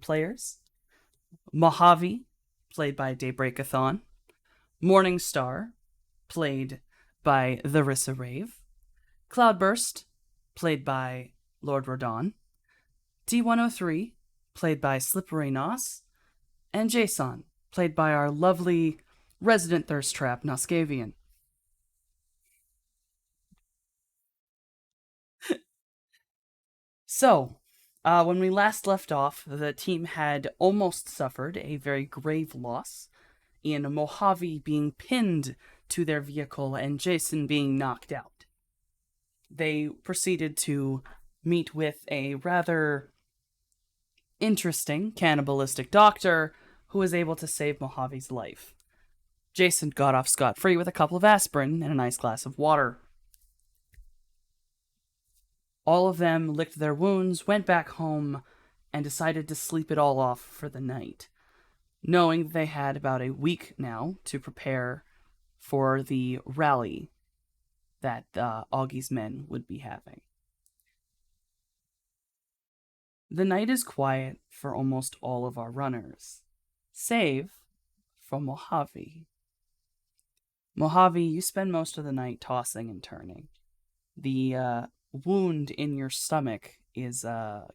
players: Mojave, played by Daybreakathon; Morningstar, played by the Rissa Rave; Cloudburst, played by Lord Rodon; D103, played by Slippery Nos; and Jason, played by our lovely resident thirst trap, Noskavian. So, when we last left off, the team had almost suffered a very grave loss in Mojave being pinned to their vehicle and Jason being knocked out. They proceeded to meet with a rather interesting cannibalistic doctor who was able to save Mojave's life. Jason got off scot-free with a couple of aspirin and a nice glass of water. All of them licked their wounds, went back home, and decided to sleep it all off for the night, knowing they had about a week now to prepare for the rally that Augie's men would be having. The night is quiet for almost all of our runners, save for Mojave. Mojave, you spend most of the night tossing and turning. The wound in your stomach is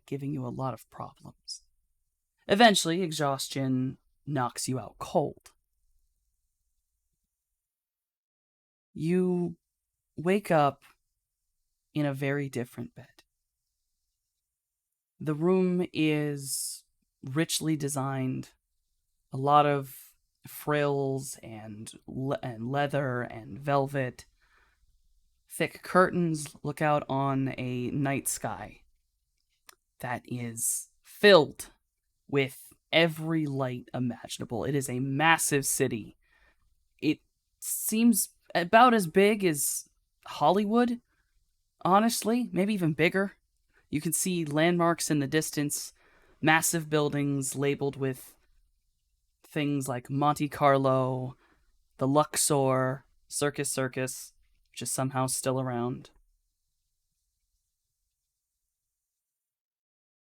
giving you a lot of problems. Eventually, exhaustion knocks you out cold. You wake up in a very different bed. The room is richly designed, a lot of frills and leather and velvet. Thick curtains look out on a night sky that is filled with every light imaginable. It is a massive city. It seems about as big as Hollywood, honestly, maybe even bigger. You can see landmarks in the distance, massive buildings labeled with things like Monte Carlo, the Luxor, Circus, which is somehow still around.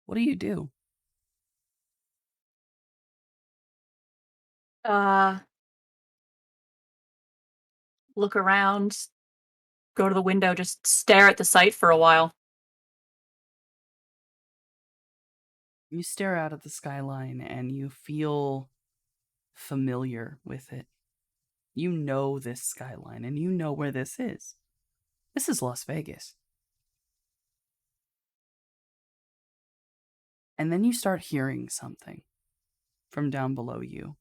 What do you do? Uh, Look around, go to the window, just stare at the sight for a while. You stare out at the skyline and you feel familiar with it. You know this skyline and you know where this is. This is Las Vegas. And then you start hearing something from down below you.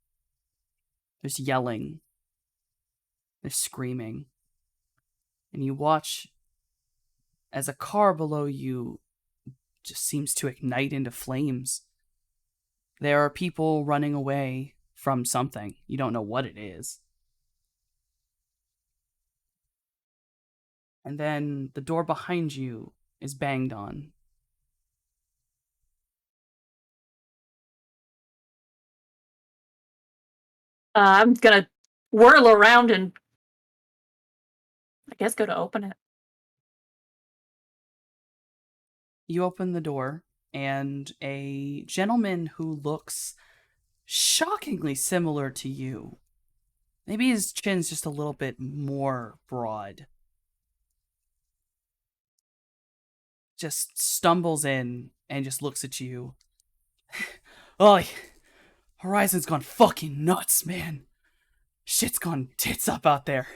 There's yelling, there's screaming, and you watch as a car below you just seems to ignite into flames. There are people running away from something. You don't know what it is. And then the door behind you is banged on. I'm gonna whirl around and I guess go to open it. You open the door, and a gentleman who looks shockingly similar to you. Maybe his chin's just a little bit more broad. Just stumbles in and just looks at you. Oh, Horizon's gone fucking nuts, man. Shit's gone tits up out there.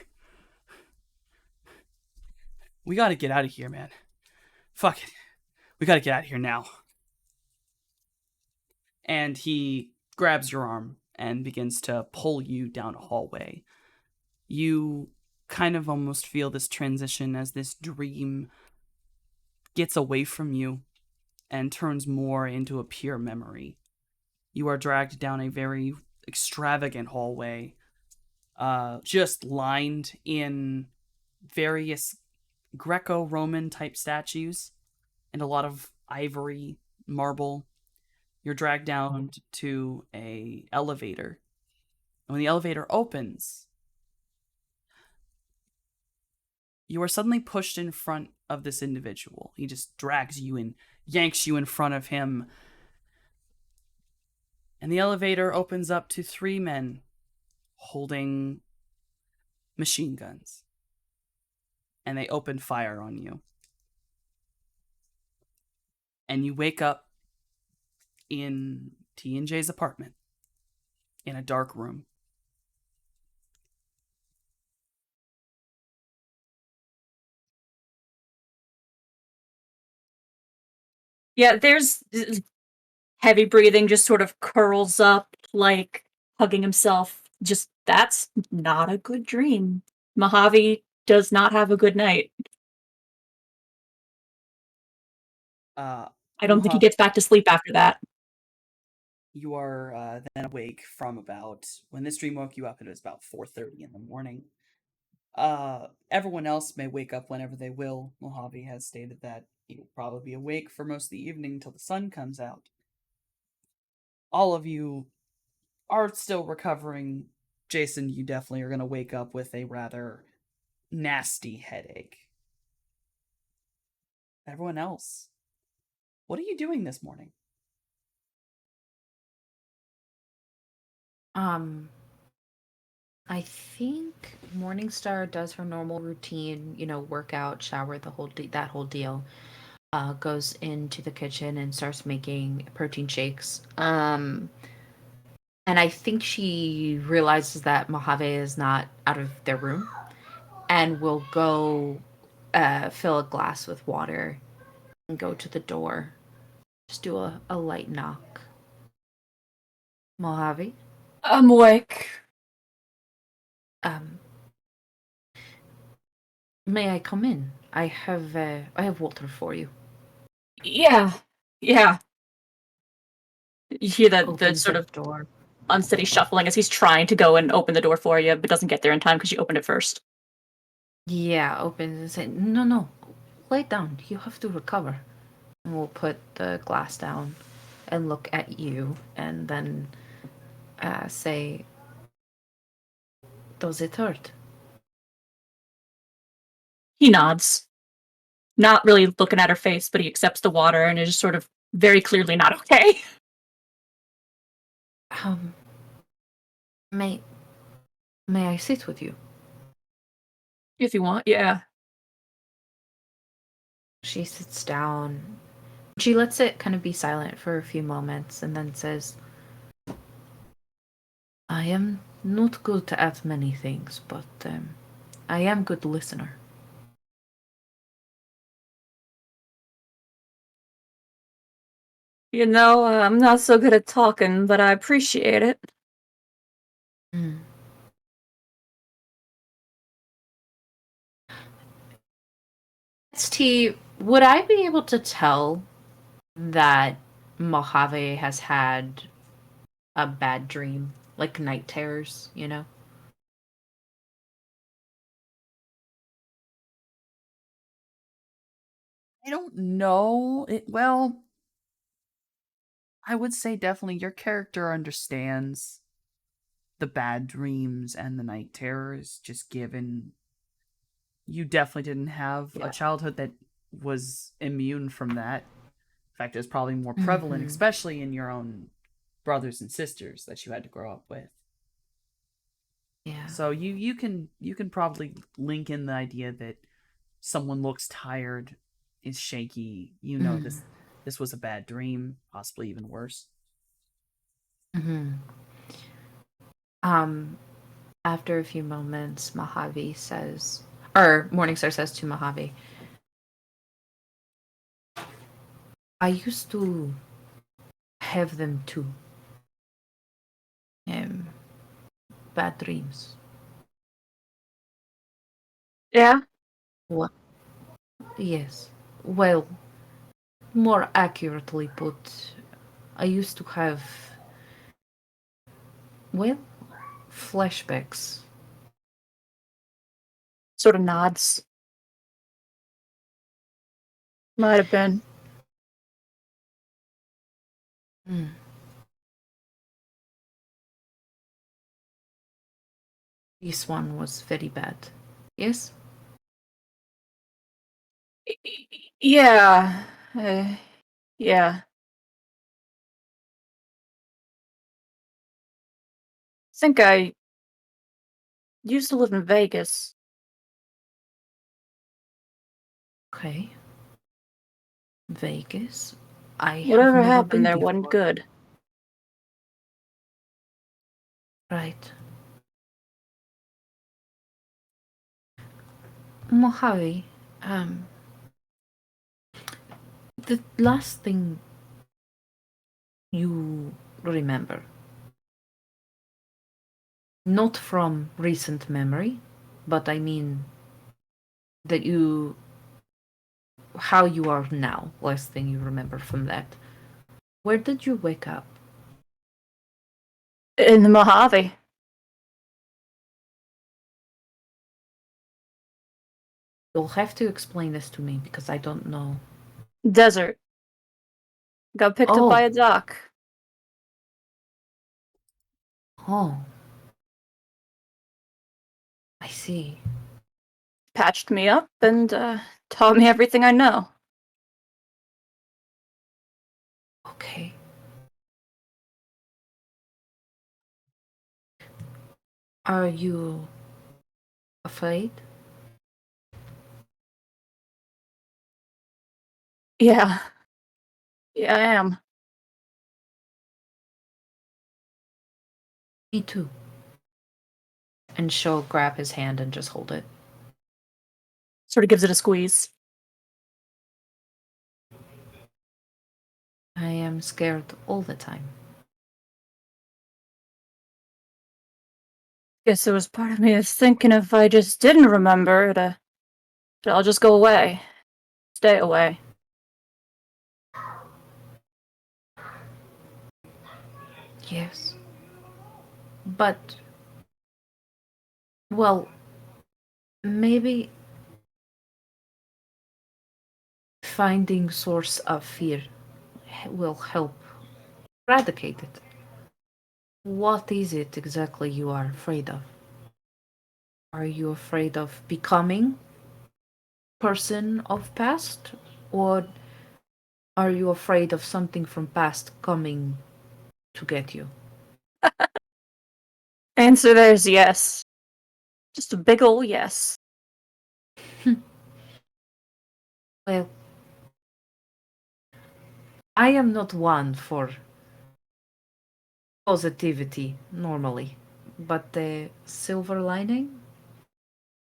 We gotta get out of here, man. Fuck it. We gotta get out of here now. And he grabs your arm and begins to pull you down a hallway. You kind of almost feel this transition as this dream gets away from you and turns more into a pure memory. You are dragged down a very extravagant hallway, just lined in various Greco-Roman type statues and a lot of ivory, marble. You're dragged down to a elevator. And when the elevator opens, you are suddenly pushed in front of this individual. He just drags you and yanks you in front of him. And the elevator opens up to three men holding machine guns. And they open fire on you. And you wake up in T&J's apartment in a dark room. Yeah, there's heavy breathing, just sort of curls up, like hugging himself. Just that's not a good dream. Mojave does not have a good night. I don't think he Mojave, gets back to sleep after that. you are then awake from about when this dream woke you up. It was about 4:30 in the morning. Everyone else may wake up whenever they will. Mojave has stated that he will probably be awake for most of the evening till the sun comes out. All of you are still recovering. Jason, you definitely are going to wake up with a rather nasty headache. Everyone else, what are you doing this morning? Um, I think Morningstar does her normal routine, workout, shower, that whole deal. Goes into the kitchen and starts making protein shakes. And I think she realizes that Mojave is not out of their room and will go fill a glass with water and go to the door. Just do a light knock. Mojave, I'm awake. um, may I come in? I have water for you. Yeah, yeah. You hear the Opens sort the of door. unsteady shuffling as he's trying to go and open the door for you, but doesn't get there in time because you opened it first. Yeah, opens and say, no, no, lay down. You have to recover. And we'll put the glass down and look at you and then say, does it hurt? He nods, not really looking at her face, but he accepts the water and is just sort of very clearly not okay. Um, may, may I sit with you? If you want, yeah. She sits down. She lets it kind of be silent for a few moments and then says, I am not good at many things, but I am good listener. I'm not so good at talking, but I appreciate it. Mm. T, would I be able to tell that Mojave has had a bad dream, like night terrors? I don't know. Well, I would say definitely your character understands the bad dreams and the night terrors, just given you definitely didn't have a Yeah. childhood that was immune from that. In fact, it was probably more prevalent, Mm-hmm. especially in your own brothers and sisters that you had to grow up with. Yeah. So you can probably link in the idea that someone looks tired, is shaky. Mm. This was a bad dream, possibly even worse. Mm-hmm. Um, After a few moments, Morningstar says to Mojave, I used to have them too. Um, Bad dreams. Yeah? What? Yes. Well, more accurately put, I used to have, well, flashbacks. Sort of nods. Might have been. Mm. This one was very bad. Yes? Yeah. Yeah. think I used to live in Vegas. Okay. Vegas. I have Whatever never happened been there wasn't before. good. Right. Mojave, the last thing you remember, not from recent memory, but I mean that how you are now, last thing you remember from that. Where did you wake up? In the Mojave. You'll have to explain this to me because I don't know. Desert. Got picked up by Oh, a doc. oh, I see. Patched me up and taught me everything I know. Okay. Are you afraid? Yeah. Yeah, I am. Me too. And she'll grab his hand and just hold it. Sort of gives it a squeeze. I am scared all the time. Guess there was part of me that's thinking if I just didn't remember, it'll all just go away. Stay away. Yes. But, well, maybe finding source of fear will help eradicate it. What is it exactly you are afraid of? Are you afraid of becoming person of past, or are you afraid of something from past coming to get you? Answer there's yes. Just a big ol' yes. Well, I am not one for positivity normally, but the silver lining,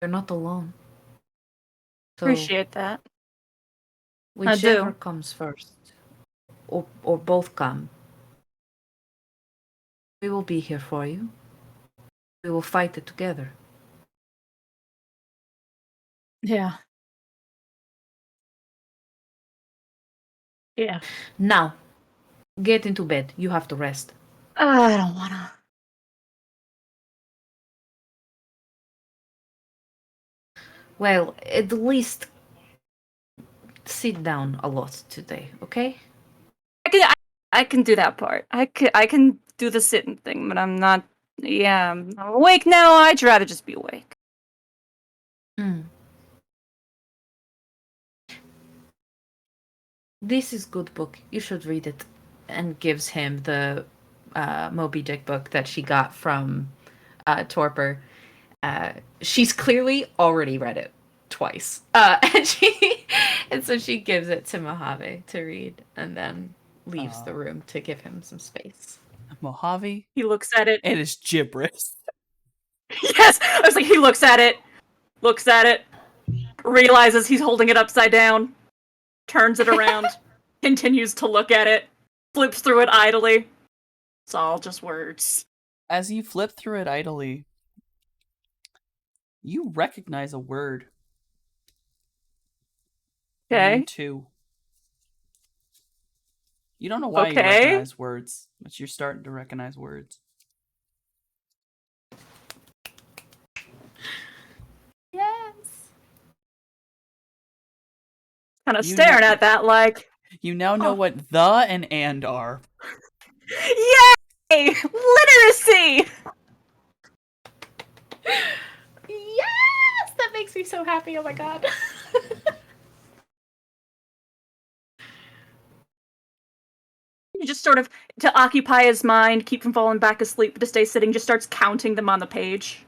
you're not alone. So Appreciate that. I whichever do. comes first, or both come, we will be here for you. We will fight it together. Yeah. Yeah. Now, get into bed. You have to rest. I don't wanna. Well, at least sit down a lot today, okay? I can do that part. I can do the sitting thing, but I'm not. Yeah, I'm awake now. I'd rather just be awake. Mm. This is good book. You should read it. And gives him the Moby Dick book that she got from Torpor. She's clearly already read it twice, and so she gives it to Mojave to read, and then leaves the room to give him some space. Mojave, He looks at it. it is gibberish. Yes, I was like, he looks at it, realizes he's holding it upside down, turns it around, continues to look at it, flips through it idly. It's all just words. As you flip through it idly, you recognize a word. Okay. And two. You don't know why you Okay. recognize words, but you're starting to recognize words. Yes. Kind of You staring know, at that like, you now know what the and are. yay! Literacy! Yes, that makes me so happy. Oh my god. just sort of, to occupy his mind, keep from falling back asleep, but to stay sitting, just starts counting them on the page.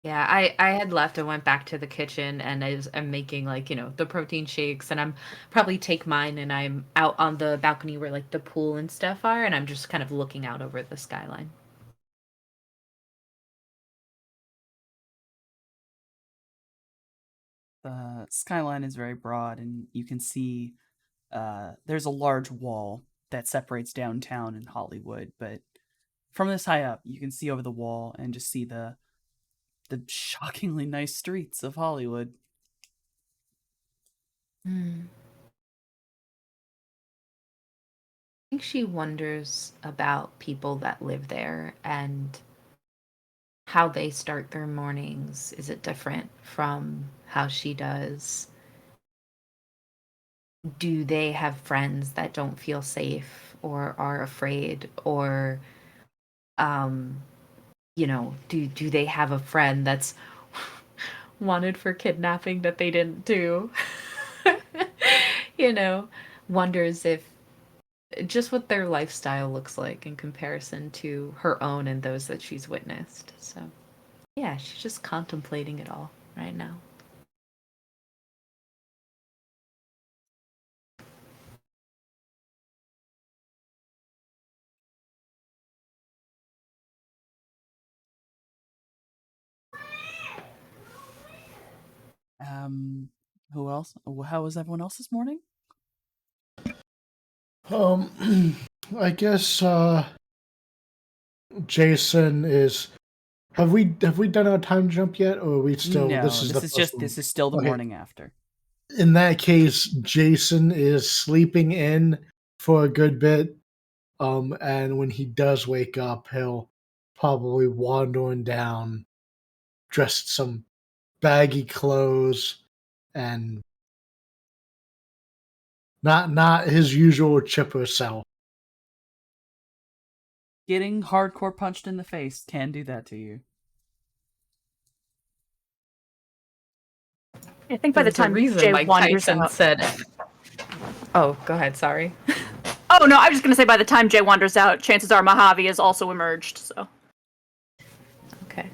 Yeah, I had left and went back to the kitchen, and I'm making, like, the protein shakes, and I'm probably take mine, and I'm out on the balcony where, like, the pool and stuff are, and I'm just kind of looking out over the skyline. The skyline is very broad, and you can see there's a large wall that separates downtown and Hollywood. But from this high up, you can see over the wall and just see the shockingly nice streets of Hollywood. I think she wonders about people that live there and how they start their mornings. Is it different from how she does? Do they have friends that don't feel safe or are afraid, or do they have a friend that's wanted for kidnapping that they didn't do? Wonders if just what their lifestyle looks like in comparison to her own and those that she's witnessed. So yeah, she's just contemplating it all right now. Who else? How was everyone else this morning? I guess Jason is. Have we done our time jump yet, or are we still? No, this is still the morning after. In that case, Jason is sleeping in for a good bit. And when he does wake up, he'll probably wandering down, dressed some baggy clothes, and not his usual chipper self. Getting hardcore punched in the face can do that to you. I think by the time Jay Mike wanders Tyson out. said. Oh, go ahead. Sorry. Oh no, I was just gonna say by the time Jay wanders out, chances are Mojave has also emerged. So. Okay.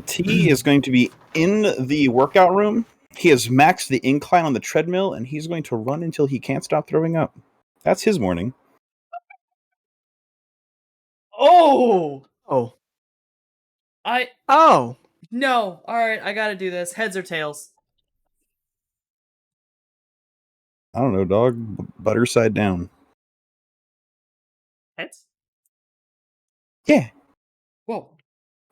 T is going to be in the workout room. He has maxed the incline on the treadmill, and he's going to run until he can't stop throwing up. That's his morning. Oh! Oh. I... Oh! No! Alright, I gotta do this. Heads or tails? I don't know, dog. Butter side down. Heads? Yeah. Whoa.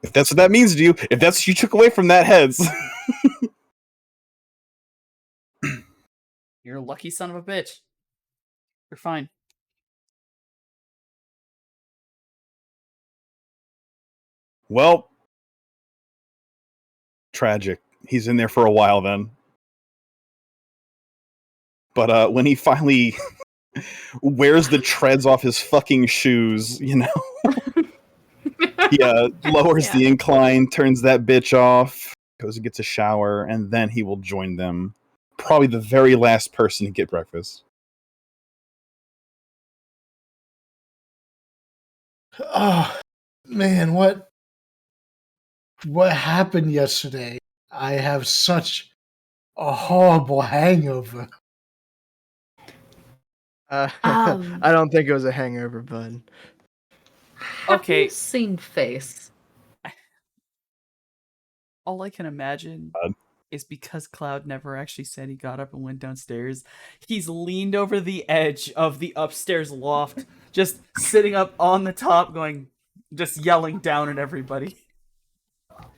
If that's what that means to you, if that's what you took away from that, heads. You're a lucky son of a bitch. You're fine. Well, tragic. He's in there for a while then. But when he finally wears the treads off his fucking shoes, he lowers the incline, turns that bitch off, goes and gets a shower, and then he will join them. Probably the very last person to get breakfast. Oh man, what happened yesterday? I have such a horrible hangover. I don't think it was a hangover, bud. Have you seen face? All I can imagine is because Cloud never actually said he got up and went downstairs, he's leaned over the edge of the upstairs loft, just sitting up on the top just yelling down at everybody.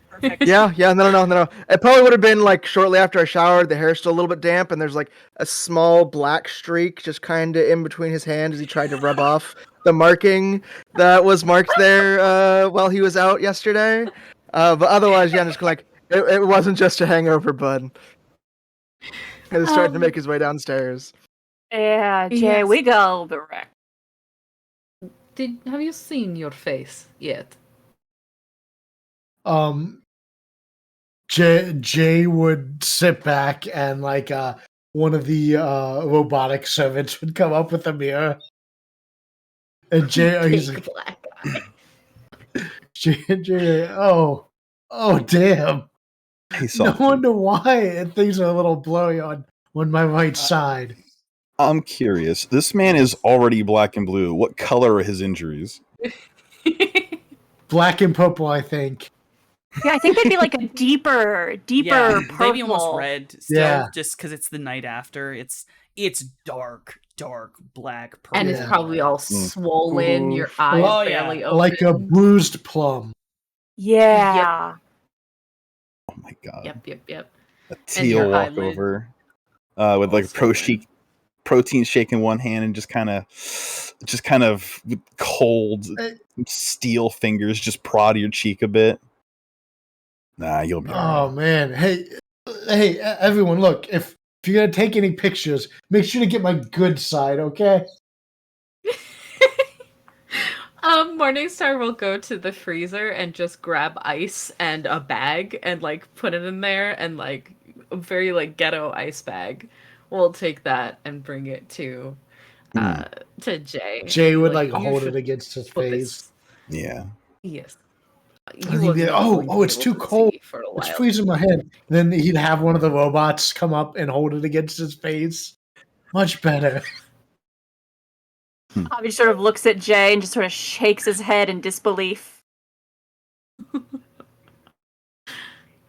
Perfect. Yeah, no. It probably would have been like shortly after I showered, the hair's still a little bit damp, and there's like a small black streak just kind of in between his hands as he tried to rub off the marking that was marked there while he was out yesterday. But otherwise, yeah, I'm just like, it wasn't just a hangover, bud. He was starting to make his way downstairs. Yeah, Jay, Yes. we got a little bit wrecked. Have you seen your face yet? Jay would sit back and like one of the robotic servants would come up with a mirror. And Jay, he's Big like, black eye. Jay, oh damn. Hey, No Salty. wonder why things are a little blurry on my right side. I'm curious. This man is already black and blue. What color are his injuries? Black and purple, I think. Yeah, I think they'd be like a deeper Yeah, purple. maybe almost red still, Yeah. just because it's the night after. It's dark black purple. And it's Yeah. probably all swollen. Your Oof. eyes Oh, yeah. barely open. Like a bruised plum. Yeah. Oh my god. Yep. A And teal your eyelid. walkover. With like Also protein shake in one hand and just kind of with cold steel fingers just prod your cheek a bit. Nah, you'll be Oh alright. man. Hey, everyone, look, if you're gonna take any pictures, make sure to get my good side, okay? Morningstar will go to the freezer and just grab ice and a bag and like put it in there, and like a very like ghetto ice bag. We'll take that and bring it to Jay. Jay and be would like "You hold should it against his put face. this." Yeah. Yes. And You he'd will be like, not going to oh, be it's able too to cold. see for a It's while. freezing my head. Then he'd have one of the robots come up and hold it against his face. Much better. Bobby sort of looks at Jay and just sort of shakes his head in disbelief.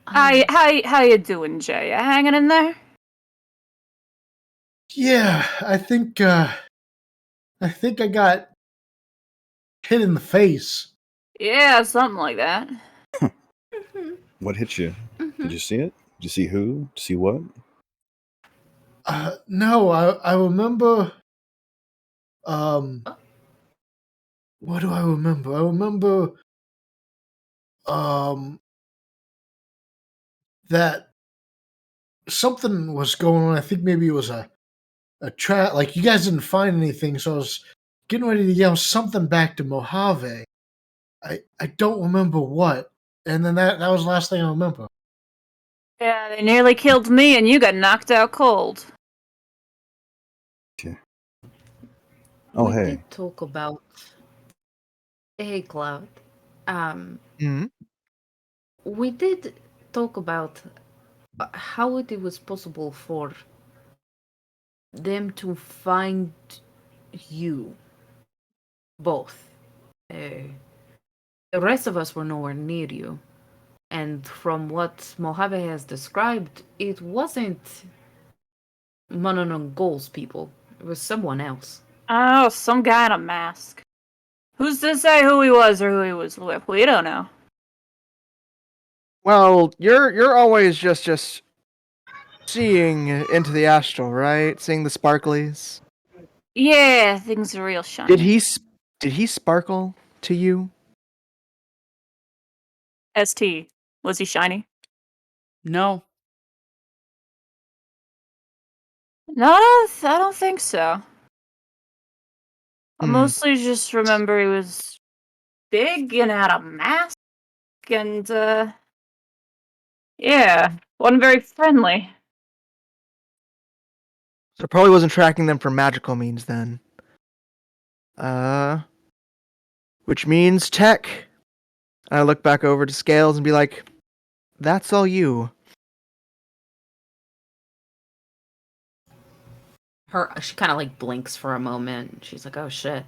How you doing, Jay? You hanging in there? Yeah, I think I got hit in the face. Yeah, something like that. What hit you? Did you see it? Did you see who? See what? No, I remember. What do I remember? I remember that something was going on. I think maybe it was a trap. Like you guys didn't find anything, so I was getting ready to yell something back to Mojave. I don't remember what, and then that was the last thing I remember. Yeah, they nearly killed me and you got knocked out cold. Oh, We hey. did talk about. Hey, Cloud. We did talk about how it was possible for them to find you both. The rest of us were nowhere near you. And from what Mojave has described, it wasn't Mononon Goals people. It was someone else. Oh, some guy in a mask. Who's to say who he was or who he was with? We don't know. Well, you're always just seeing into the astral, right? Seeing the sparklies. Yeah, things are real shiny. Did he sparkle to you? ST, was he shiny? No. No, I don't think so. I mostly just remember he was big and had a mask, and yeah, wasn't very friendly. So probably wasn't tracking them for magical means then. Which means tech. I look back over to Scales and be like, that's all you. She kind of like blinks for a moment. She's like, "Oh shit."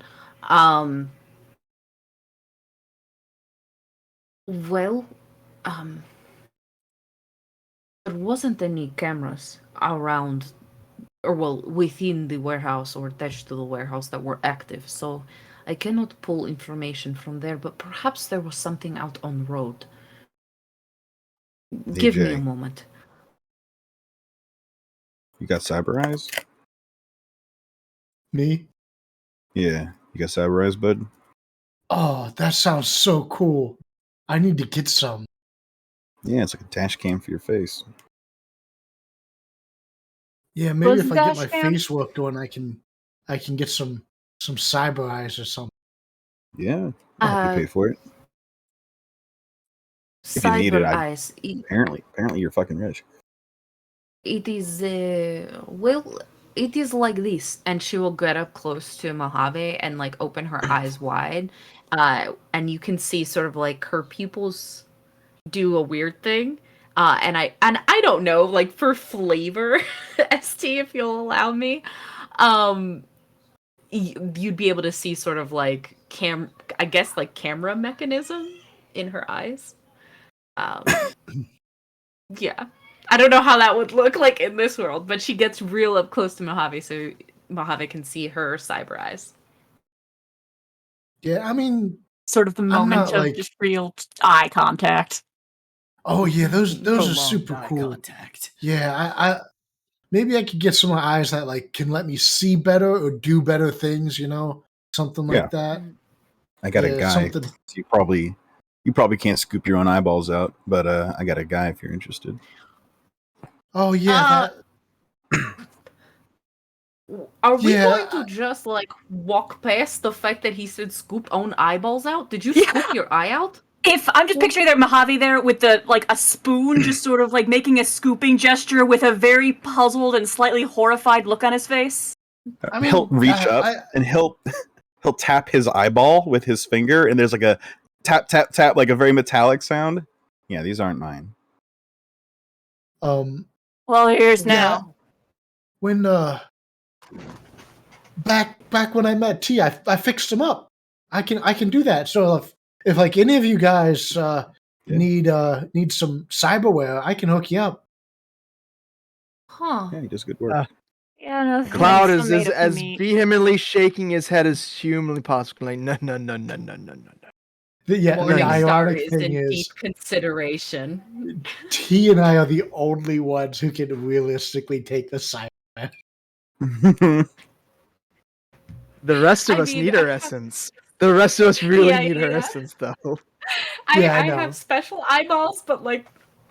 Well, there wasn't any cameras around, or well, within the warehouse or attached to the warehouse that were active, so I cannot pull information from there, but perhaps there was something out on the road. Give me a AJ. moment. You got cyber eyes? Me? Yeah. You got cyber eyes, bud? Oh, that sounds so cool. I need to get some. Yeah, it's like a dash cam for your face. Yeah, maybe Was if the I get my dash cam? face work done, I can get some cyber eyes or something. Yeah. I'll help you pay for it. If you need it, Cyber I eyes. apparently you're fucking rich. It is well, it is like this, and she will get up close to Mojave and like open her eyes wide, and you can see sort of like her pupils do a weird thing, and I don't know, like for flavor, St, if you'll allow me, um, you'd be able to see sort of like I guess like camera mechanism in her eyes. Um, yeah. I don't know how that would look like in this world, but she gets real up close to Mojave so Mojave can see her cyber eyes. Yeah, I mean, Sort of the I'm moment not of like, just real eye contact. oh yeah, those are Prolonged super eye cool. contact. Yeah, I maybe I could get some eyes that like can let me see better or do better things, something Yeah. like that. I got a Yeah, guy. something. So you probably can't scoop your own eyeballs out, but I got a guy if you're interested. Oh yeah, Are we Yeah, going to just like walk past the fact that he said scoop own eyeballs out? Did you scoop your eye out? If I'm just picturing that Mojave there with the like a spoon, just sort of like making a scooping gesture with a very puzzled and slightly horrified look on his face. I He'll mean, reach up and he'll tap his eyeball with his finger, and there's like a tap tap tap, like a very metallic sound. Yeah, these aren't mine. Well, here's yeah, now. when back when I met T, I fixed him up. I can do that. So if like any of you guys need some cyberware, I can hook you up. Huh. Yeah, he does good work. Yeah, no, Cloud thanks, is I'm made up to as meat. vehemently shaking his head as humanly possible. Like, no. The Morningstar ironic is thing in deep is, consideration. T and I are the only ones who can realistically take the cyber. The rest of I us mean, need her essence. The rest of us really need her yeah. essence, though. I Yeah, I know. have special eyeballs, but like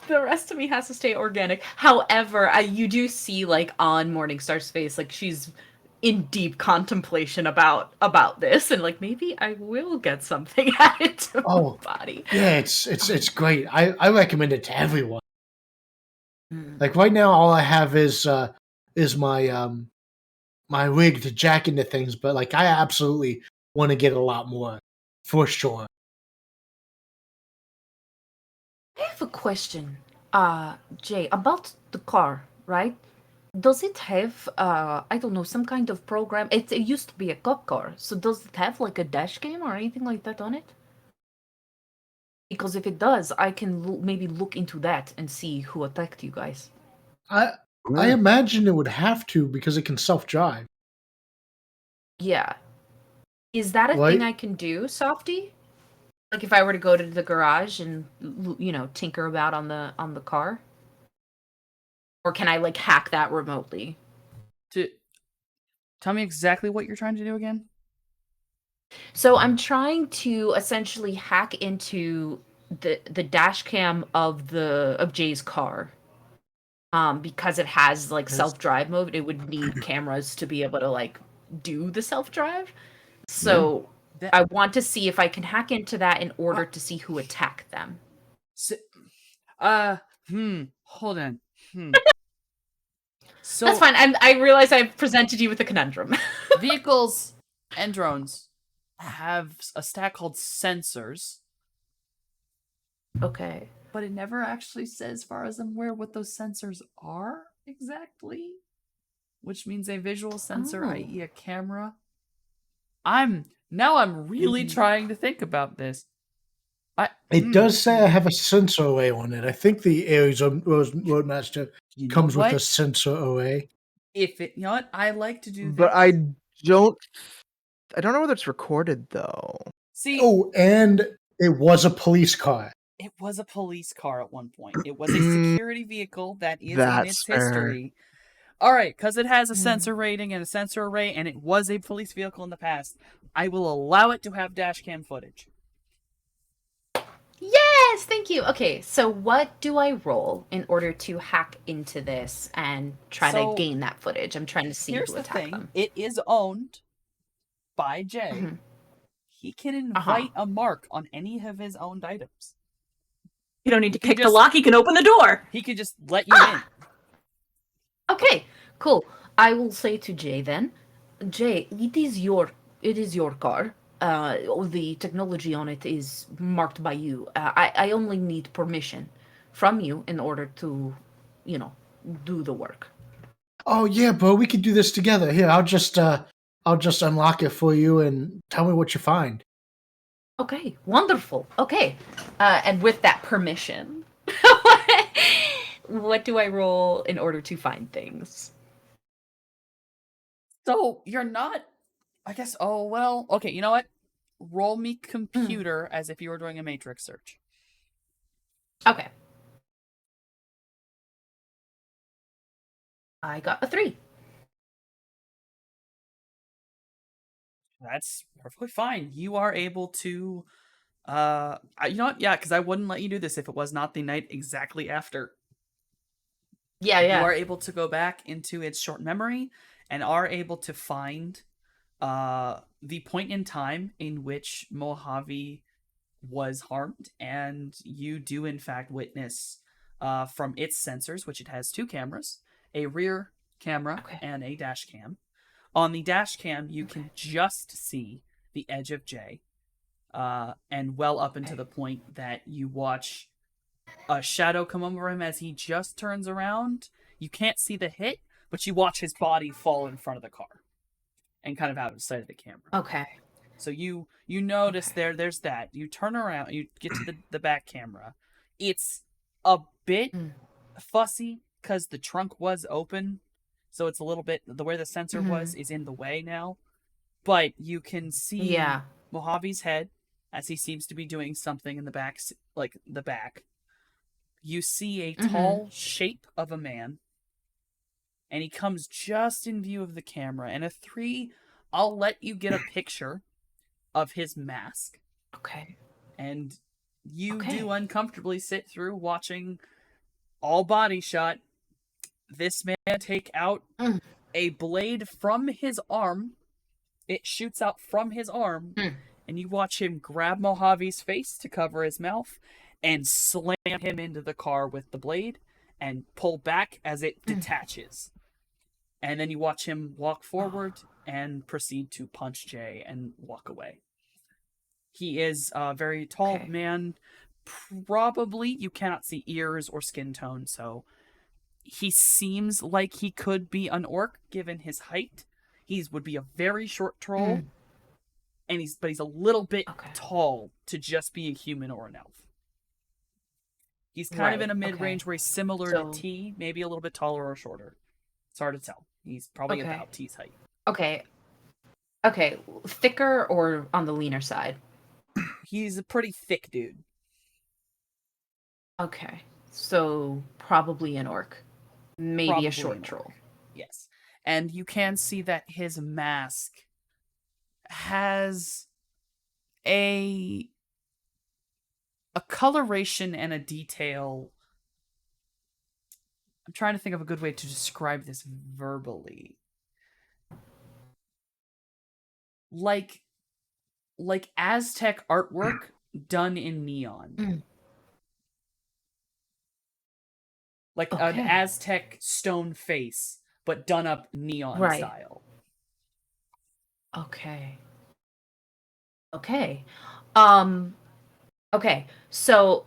the rest of me has to stay organic. However, you do see like on Morningstar's face, like she's in deep contemplation about this, and like maybe I will get something added to my body. Yeah, it's great. I recommend it to everyone. Mm. Like right now, all I have is my my rig to jack into things, but like I absolutely want to get a lot more for sure. I have a question, Jay, about the car, right? Does it have, I don't know, some kind of program? It used to be a cop car, so does it have like a dash cam or anything like that on it? Because if it does, I can maybe look into that and see who attacked you guys. I imagine it would have to because it can self drive. Yeah. Is that a thing Right? I can do, Softy? Like if I were to go to the garage and tinker about on the car? Or can I like hack that remotely? Tell me exactly what you're trying to do again. So I'm trying to essentially hack into the dash cam of Jay's car. Because it has like self-drive mode, it would need cameras to be able to like do the self-drive. So I want to see if I can hack into that in order to see who attacked them. Hold on. So that's fine. I realize I've presented you with a conundrum. Vehicles and drones have a stack called sensors. Okay. But it never actually says, as far as I'm aware, what those sensors are exactly. Which means a visual sensor, i.e. a camera. I'm really trying to think about this. It does say I have a sensor array on it. I think the Ares Roadmaster comes with a sensor array. If it, what? I like to do. But I don't know whether it's recorded though. See. Oh, and it was a police car. It was a police car at one point. It was a security vehicle that is in its history. All right, because it has a sensor rating and a sensor array, and it was a police vehicle in the past. I will allow it to have dash cam footage. Yes, thank you. Okay, so what do I roll in order to hack into this and try to gain that footage? I'm trying to see who attacked them. It is owned by Jay. Mm-hmm. He can invite a mark on any of his owned items. You don't need to He pick the just- lock. He can open the door. He could just let you in. Okay, cool. I will say to Jay then, Jay, it is your car. The technology on it is marked by you. I only need permission from you in order to, do the work. Oh yeah, bro, we could do this together. Here, I'll just unlock it for you and tell me what you find. Okay, wonderful. Okay, and with that permission, what do I roll in order to find things? So you're not. I guess. Oh well. Okay. You know what? Roll me computer as if you were doing a matrix search. Okay. I got a 3. That's perfectly fine. You are able to. You know what? Yeah, because I wouldn't let you do this if it was not the night exactly after. Yeah, You are able to go back into its short memory and are able to find the point in time in which Mojave was harmed, and you do in fact witness from its sensors, which it has 2 cameras, a rear camera and a dash cam. On the dash cam, you can just see the edge of Jay, and well up into the point that you watch a shadow come over him as he just turns around. You can't see the hit, but you watch his body fall in front of the car and kind of out of sight of the camera. Okay. So you notice there's that. You turn around, you get to the back camera. It's a bit fussy because the trunk was open, so it's a little bit where the sensor was is in the way now. But you can see Mojave's head as he seems to be doing something in the back, like the back. You see a tall shape of a man, and he comes just in view of the camera. And a 3, I'll let you get a picture of his mask. Okay. And you do uncomfortably sit through watching all body shot this man take out a blade from his arm. It shoots out from his arm, and you watch him grab Mojave's face to cover his mouth and slam him into the car with the blade and pull back as it detaches. And then you watch him walk forward and proceed to punch Jay and walk away. He is a very tall man. Probably you cannot see ears or skin tone, so he seems like he could be an orc given his height. He would be a very short troll, and he's a little bit tall to just be a human or an elf. He's kind of in a mid-range where he's similar to T, maybe a little bit taller or shorter. It's hard to tell. He's probably about T's height. Okay. Thicker or on the leaner side? He's a pretty thick dude. Okay. So probably an orc. Maybe Probably a short an troll. orc. Yes. And you can see that his mask has a coloration and a detail. I'm trying to think of a good way to describe this verbally. Like Aztec artwork done in neon. Like an Aztec stone face, but done up neon style. Okay. So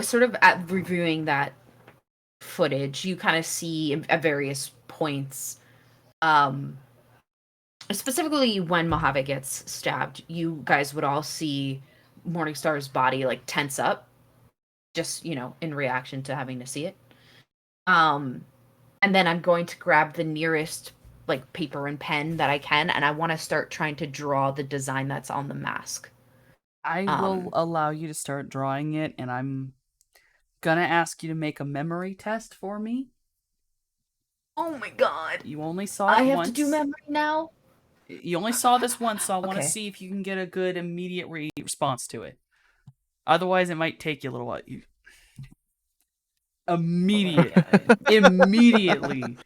sort of at reviewing that footage, you kind of see at various points, specifically when Mojave gets stabbed, you guys would all see Morningstar's body like tense up, just in reaction to having to see it. And then I'm going to grab the nearest like paper and pen that I can, and I want to start trying to draw the design that's on the mask. I will allow you to start drawing it, and I'm gonna ask you to make a memory test for me. Oh my god. You only saw it once. I have to do memory now? You only saw this once, so I want to see if you can get a good immediate response to it. Otherwise, it might take you a little while. Immediately.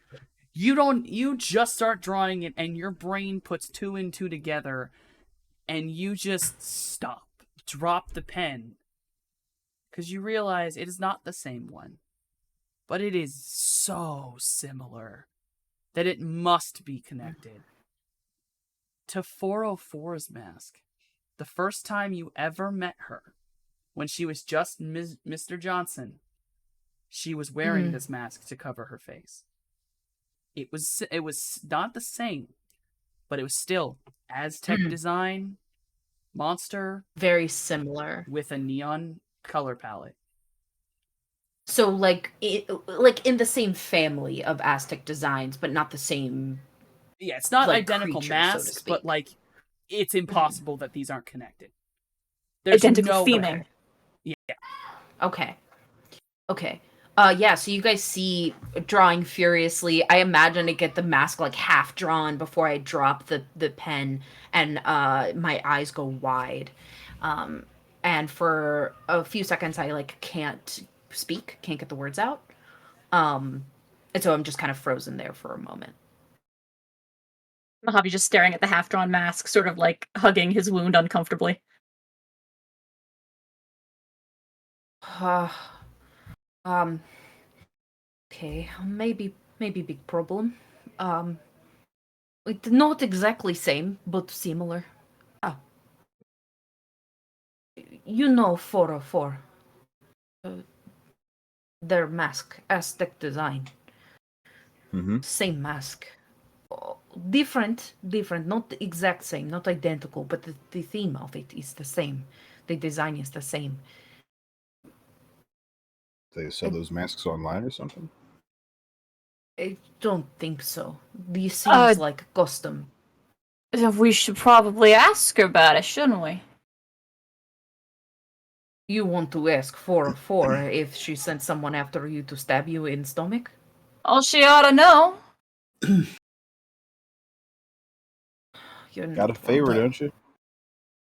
You just start drawing it, and your brain puts 2 and 2 together, and you just stop. Drop the pen. because you realize it is not the same one, but it is so similar that it must be connected to 404's mask. The first time you ever met her, when she was just Mr. Johnson, she was wearing this mask to cover her face. It was not the same, but it was still Aztec design, monster, Very similar. with a neon color palette. So like in the same family of Aztec designs, but not the same. Yeah, it's not like, identical creature, so to masks, but speak. like it's impossible that these aren't connected. There's Identical no theming. way. Yeah. Okay. Okay. Yeah, so you guys see drawing furiously. I imagine I get the mask like half drawn before I drop the pen, and my eyes go wide. And for a few seconds I like can't speak, can't get the words out. And so I'm just kind of frozen there for a moment. Mojave just staring at the half-drawn mask, sort of like hugging his wound uncomfortably. Um okay, maybe big problem. It's not exactly same, but similar. Ah. You know 404. Their mask, Aztec design. Mm-hmm. Same mask. Oh, different, not the exact same, not identical, but the theme of it is the same. The design is the same. They sell those masks online or something? I don't think so. This seems like custom. We should probably ask her about it, shouldn't we? You want to ask 404 if she sent someone after you to stab you in stomach? Oh, she ought to know. You're Got a not favor, wrong. don't you?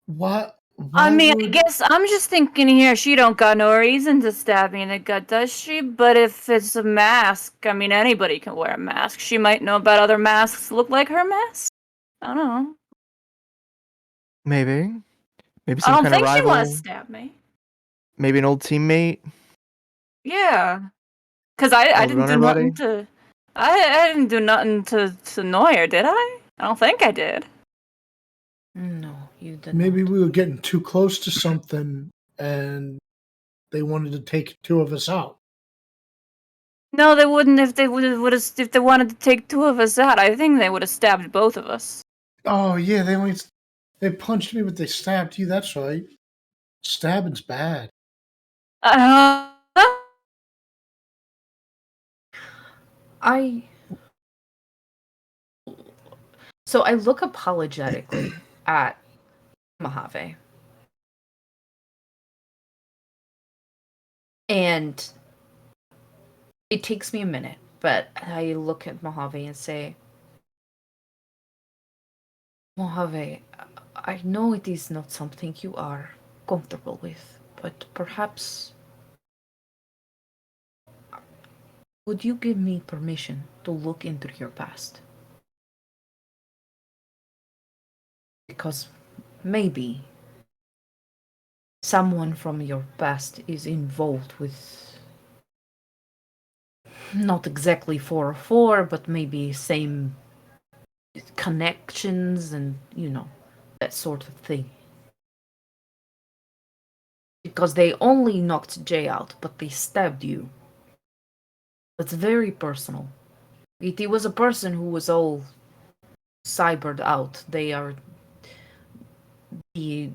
What? I Why mean, I would- guess I'm just thinking here, she don't got no reason to stab me in the gut, does she? But if it's a mask, I mean, anybody can wear a mask. She might know about other masks that look like her mask. I don't know. Maybe I some don't kind of think she rival. wants to stab me. Maybe an old teammate. Yeah. Because I Old didn't do runner buddy. nothing to... I didn't do nothing to annoy her, did I? I don't think I did. No, you did Maybe not. we were getting too close to something and they wanted to take two of us out. No, they wouldn't if they if they wanted to take two of us out. I think they would have stabbed both of us. Oh yeah, they punched me, but they stabbed you. That's right. Stabbing's bad. Uh, So I look apologetically at Mojave. And it takes me a minute, but I look at Mojave and say, Mojave, I know it is not something you are comfortable with, but perhaps would you give me permission to look into your past? Because maybe someone from your past is involved with not exactly 404, but maybe same connections and, that sort of thing. Because they only knocked Jay out, but they stabbed you. It's very personal. It was a person who was all cybered out. The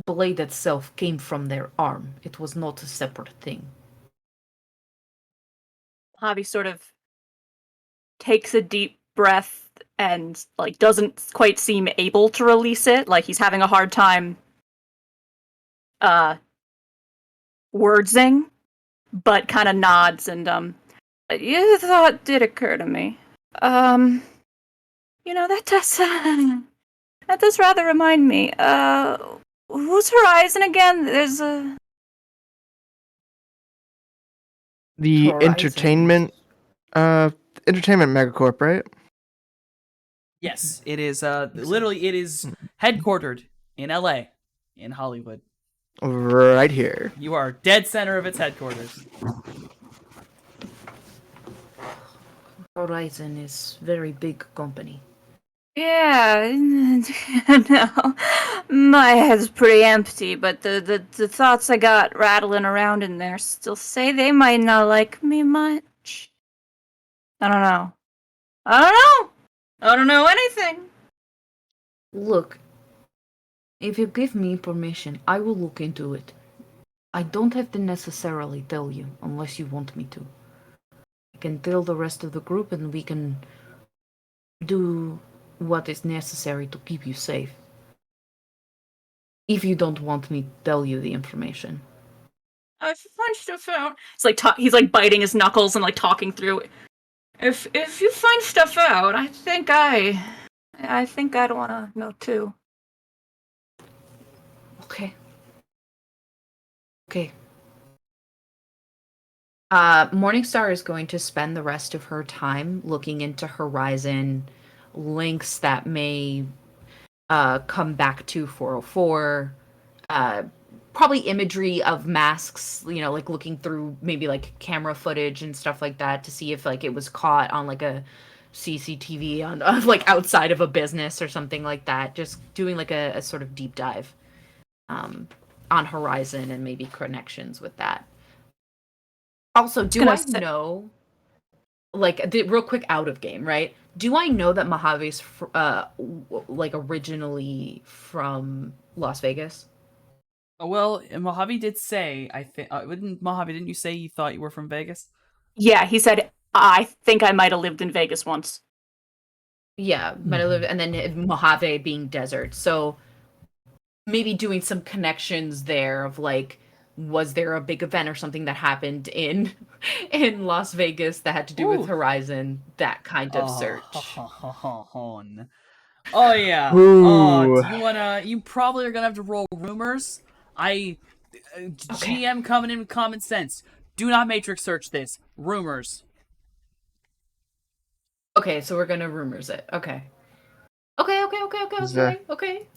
blade itself came from their arm. It was not a separate thing. Javi sort of takes a deep breath and like doesn't quite seem able to release it. Like he's having a hard time wordsing, but kind of nods and your thought did occur to me. That does rather remind me. Who's Horizon again? There's a The Horizon. entertainment megacorp, right? Yes, it is. Literally, it is headquartered in LA, in Hollywood. Right here. You are dead center of its headquarters. Horizon is very big company. Yeah, no, my head's pretty empty, but the thoughts I got rattling around in there still say they might not like me much. I don't know. I don't know anything. Look, if you give me permission, I will look into it. I don't have to necessarily tell you unless you want me to. I can tell the rest of the group and we can do what is necessary to keep you safe. If you don't want me to tell you the information. I've find stuff out. It's like he's like biting his knuckles and like talking through it. If you find stuff out, I think I'd want to know too. Okay. Okay. Morningstar is going to spend the rest of her time looking into Horizon, links that may come back to 404, probably imagery of masks, like looking through maybe like camera footage and stuff like that to see if like it was caught on like a CCTV on like outside of a business or something like that. Just doing like a sort of deep dive on Horizon and maybe connections with that. Also, do I know, like, real quick out of game, right? Do I know that Mojave's like originally from Las Vegas? Well, Mojave did say, I think, didn't you say you thought you were from Vegas? Yeah, he said, I think I might have lived in Vegas once. Yeah, might have lived, and then Mojave being desert. So maybe doing some connections there of like, was there a big event or something that happened in Las Vegas that had to do with Horizon? That kind of search. Oh yeah. Ooh. Do you wanna? You probably are gonna have to roll rumors. GM coming in with common sense. Do not matrix search this. Rumors. Okay, so we're gonna rumors it. Okay. Okay.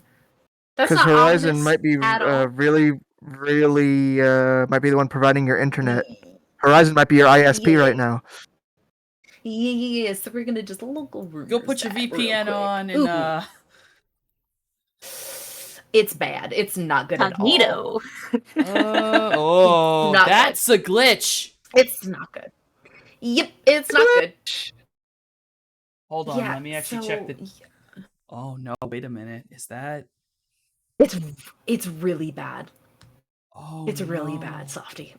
That's Because not Horizon ominous might be at all. really might be the one providing your internet. Horizon might be your ISP right now. Yeah. So we're gonna just local rumors. Go put your VPN on and It's bad. It's not good at all. That's a glitch. It's not good. Yep, it's not good. Hold on, let me actually check the. Oh no! Wait a minute. Is that? It's really bad. Oh, it's really bad, Softy.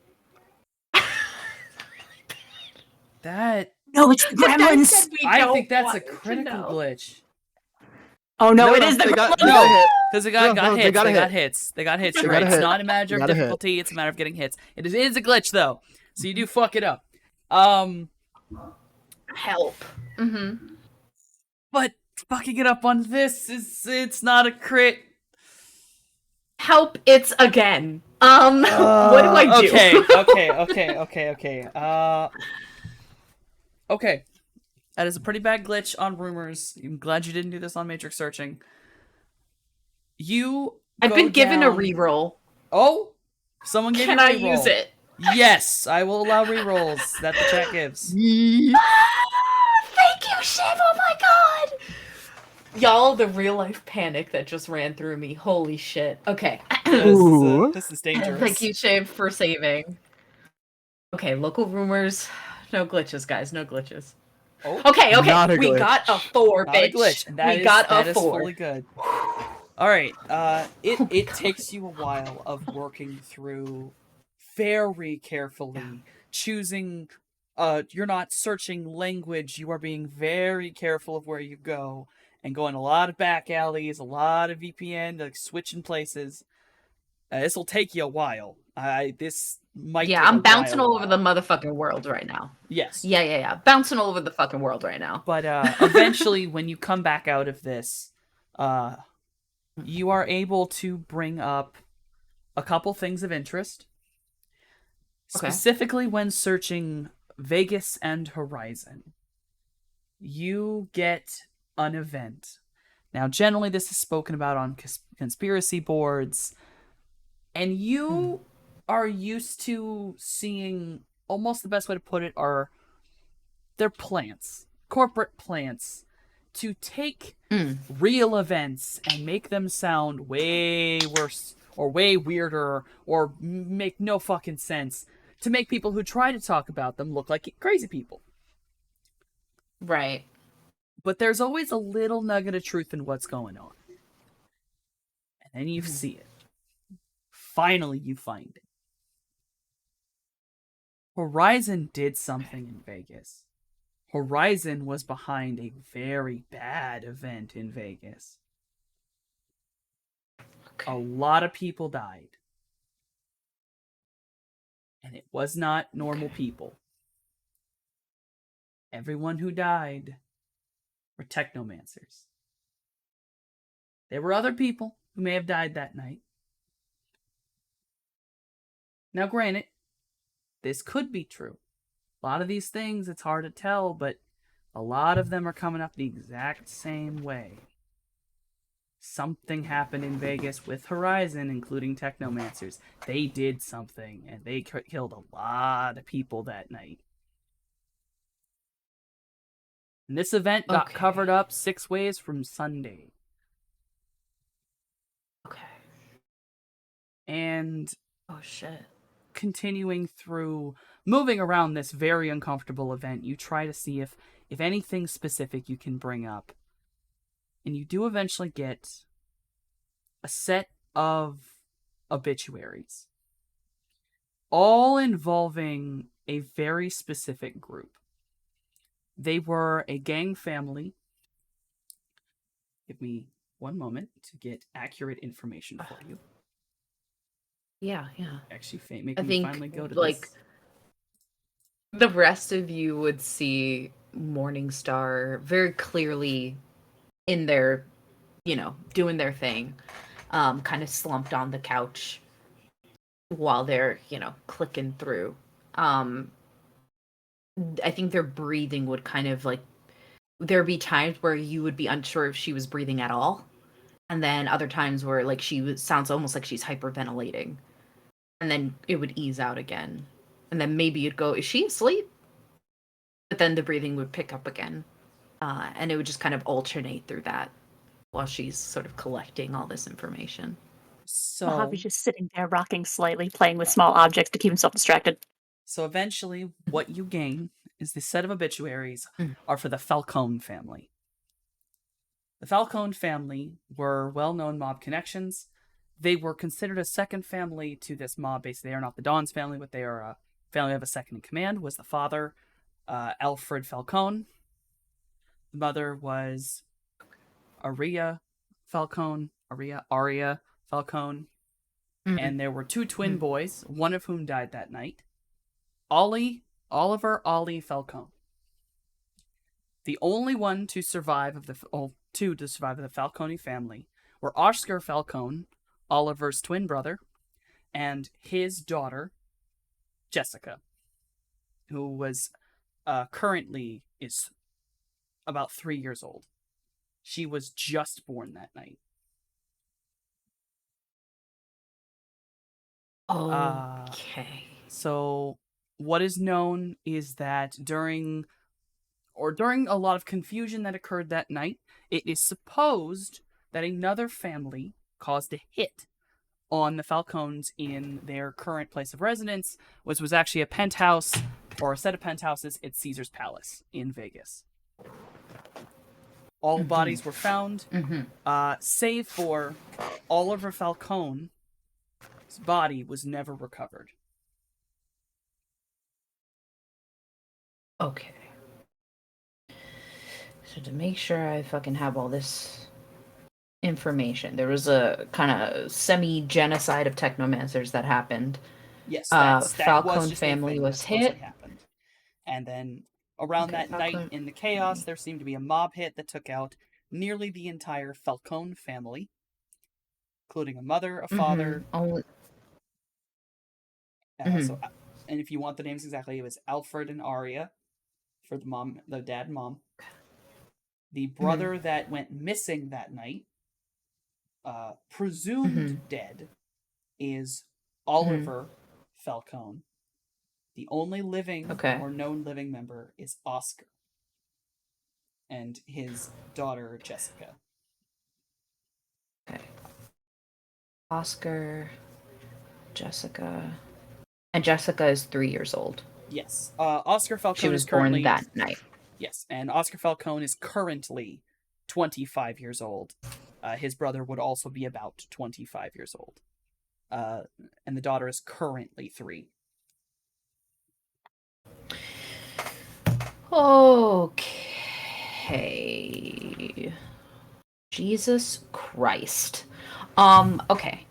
That. No, it's the gremlins. I think that's a critical glitch. Oh no, it is the gremlins. Because they got hits. They got hits. Right? It's not a matter of difficulty. It's a matter of getting hits. It is a glitch though, so you do fuck it up. Help. But fucking it up on this it's not a crit. Help! It's again. What do I do? Okay. That is a pretty bad glitch on rumors. I'm glad you didn't do this on matrix searching. I've been given a reroll. Oh, someone gave you a reroll. Can I use it? Yes, I will allow rerolls that the chat gives. Thank you, Shiv. Oh my god. Y'all, the real life panic that just ran through me. Holy shit. Okay. This is dangerous. Thank you, Shiv, for saving. Okay, local rumors. No glitches, guys. No glitches. Oh, okay. We got a 4, not bitch. A glitch. And that is fully good. All right. It takes you a while of working through very carefully, choosing. You're not searching language. You are being very careful of where you go, and going a lot of back alleys, a lot of VPN, like switching places. This will take you a while. This might. Yeah, I'm bouncing all over the motherfucking world right now. Yes. Yeah. Bouncing all over the fucking world right now. But eventually, when you come back out of this, you are able to bring up a couple things of interest. Okay. Specifically when searching Vegas and Horizon, you get an event. Now, generally, this is spoken about on conspiracy boards, And you are used to seeing, almost the best way to put it are they're plants, corporate plants, to take real events and make them sound way worse or way weirder or make no fucking sense, to make people who try to talk about them look like crazy people. Right. But there's always a little nugget of truth in what's going on. And then you see it. Finally, you find it. Horizon did something in Vegas. Horizon was behind a very bad event in Vegas. Okay. A lot of people died. And it was not normal people. Everyone who died were technomancers. There were other people who may have died that night. Now, granted, this could be true. A lot of these things, it's hard to tell, but a lot of them are coming up the exact same way. Something happened in Vegas with Horizon, including technomancers. They did something, and they killed a lot of people that night. And this event got covered up 6 ways from Sunday. Okay. And oh shit. Continuing through, moving around this very uncomfortable event, you try to see if anything specific you can bring up. And you do eventually get a set of obituaries, all involving a very specific group. They were a gang family. Give me one moment to get accurate information for you. Yeah. Actually, make I me think, finally go to like, this. the rest of you would see Morningstar very clearly in their, doing their thing, kind of slumped on the couch while they're, clicking through. I think their breathing would kind of like, there'd be times where you would be unsure if she was breathing at all. And then other times where like sounds almost like she's hyperventilating. And then it would ease out again. And then maybe you'd go, is she asleep? But then the breathing would pick up again. And it would just kind of alternate through that while she's sort of collecting all this information. So Mojave's just sitting there, rocking slightly, playing with small objects to keep himself distracted. So eventually, what you gain is the set of obituaries are for the Falcone family. The Falcone family were well-known mob connections. They were considered a second family to this mob base. They are not the Don's family, but they are a family of a second in command. Was the father, Alfred Falcone. The mother was Aria Falcone. And there were 2 twin boys, one of whom died that night. Oliver Falcone. The only one to survive of the two to survive of the Falcone family were Oscar Falcone, Oliver's twin brother, and his daughter, Jessica, who was currently is about 3 years old. She was just born that night. Okay. So what is known is that during a lot of confusion that occurred that night, it is supposed that another family caused a hit on the Falcones in their current place of residence, which was actually a penthouse or a set of penthouses at Caesar's Palace in Vegas. All bodies were found, save for Oliver Falcone's body was never recovered. Okay. So to make sure I fucking have all this information, there was a kind of semi-genocide of technomancers that happened. Yes, Falcone family was hit. Happened. And then around that night in the chaos, there seemed to be a mob hit that took out nearly the entire Falcone family, including a mother, a father. So, and if you want the names exactly, it was Alfred and Aria for the dad and mom. The brother that went missing that night, presumed dead, is Oliver Falcone. The only living Okay. or known living member is Oscar and his daughter Jessica. Okay. Oscar, Jessica. And Jessica is 3 years old. Yes. Oscar Falcone She was is currently born that night. Yes, and Oscar Falcone is currently 25 years old. His brother would also be about 25 years old. And the daughter is currently 3. Okay. Jesus Christ. Okay.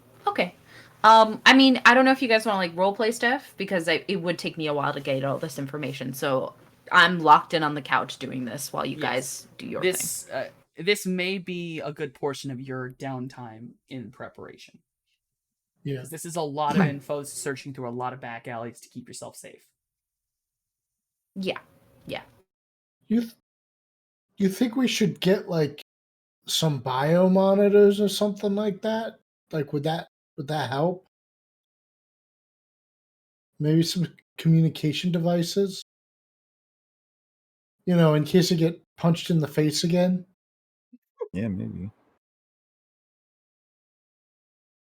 I mean, I don't know if you guys want to like role play stuff because it would take me a while to get all this information. So I'm locked in on the couch doing this while you guys do your thing. This may be a good portion of your downtime in preparation. Yeah. Because this is a lot of info, searching through a lot of back alleys to keep yourself safe. Yeah. You think we should get like some bio monitors or something like that? Like would that help? Maybe some communication devices? You know, in case I get punched in the face again? Yeah, maybe.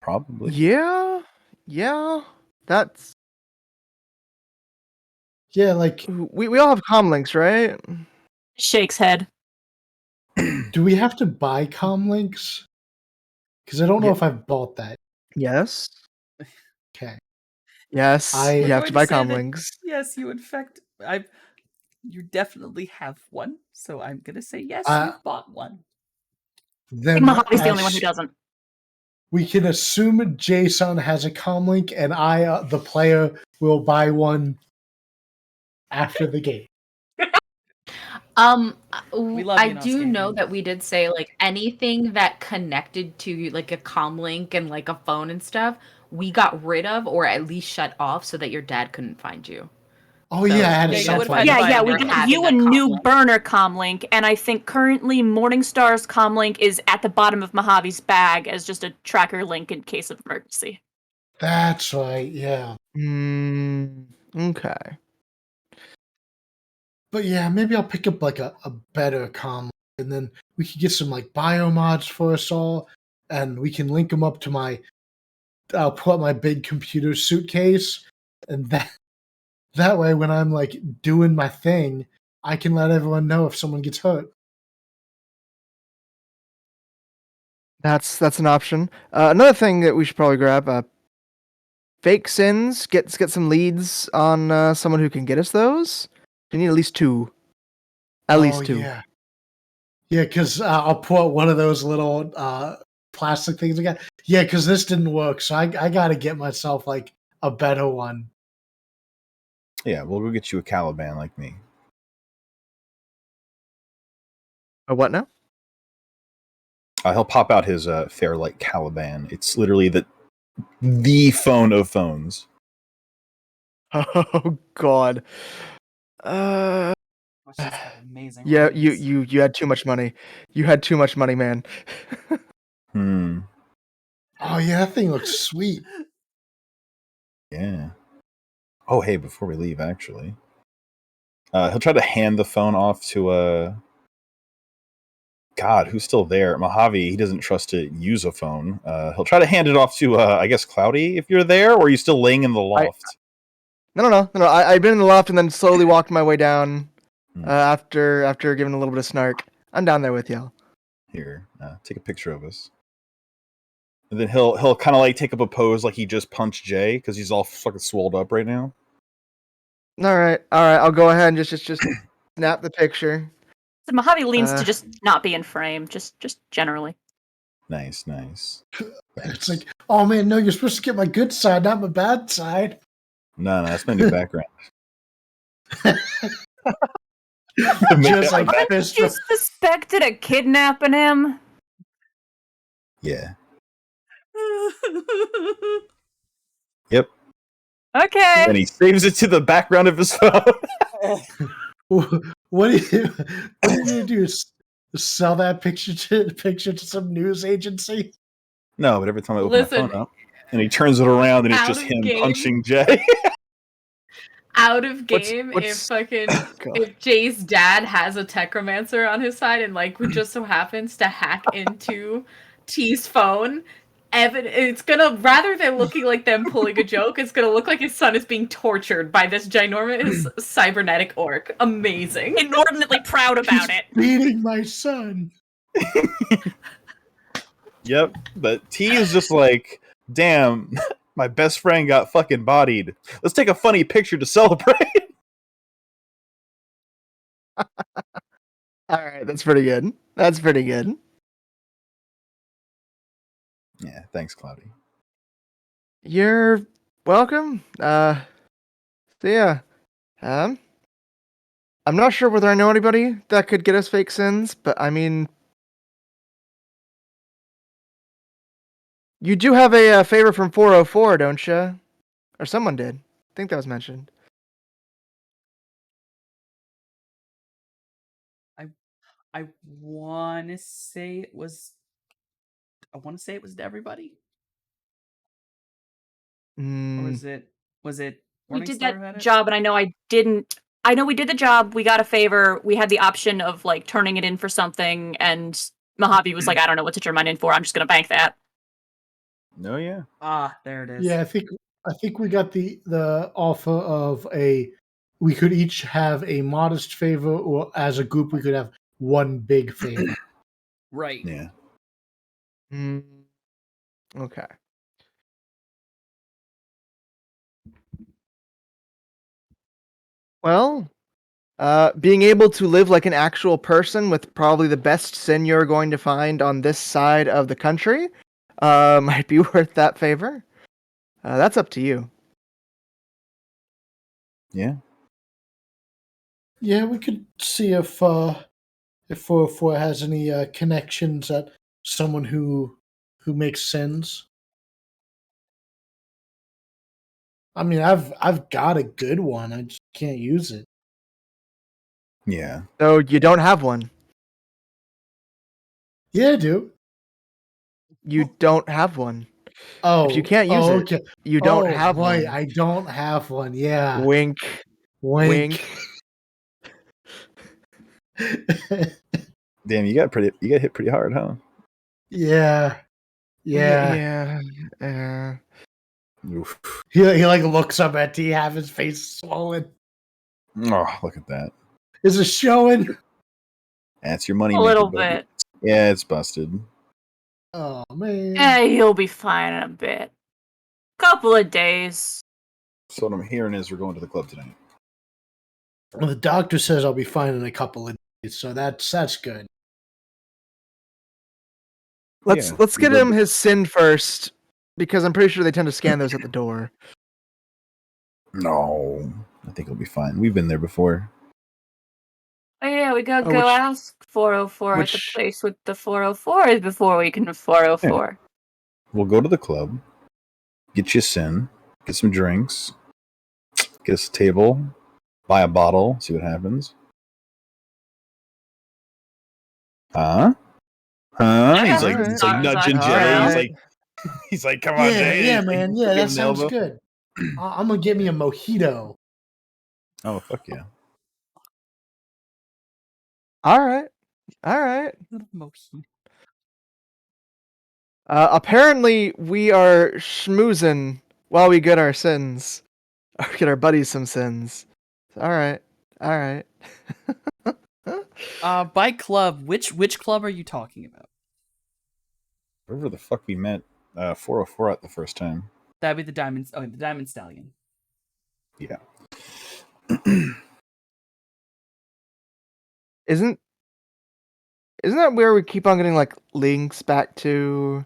Probably. Yeah. That's Yeah, like we all have comlinks, right? Shakes head. do we have to buy comlinks? Because I don't know Yeah. if I've bought that. Yes. Okay. Yes. We're You have to buy comlinks. Yes, you in fact you definitely have one, so I'm gonna say yes, you've bought one. I Then think Mojave's the only one who doesn't. we can assume Jason has a comlink, and I, the player, will buy one after the game. We love I you, do Nosuke. know that we did say like anything that connected to like a comm link and like a phone and stuff, we got rid of or at least shut off so that your dad couldn't find you. Oh So, yeah, I had a yeah, you cell would've phone. had to buy Yeah, a we new got one. having you a a new comlink. burner comlink, and I think currently Morningstar's comlink is at the bottom of Mojave's bag as just a tracker link in case of emergency. That's right, yeah. Okay. But yeah, maybe I'll pick up like a better comlink, and then we could get some like biomods for us all, and we can link them up to my. I'll pull out my big computer suitcase, and that way, when I'm like doing my thing, I can let everyone know if someone gets hurt. That's an option. Another thing that we should probably grab, fake sins. Get some leads on someone who can get us those. We need at least 2. At least 2. Yeah, because I'll pull out one of those little plastic things again. Yeah, because this didn't work, so I got to get myself like a better one. Yeah, we'll go get you a Caliban like me. A what now? He'll pop out his Fairlight Caliban. It's literally the phone of phones. Oh God. Which has got amazing Yeah, ratings. you had too much money. You had too much money, man. Oh yeah, that thing looks sweet. Yeah. Oh, hey, before we leave, actually, he'll try to hand the phone off to God, who's still there? Mojave. He doesn't trust to use a phone. He'll try to hand it off to, I guess, Cloudy, if you're there, or are you still laying in the loft? No. I've been in the loft and then slowly walked my way down after giving a little bit of snark. I'm down there with y'all. Here, take a picture of us. And then he'll kind of like take up a pose like he just punched Jay because he's all fucking swolled up right now. All right. I'll go ahead and just snap the picture. So Mojave leans to just not be in frame, just generally. Nice. It's like, oh man, no, you're supposed to get my good side, not my bad side. No, that's my new background. Just like Aren't fist you suspected of kidnapping him? Yeah. Yep. Okay. And he saves it to the background of his phone. What are you gonna do? Sell that picture to some news agency? No, but every time I open my phone up, And he turns it around, and it's Out just of him game. punching Jay. Out of game what's- if Jay's dad has a techromancer on his side and like just so happens to hack into T's phone, it's gonna, rather than looking like them pulling a joke, it's gonna look like his son is being tortured by this ginormous cybernetic orc. Amazing. Inordinately proud about it. Beating my son. Yep, but T is just like, damn, my best friend got fucking bodied. Let's take a funny picture to celebrate. All right, that's pretty good. That's pretty good. Yeah, thanks, Cloudy. You're welcome. So yeah. I'm not sure whether I know anybody that could get us fake sins, but I mean, you do have a favor from 404, don't you? Or someone did. I think that was mentioned. I want to say it was. I want to say it was to everybody, or was it? We did Morningstar had that it? job, and I know I didn't. I know we did the job. We got a favor. We had the option of like turning it in for something, and Mojave was like, "I don't know what to turn mine in for. I'm just gonna bank that." No, yeah. Ah, there it is. Yeah, I think we got the offer of we could each have a modest favor, or as a group we could have one big favor. Right. Yeah. Okay. Well, being able to live like an actual person with probably the best sin you're going to find on this side of the country might be worth that favor. That's up to you. Yeah. Yeah, we could see if 404 has any connections at someone who makes sins. I mean, I've got a good one. I just can't use it. Yeah. So you don't have one. Yeah, I do. You don't have one. Oh, If you can't use it, okay. you don't have right. one. I don't have one. Yeah. Wink. Wink. Damn, you got hit pretty hard, huh? Yeah. Yeah. Oof. He like looks up at T, have his face swollen. Oh, look at that. Is it showing? That's your money A maker, little buddy. bit. Yeah, it's busted. Oh man. Yeah, you'll be fine in a bit. Couple of days. So what I'm hearing is we're going to the club tonight. Well, the doctor says I'll be fine in a couple of days, so that's good. Let's get him his sin first, because I'm pretty sure they tend to scan those at the door. No, I think it'll be fine. We've been there before. Oh yeah, we gotta Oh, go which- ask 404 at the which- place with the 404s before we can 404. We'll go to the club, get you a sin, get some drinks, get us a table, buy a bottle, see what happens. Huh? He's like, Alright. he's like nudging Jay. Alright. He's like, come on, Jay. Yeah, He's like, man. Yeah, give him that an sounds elbow. good. I'm gonna get me a mojito. Oh, fuck yeah. All right. Mojito. Apparently, we are schmoozing while we get our sins. Or get our buddies some sins. All right. By club, which club are you talking about? Wherever the fuck we met 404 at the first time. That'd be the Diamond. Oh, the Diamond Stallion. Yeah. Isn't that where we keep on getting like links back to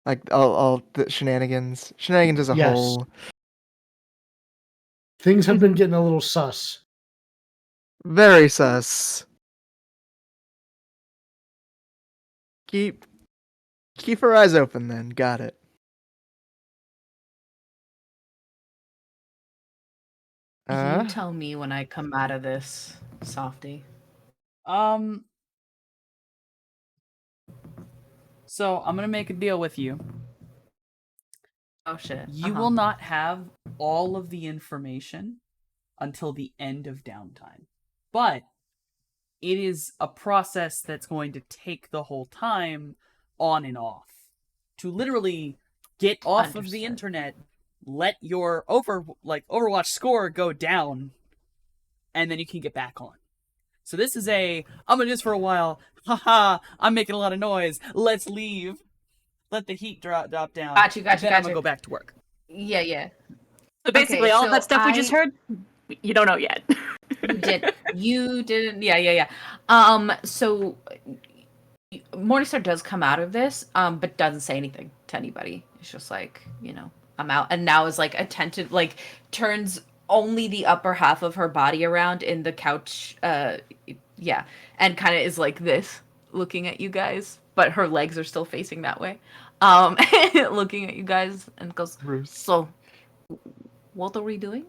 like all the shenanigans as a Yes. whole? Things have been getting a little sus. Very sus. Keep our eyes open then. Got it. You tell me when I come out of this, Softy. So I'm gonna make a deal with you. Oh shit. You will not have all of the information until the end of downtime. But it is a process that's going to take the whole time on and off. To literally get off of the internet, let your Overwatch score go down, and then you can get back on. So this is I'm gonna do this for a while. Haha, I'm making a lot of noise. Let's leave. Let the heat drop down. Gotcha. Then I'm gonna go back to work. Yeah. So basically, Okay, all so that stuff we just heard, you don't know yet. You didn't. Yeah. So Morningstar does come out of this, but doesn't say anything to anybody. It's just like, I'm out. And now is like attentive, like turns only the upper half of her body around in the couch. Yeah. And kind of is like this, looking at you guys, but her legs are still facing that way. Looking at you guys and goes, so what are we doing?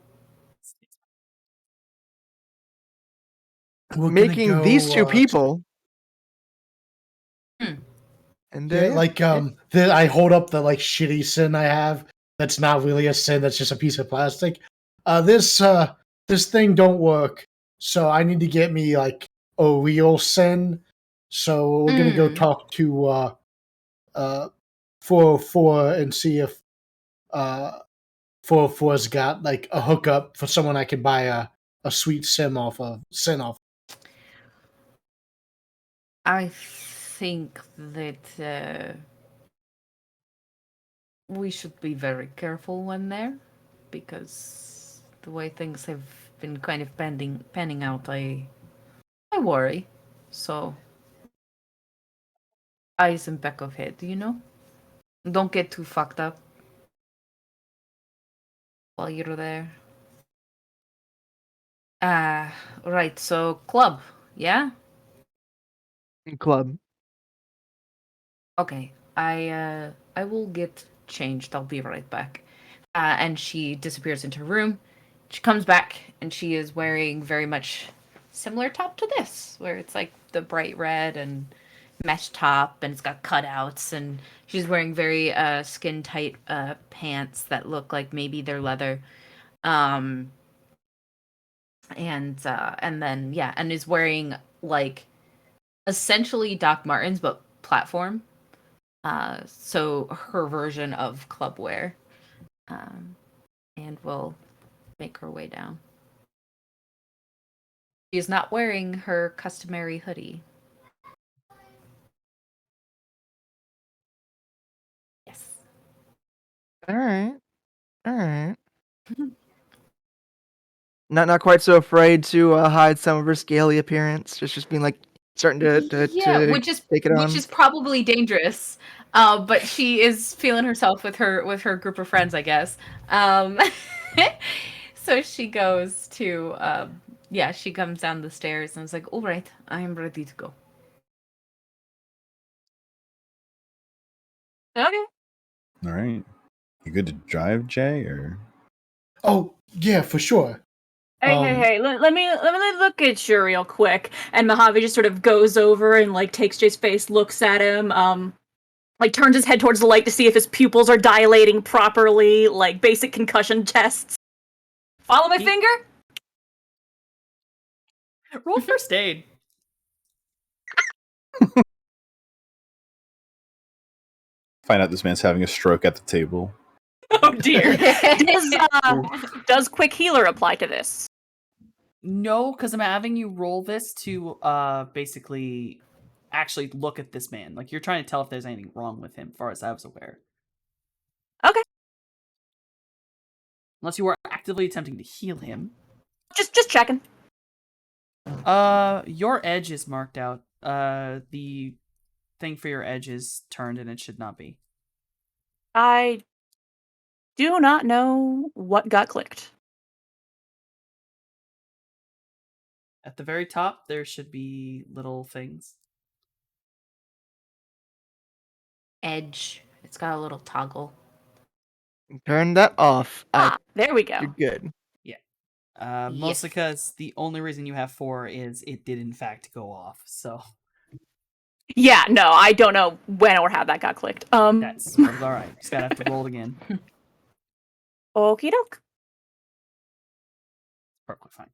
We're Making these two people. And yeah, like I hold up the like shitty sin I have. That's not really a sin. That's just a piece of plastic. This thing don't work. So I need to get me like a real sin. So we're gonna go talk to 404 and see if 404's got like a hookup for someone I can buy a sweet sin off of. I think that we should be very careful when there, because the way things have been kind of panning out, I worry. So, eyes and back of head, Don't get too fucked up while you're there. Right, so club, yeah? Club. Okay, I will get changed. I'll be right back. And she disappears into her room. She comes back and she is wearing very much similar top to this, where it's like the bright red and mesh top, and it's got cutouts, and she's wearing very skin tight pants that look like maybe they're leather. And then and is wearing like essentially Doc Martens but platform. So her version of club wear. And will make her way down. She is not wearing her customary hoodie. Yes. All right. Not quite so afraid to hide some of her scaly appearance. Just being like starting to take it on. Which is probably dangerous. But she is feeling herself with her group of friends, I guess. So she goes to she comes down the stairs and is like, all right, I am ready to go. Okay. All right. You good to drive, Jay, or? Oh yeah, for sure. Hey, let me look at you real quick. And Mojave just sort of goes over and like takes Jay's face, looks at him, like turns his head towards the light to see if his pupils are dilating properly, like basic concussion tests. Follow my finger? Roll first aid. Find out this man's having a stroke at the table. Oh dear. Does quick healer apply to this? No, because I'm having you roll this to basically actually look at this man. Like you're trying to tell if there's anything wrong with him, as far as I was aware. Okay. Unless you are actively attempting to heal him. Just checking. Your edge is marked out. The thing for your edge is turned and it should not be. I do not know what got clicked. At the very top, there should be little things. Edge. It's got a little toggle. Turn that off. There we go. You're good. Yeah. Mostly because the only reason you have 4 is it did in fact go off. So. Yeah, no, I don't know when or how that got clicked. That's all right. Just gotta have to roll it again. Okie doke. Perfectly fine.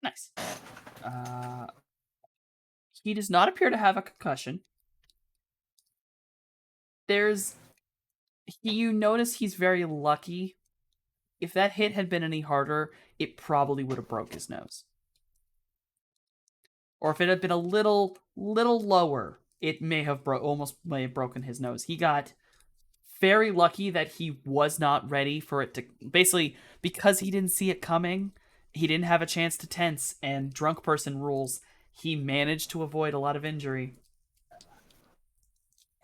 Nice. He does not appear to have a concussion. You notice he's very lucky. If that hit had been any harder, it probably would have broke his nose. Or if it had been a little lower, it may have broken his nose. He got very lucky that he was not ready for it to, basically, because he didn't see it coming, he didn't have a chance to tense, and drunk person rules, he managed to avoid a lot of injury.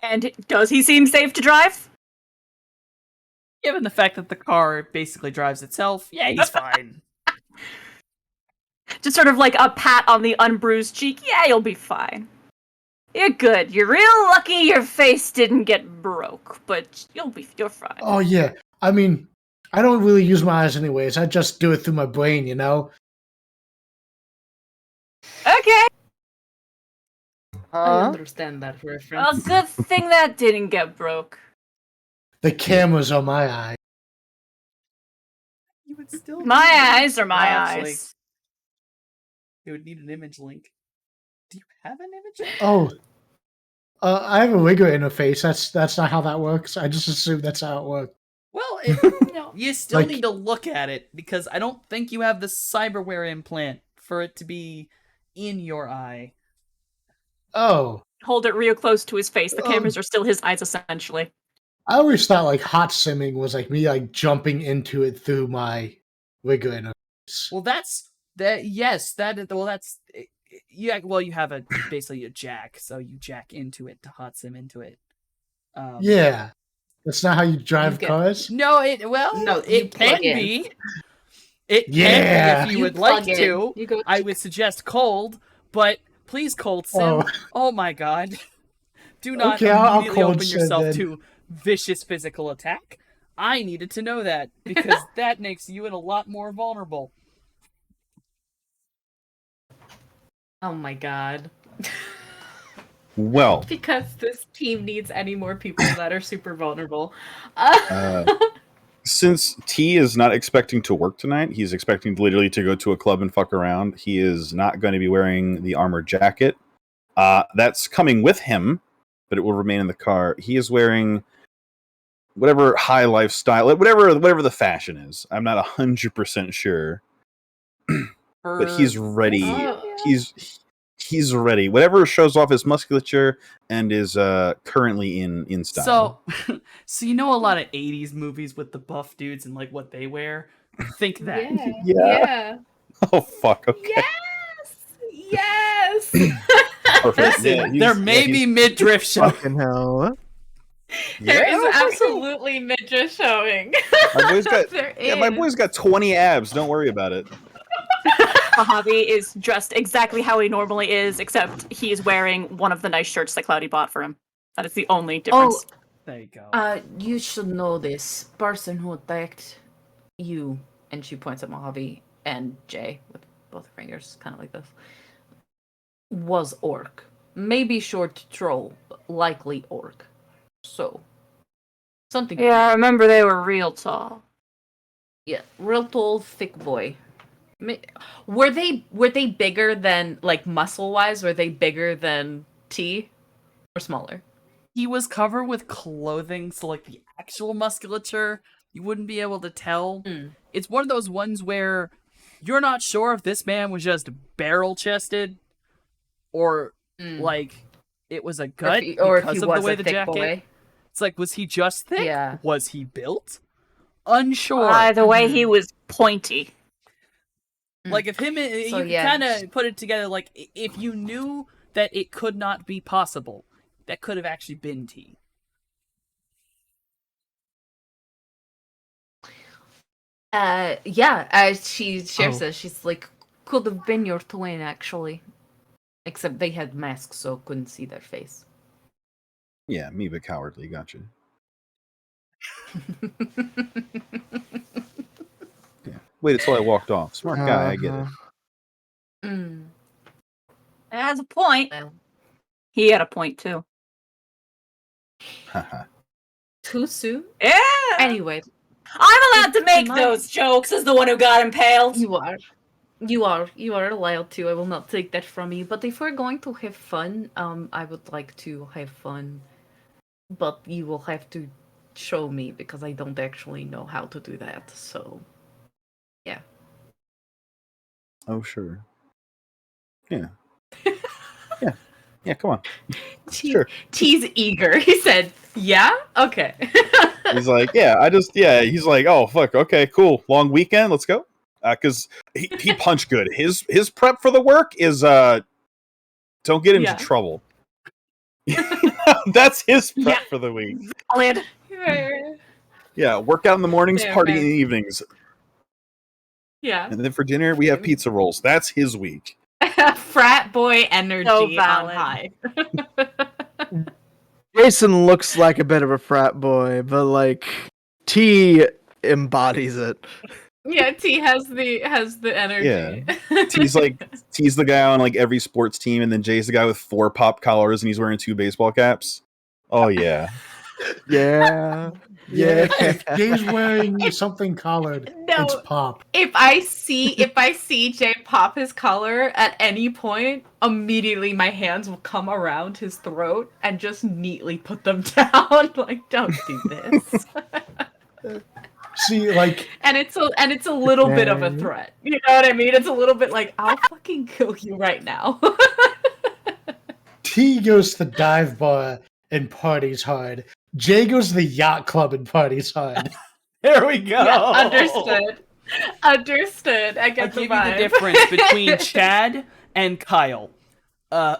And does he seem safe to drive? Given the fact that the car basically drives itself, yeah, he's fine. Just sort of like a pat on the unbruised cheek. Yeah, you'll be fine. You're good. You're real lucky your face didn't get broke, but you're fine. Oh yeah. I mean, I don't really use my eyes anyways. I just do it through my brain, you know? Okay. I understand that reference. Well, good thing that didn't get broke. The cameras are my eye. You would still My eyes are my Actually, eyes. you would need an image link. Do you have an image link? Oh. I have a rigger interface. That's not how that works. I just assume that's how it works. Well, you still need to look at it, because I don't think you have the cyberware implant for it to be in your eye. Oh. Hold it real close to his face. The cameras are still his eyes, essentially. I always thought like hot simming was like me like jumping into it through my rigger interface. Well, that's that. Yes, that. Well, that's yeah. Well, you have basically a jack, so you jack into it to hot sim into it. Yeah, that's not how you drive cars. No, it can be. It can be if you would like to. I would suggest cold, but please cold sim. Oh my god. Do not immediately open yourself to vicious physical attack. I needed to know that, because that makes you a lot more vulnerable. Oh my god. Well, because this team needs any more people that are super vulnerable. Since T is not expecting to work tonight, he's expecting literally to go to a club and fuck around. He is not going to be wearing the armor jacket. That's coming with him, but it will remain in the car. He is wearing whatever high lifestyle, whatever the fashion is. I'm not 100% sure, but he's ready. He's ready. Whatever shows off his musculature and is currently in style. So you know a lot of 80s movies with the buff dudes and like what they wear? Think that. Yeah. Oh fuck, okay. Yes! Perfect. Listen, there may be midriff showing. Fucking hell. There is absolutely midriff showing. My boy's got 20 abs. Don't worry about it. Mojave is dressed exactly how he normally is, except he's wearing one of the nice shirts that Cloudy bought for him. That is the only difference. Oh, there you go. You should know this. Person who attacked you, and she points at Mojave and Jay with both fingers, kind of like this, was orc. Maybe short troll, but likely orc. So, something. Yeah, I remember they were real tall. Yeah, real tall, thick boy. Were they bigger than, like, muscle wise? Were they bigger than T, or smaller? He was covered with clothing, so like the actual musculature, you wouldn't be able to tell. It's one of those ones where you're not sure if this man was just barrel chested, or like it was a gut because of the way the jacket. Boy. It's like, was he just thick? Yeah. Was he built? Unsure. The way he was pointy. Like if you kind of put it together. Like if you knew that it could not be possible, that could have actually been T. She shares this. She's like, could have been your twin actually, except they had masks, so couldn't see their face. Yeah, me but cowardly. Gotcha. Yeah. Wait until I walked off. Smart guy, I get it. Has a point. He had a point too. Too soon? Yeah. Anyway, I'm allowed to make My- those jokes as the one who got impaled. you are. You are allowed to. I will not take that from you. But if we're going to have fun, I would like to have fun. But you will have to show me because I don't actually know how to do that. So, yeah. Oh, sure. Yeah. Yeah. Yeah, come on. Sure. T's eager. He said, "Yeah, okay." He's like, yeah. He's like, oh, fuck. Okay, cool. Long weekend. Let's go. Because he punched good. His prep for the work is don't get into Yeah. trouble. That's his prep for the week. Solid. Yeah, work out in the mornings, Fair, party fair. in the evenings, Yeah. and then for dinner we have pizza rolls. That's his week. Frat boy energy So on valid. high. Jason looks like a bit of a frat boy, but like T embodies it. Yeah, T has the energy. T's the guy on like every sports team, and then Jay's the guy with 4 pop collars, and he's wearing 2 baseball caps. Oh yeah. Yeah. Yeah. If Jay's wearing something collared, No. it's pop. If I see Jay pop his collar at any point, immediately my hands will come around his throat and just neatly put them down. Like, don't do this. See, like, And it's a little bit of a Okay. threat. You know what I mean? It's a little bit like, I'll fucking kill you right now. T goes to the dive bar and parties hard. Jay goes to the yacht club and parties hard. There we go. Yeah, understood. Understood. I I get give the you the vibe. difference between Chad and Kyle. Oh,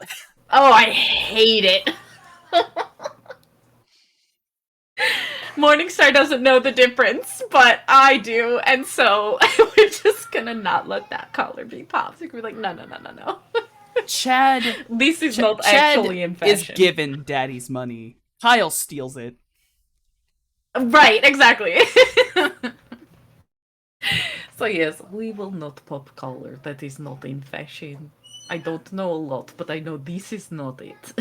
I hate it. Morningstar doesn't know the difference, but I do, and so we're just gonna not let that collar be popped. We're like, no. Chad At least he's Ch- not Chad actually in is fashion. given daddy's money. Kyle steals it. Right, exactly. So yes, we will not pop collar. That is not in fashion. I don't know a lot, but I know this is not it.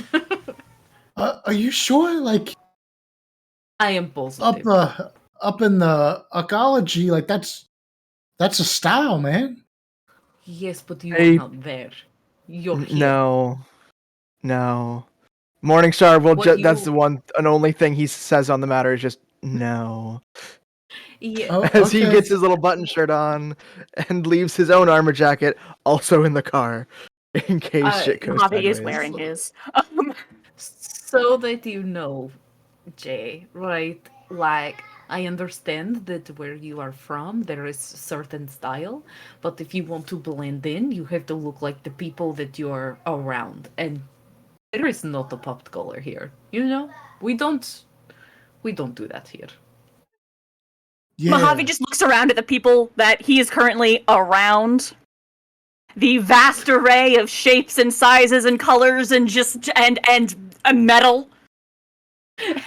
Are you sure? Like, I am positive. up in the ecology, like that's a style, man. Yes, but you Hey. are not there. You're here. No. Morningstar will What that's you- the one and only thing he says on the matter is just no. Yeah. Oh, As he okay. gets his little button shirt on and leaves his own armor jacket also in the car in case shit goes Bobby is sideways. wearing his. So that you know, Jay, right? Like, I understand that where you are from, there is a certain style, but if you want to blend in, you have to look like the people that you're around. And there is not a popped collar here. You know? We don't do that here. Yeah. Mojave just looks around at the people that he is currently around. The vast array of shapes and sizes and colors and metal.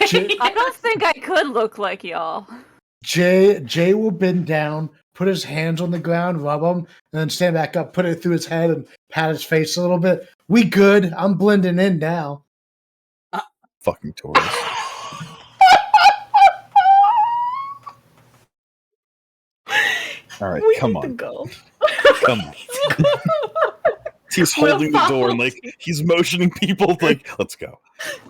Jay, I don't think I could look like y'all. Jay will bend down, put his hands on the ground, rub them, and then stand back up, put it through his head, and pat his face a little bit. We good. I'm blending in now. Fucking tourist. All right, We come need to on. go. Come on. He's We'll holding the door and follow like he's motioning people like, let's go.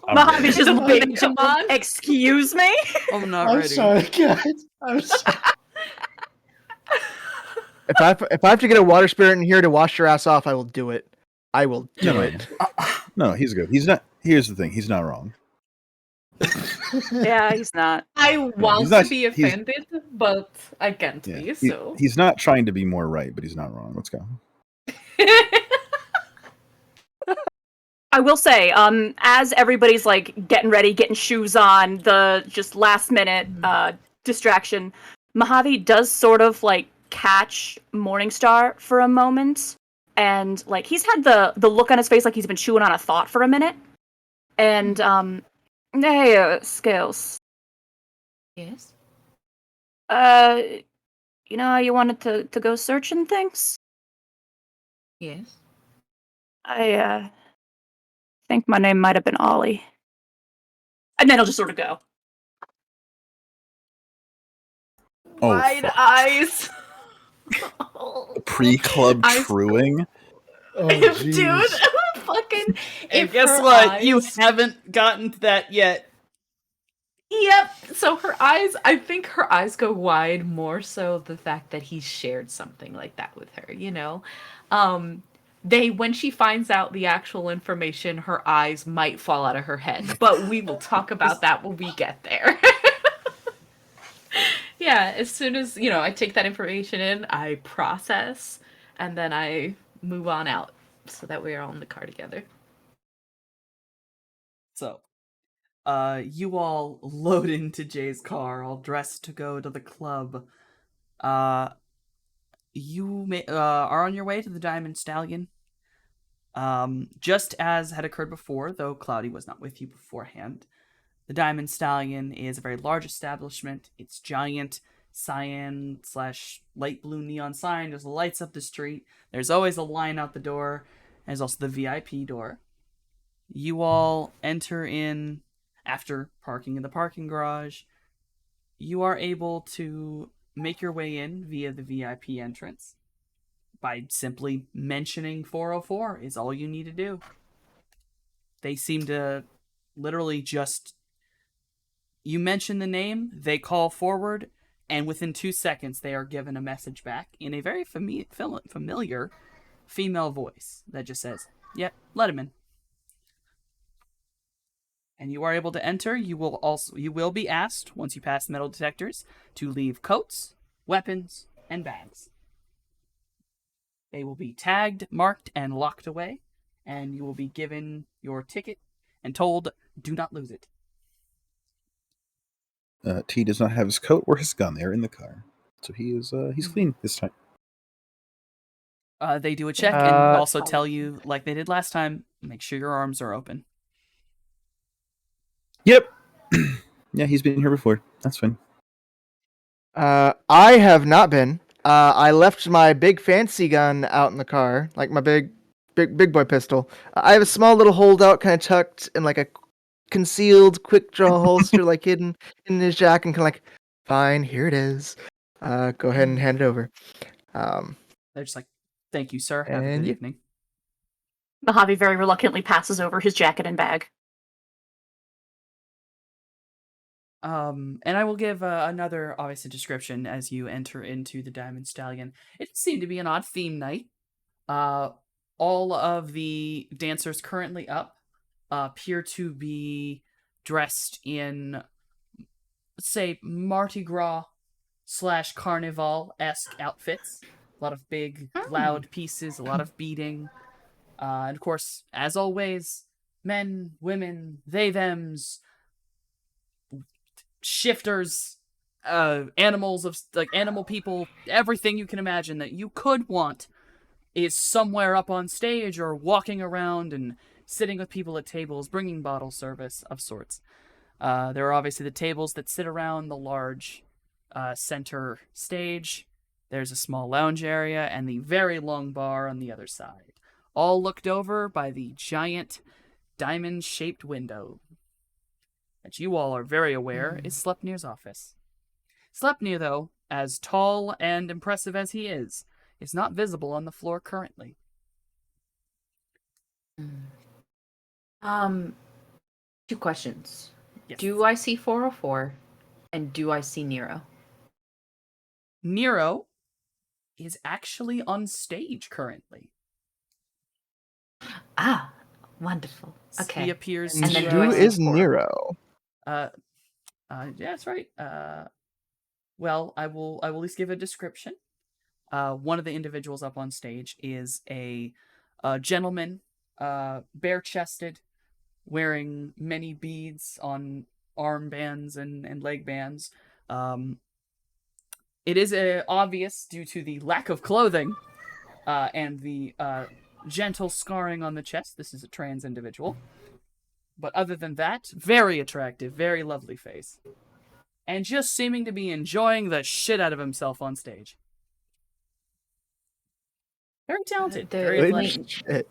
I'm Mojave's ready. just big. Come on. Excuse me? I'm not I'm ready. sorry, guys. I'm sorry. If I have to get a water spirit in here to wash your ass off, I will do it. I will do No, it. No, he's good. He's not. Here's the thing. He's not wrong. Yeah, he's not. I want not- to be he's- offended, but I can't Yeah, be, so. he's not trying to be more right, but he's not wrong. Let's go. I will say, as everybody's like getting ready, getting shoes on, the just last minute distraction, Mojave does sort of like catch Morningstar for a moment, and like he's had the look on his face like he's been chewing on a thought for a minute, and hey, Scales, Yes? you know how you wanted to go searching things? Yes? I think my name might have been Ollie. And then he'll just sort of go. wide fuck. eyes. Pre-club Eyes- truing. Oh, Dude, jeez. fucking. And if guess her what? You eyes- haven't gotten to that yet. Yep. So her eyes, I think her eyes go wide more so the fact that he shared something like that with her, you know? When she finds out the actual information, her eyes might fall out of her head. But we will talk about that when we get there. Yeah, as soon as, I take that information in, I process, and then I move on out so that we are all in the car together. So, you all load into Jay's car, all dressed to go to the club. You are on your way to the Diamond Stallion. Just as had occurred before, though Cloudy was not with you beforehand. The Diamond Stallion is a very large establishment. It's giant, cyan / light blue neon sign just lights up the street. There's always a line out the door. There's also the VIP door. You all enter in after parking in the parking garage. You are able to make your way in via the VIP entrance by simply mentioning 404 is all you need to do. They seem to literally just... You mention the name, they call forward, and within 2 seconds they are given a message back in a very familiar female voice that just says, "Yep, let him in." And you are able to enter. You will be asked, once you pass the metal detectors, to leave coats, weapons, and bags. They will be tagged, marked, and locked away, and you will be given your ticket and told, "Do not lose it." T does not have his coat or his gun. They're in the car, so he's clean this time. They do a check and also tell you, like they did last time, make sure your arms are open. Yep. Yeah, he's been here before. That's fine. I have not been. I left my big fancy gun out in the car, like my big boy pistol. I have a small little holdout, kind of tucked in like a concealed quick draw holster, like hidden in his jacket, and kind of like, fine, here it is. Go ahead and hand it over. They're just like, "Thank you, sir. Have a And good yeah. evening." Mojave very reluctantly passes over his jacket and bag. And I will give another obvious description as you enter into the Diamond Stallion. It seemed to be an odd theme night. All of the dancers currently up appear to be dressed in, let's say, Mardi Gras / Carnival-esque outfits. A lot of big, loud pieces, a lot of beating. And of course, as always, men, women, they, thems, shifters, animals of like animal people, everything you can imagine that you could want is somewhere up on stage or walking around and sitting with people at tables, bringing bottle service of sorts. There are obviously the tables that sit around the large center stage. There's a small lounge area and the very long bar on the other side, all looked over by the giant diamond-shaped window that you all are very aware is Sleipnir's office. Sleipnir, though, as tall and impressive as he is not visible on the floor currently. Two questions. Yes. Do I see 404? And do I see Nero? Nero is actually on stage currently. Ah, wonderful. Okay. He appears And then to... do I who see is 404? Nero? Yeah, that's right. Well, I will at least give a description. One of the individuals up on stage is a gentleman, bare-chested, wearing many beads on armbands and leg bands. It is obvious due to the lack of clothing and the gentle scarring on the chest. This is a trans individual. But other than that, very attractive, very lovely face. And just seeming to be enjoying the shit out of himself on stage. Very talented. Very Good athletic. Shit.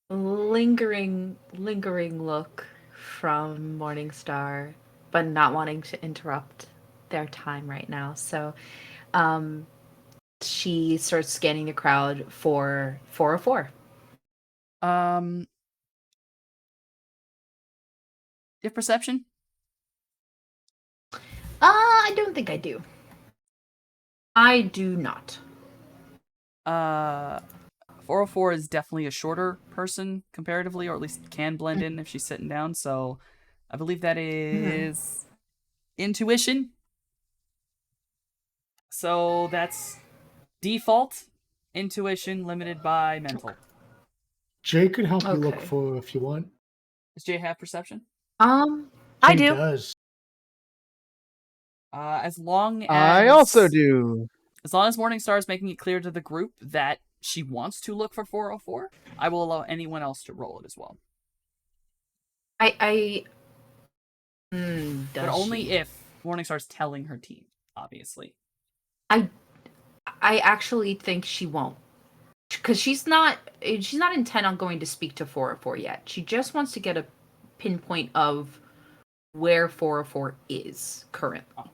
Lingering look from Morningstar, but not wanting to interrupt their time right now. So she starts scanning the crowd for 404. If perception? I don't think I do. I do not. 404 is definitely a shorter person comparatively, or at least can blend in if she's sitting down. So I believe that is intuition. So that's default intuition limited by mental. Jay could help you look Okay. for if you want. Does Jay have perception? I Jay do. does. As long as I also do. As long as Morningstar is making it clear to the group that she wants to look for 404, I will allow anyone else to roll it as well. But only if Morningstar's telling her team, obviously. I actually think she won't. Because she's not intent on going to speak to 404 yet. She just wants to get a pinpoint of where 404 is currently.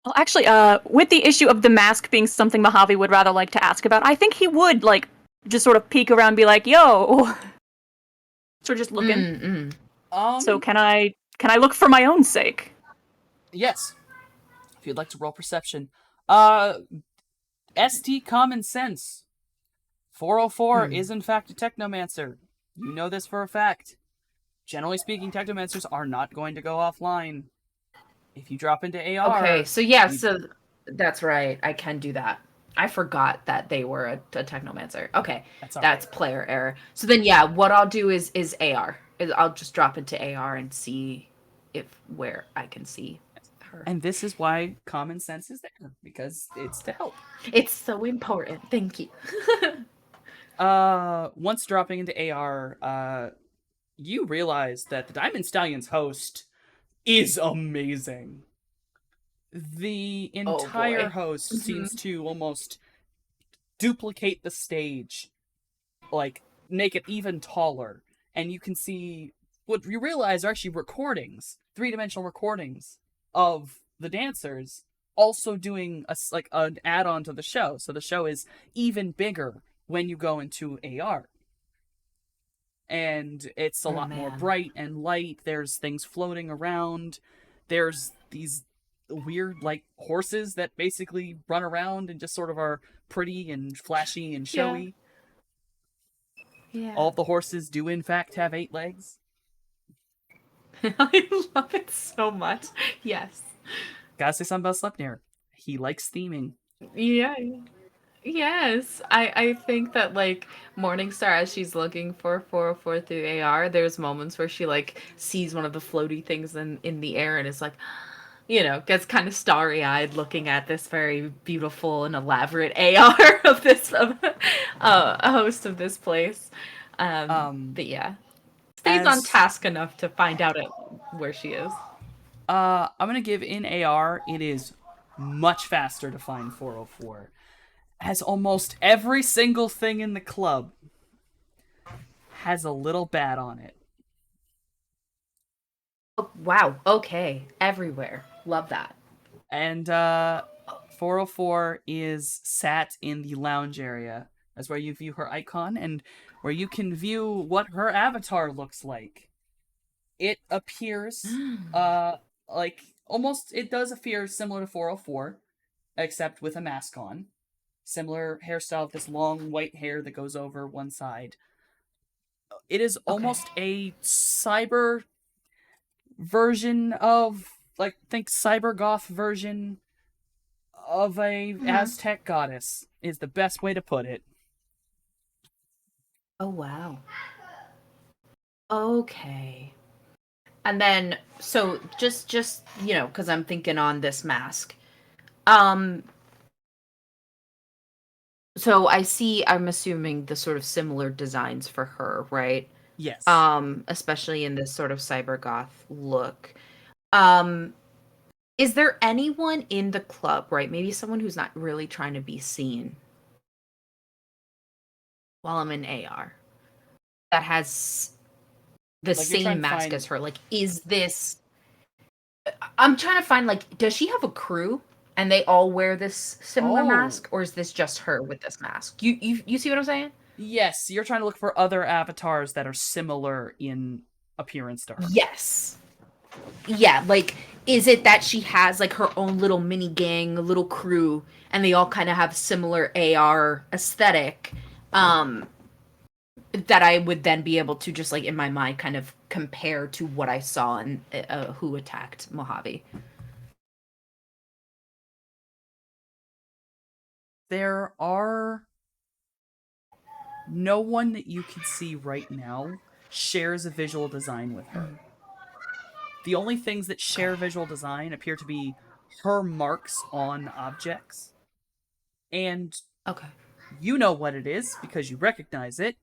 Well, actually, with the issue of the mask being something Mojave would rather like to ask about, I think he would like just sort of peek around and be like, "Yo," sort of just looking. So can I look for my own sake? Yes. If you'd like to roll perception. ST common sense. 404 is in fact a technomancer. You know this for a fact. Generally speaking, technomancers are not going to go offline. If you drop into AR... Okay, so yeah, so that's right. I can do that. I forgot that they were a technomancer. Okay, that's player error. So then, yeah, what I'll do is AR. I'll just drop into AR and see where I can see her. And this is why common sense is there, because it's to help. It's so important. Thank you. Once dropping into AR, you realize that the Diamond Stallion's host is amazing. The entire host seems to almost duplicate the stage, like make it even taller, and you can see what you realize are actually recordings, 3-dimensional recordings of the dancers also doing an add-on to the show. So the show is even bigger when you go into AR. And it's a lot more bright and light. There's things floating around. There's these weird, like, horses that basically run around and just sort of are pretty and flashy and showy. Yeah. All the horses do, in fact, have 8 legs. I love it so much. Yes. Gotta say something about Sleipnir. He likes theming. Yeah. Yes, I think that like Morningstar, as she's looking for 404 through AR, there's moments where she like sees one of the floaty things in the air and is like, gets kind of starry-eyed looking at this very beautiful and elaborate AR of a host of this place. But yeah, stays on task enough to find out where she is. I'm gonna give in AR, it is much faster to find 404. As almost every single thing in the club has a little bat on it. Oh, wow. Okay. Everywhere. Love that. And 404 is sat in the lounge area. That's where you view her icon and where you can view what her avatar looks like. It appears like almost, it does appear similar to 404, except with a mask on. Similar hairstyle with this long white hair that goes over one side. It is almost a cyber version of, like, think cyber goth version of a Aztec goddess is the best way to put it. Oh, wow. Okay. And then, so just because I'm thinking on this mask. So I'm assuming the sort of similar designs for her, right? Yes. Especially in this sort of cyber goth look. Is there anyone in the club, right? Maybe someone who's not really trying to be seen while I'm in AR that has the same mask as her? Like, is this I'm trying to find like, does she have a crew and they all wear this similar Oh, mask, or is this just her with this mask? You see what I'm saying? yes, you're trying to look for other avatars that are similar in appearance to her. Yes. Yeah, like, is it that she has like her own little mini gang, a little crew, and they all kind of have similar AR aesthetic? Um, that I would then be able to just like in my mind kind of compare to what I saw and who attacked Mojave. There are no one that you can see right now shares a visual design with her. The only things that share visual design appear to be her marks on objects. And Okay. you know what it is because you recognize it.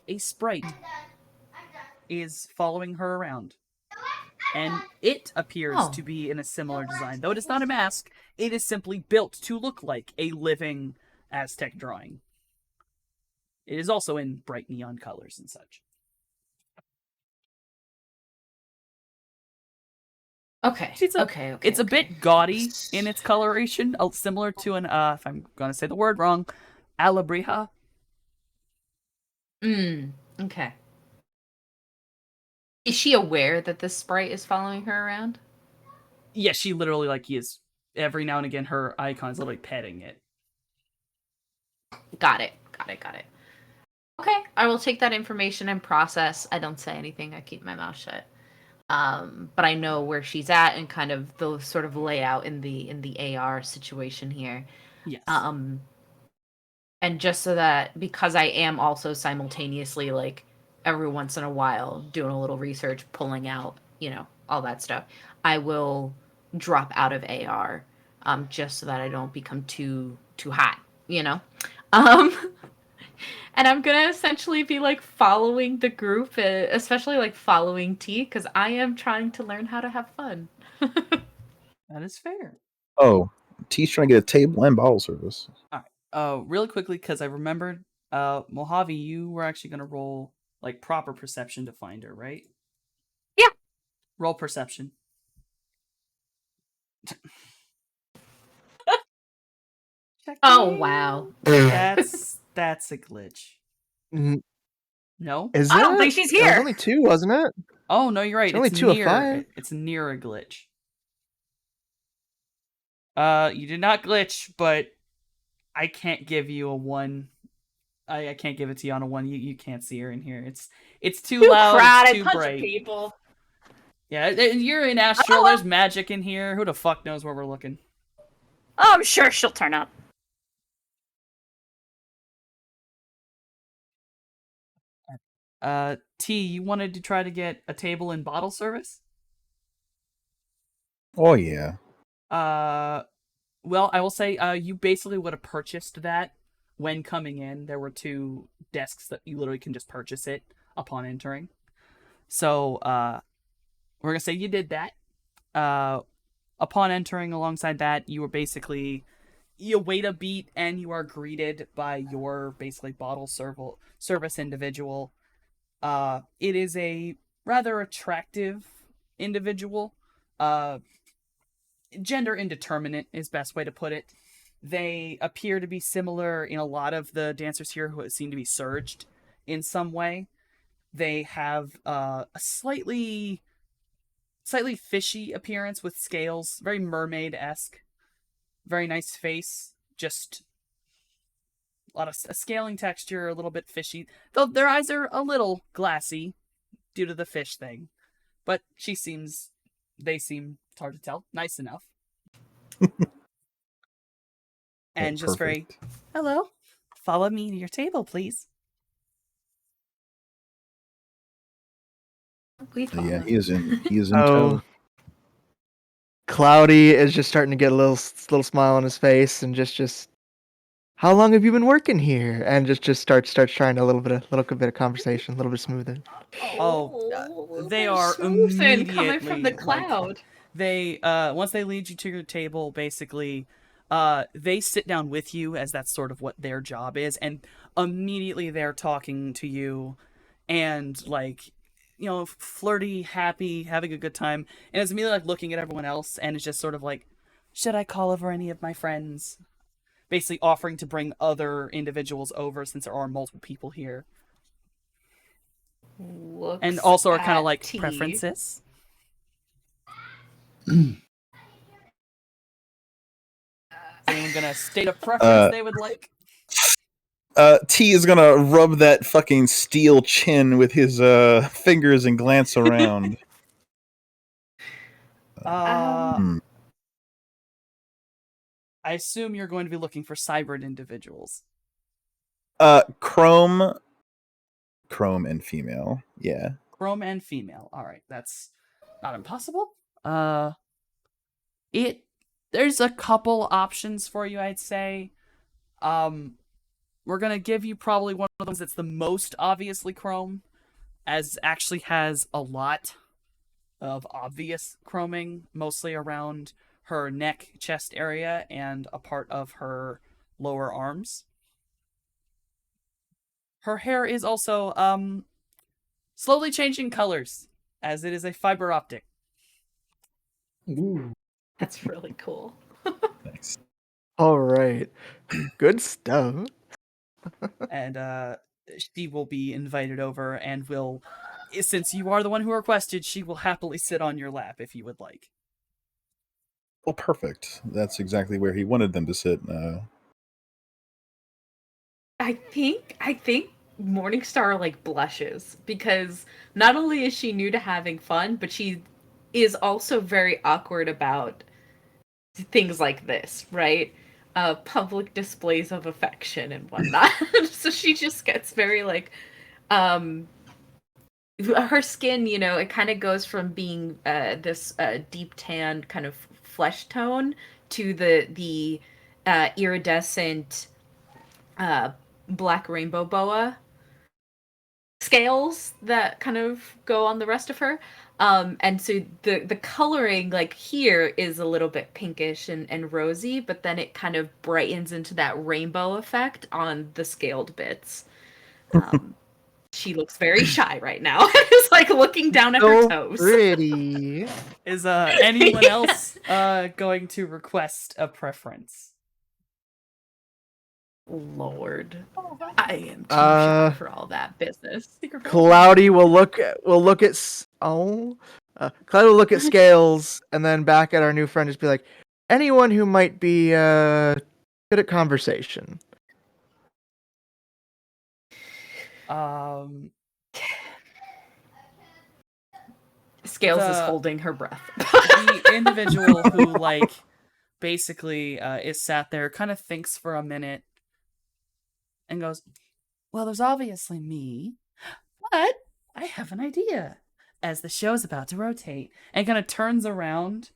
A sprite is following her around. And it appears Oh. to be in a similar design. Though it is not a mask, it is simply built to look like a living Aztec drawing. It is also in bright neon colors and such. Okay. It's a Okay. Okay. it's a Okay. bit gaudy in its coloration, similar to an if I'm gonna say the word wrong, alabrija. Okay. Is she aware that this sprite is following her around? Yeah, she literally like he is every now and again her icon is literally petting it. Got it. Got it. Got it. Okay, I will take that information and process. I don't say anything. I keep my mouth shut. But I know where she's at and kind of the sort of layout in the AR situation here. Yes. Um, and just so that because I am also simultaneously like every once in a while doing a little research, pulling out, all that stuff, I will drop out of AR, just so that I don't become too hot, you know. Um, and I'm gonna essentially be like following the group, especially like following T, because I am trying to learn how to have fun. That is fair. Oh, T's trying to get a table and bottle service. All right. Really quickly because I remembered, Mojave, you were actually gonna roll like proper perception to find her, right? Yeah. Roll perception. Oh Checking. wow. That's a glitch. Mm, No. Is I don't it? think she's It was here. only two, wasn't it? Oh no, you're right. It's only two of five. It's near a glitch. You did not glitch, but I can't give you a one. I can't give it to you on a one. You can't see her in here. It's too Too loud. It's crowded. too Bunch of bright. people. Yeah, you're in Astral. Oh, There's magic in here. Who the fuck knows where we're looking? oh, I'm sure she'll turn up. T, you wanted to try to get a table and bottle service? Oh yeah. Well, I will say, you basically would have purchased that when coming in. There were two desks that you literally can just purchase it upon entering. So, we're gonna say you did that. Uh, upon entering alongside that, you wait a beat and you are greeted by your basically bottle service individual. It is a rather attractive individual. Uh, Gender indeterminate is best way to put it. They appear to be similar in a lot of the dancers here who seem to be surged in some way. They have a slightly fishy appearance with scales, very mermaid-esque. Very nice face, just a lot of a scaling texture, a little bit fishy. Though their eyes are a little glassy due to the fish thing. But they seem, it's hard to tell, nice enough. And just very, Perfect. hello, follow me to your table, please. We Yeah, follow. he is in Oh, tow. Cloudy is just starting to get a little smile on his face, and just how long have you been working here? And just starts trying a little bit of conversation, a little bit smoother. Oh, they There's are smoothing coming from the immediately like cloud. they once they lead you to your table, basically, they sit down with you as that's sort of what their job is, and immediately they're talking to you, and like flirty, happy, having a good time, and is immediately like looking at everyone else, and is just sort of like, should I call over any of my friends? Basically offering to bring other individuals over since there are multiple people here. And Looks also are kind of at like T. preferences. Is anyone gonna state a preference they would like? T is gonna rub that fucking steel chin with his fingers and glance around. I assume you're going to be looking for cybered individuals. Chrome and female. Yeah. Chrome and female. All right, that's not impossible. There's a couple options for you, I'd say. We're gonna give you probably one of those that's the most obviously Chrome, as actually has a lot of obvious chroming, mostly around her neck, chest area, and a part of her lower arms. Her hair is also slowly changing colors, as it is a fiber optic. Ooh. That's really cool. Nice. All right. Good stuff. And she will be invited over and will, since you are the one who requested, she will happily sit on your lap if you would like. Well, perfect. That's exactly where he wanted them to sit. I think Morningstar like blushes because not only is she new to having fun, but she is also very awkward about things like this, right? Public displays of affection and whatnot. So she just gets very like, her skin, it kind of goes from being this deep tan kind of flesh tone to the iridescent black rainbow boa scales that kind of go on the rest of her. And so the coloring like here is a little bit pinkish and rosy, but then it kind of brightens into that rainbow effect on the scaled bits. She looks very shy right now. It's like looking down at her toes. Pretty. Is anyone else going to request a preference? Lord, I am too shy for all that business. Cloudy will look at Cloudy will look at Scales and then back at our new friend, just be like, anyone who might be good at conversation. Scales is holding her breath. The individual who basically is sat there, kind of thinks for a minute, and goes, well, there's obviously me, but I have an idea, as the show's about to rotate. And kind of turns around,